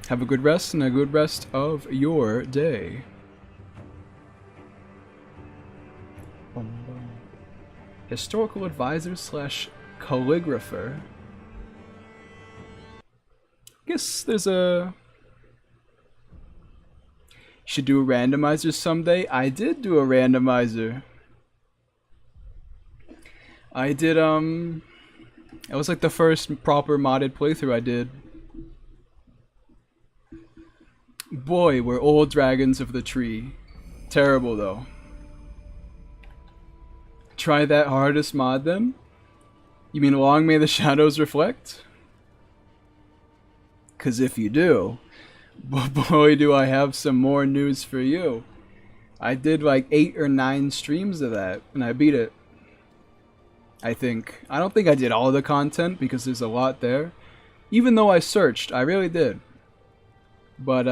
Have a good rest and a good rest of your day. Historical advisor slash calligrapher. Guess there's a... Should do a randomizer someday. I did do a randomizer. I did, it was like the first proper modded playthrough I did. Boy, we're old dragons of the tree. Terrible though. Try that hardest mod then? You mean Long May the Shadows Reflect? 'Cause if you do, boy do I have some more news for you. I did like 8 or 9 streams of that, and I beat it. I think. I don't think I did all the content, because there's a lot there. Even though I searched, I really did. But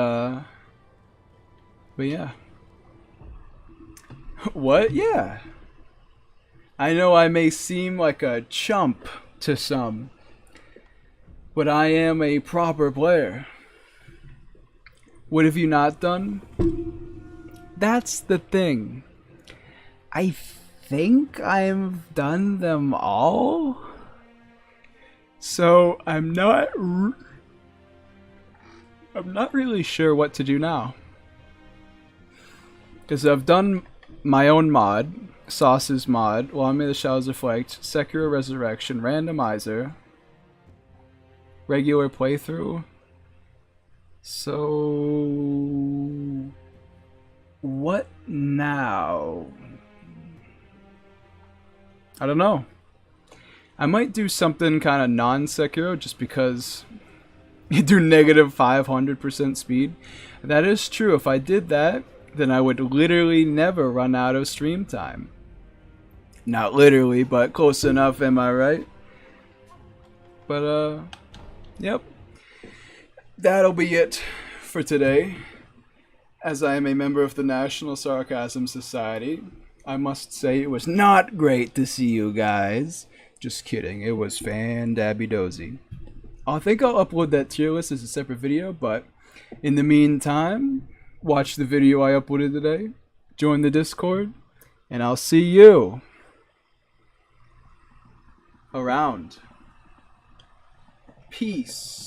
yeah. What? Yeah. I know I may seem like a chump to some, but I am a proper player. What have you not done? That's the thing. I think I've done them all. So I'm not really sure what to do now. Because I've done my own mod, Sauce's mod, Long May the Shadows Reflect, Sekiro Resurrection, Randomizer, regular playthrough. So what now? I don't know. I might do something kind of non-Sekiro just because you do negative 500% speed. That is true. If I did that, then I would literally never run out of stream time. Not literally, but close enough, am I right? But, yep. That'll be it for today. As I am a member of the National Sarcasm Society, I must say it was not great to see you guys. Just kidding, it was fan-dabby-dozy. I think I'll upload that tier list as a separate video, but in the meantime, watch the video I uploaded today, join the Discord, and I'll see you around. Peace.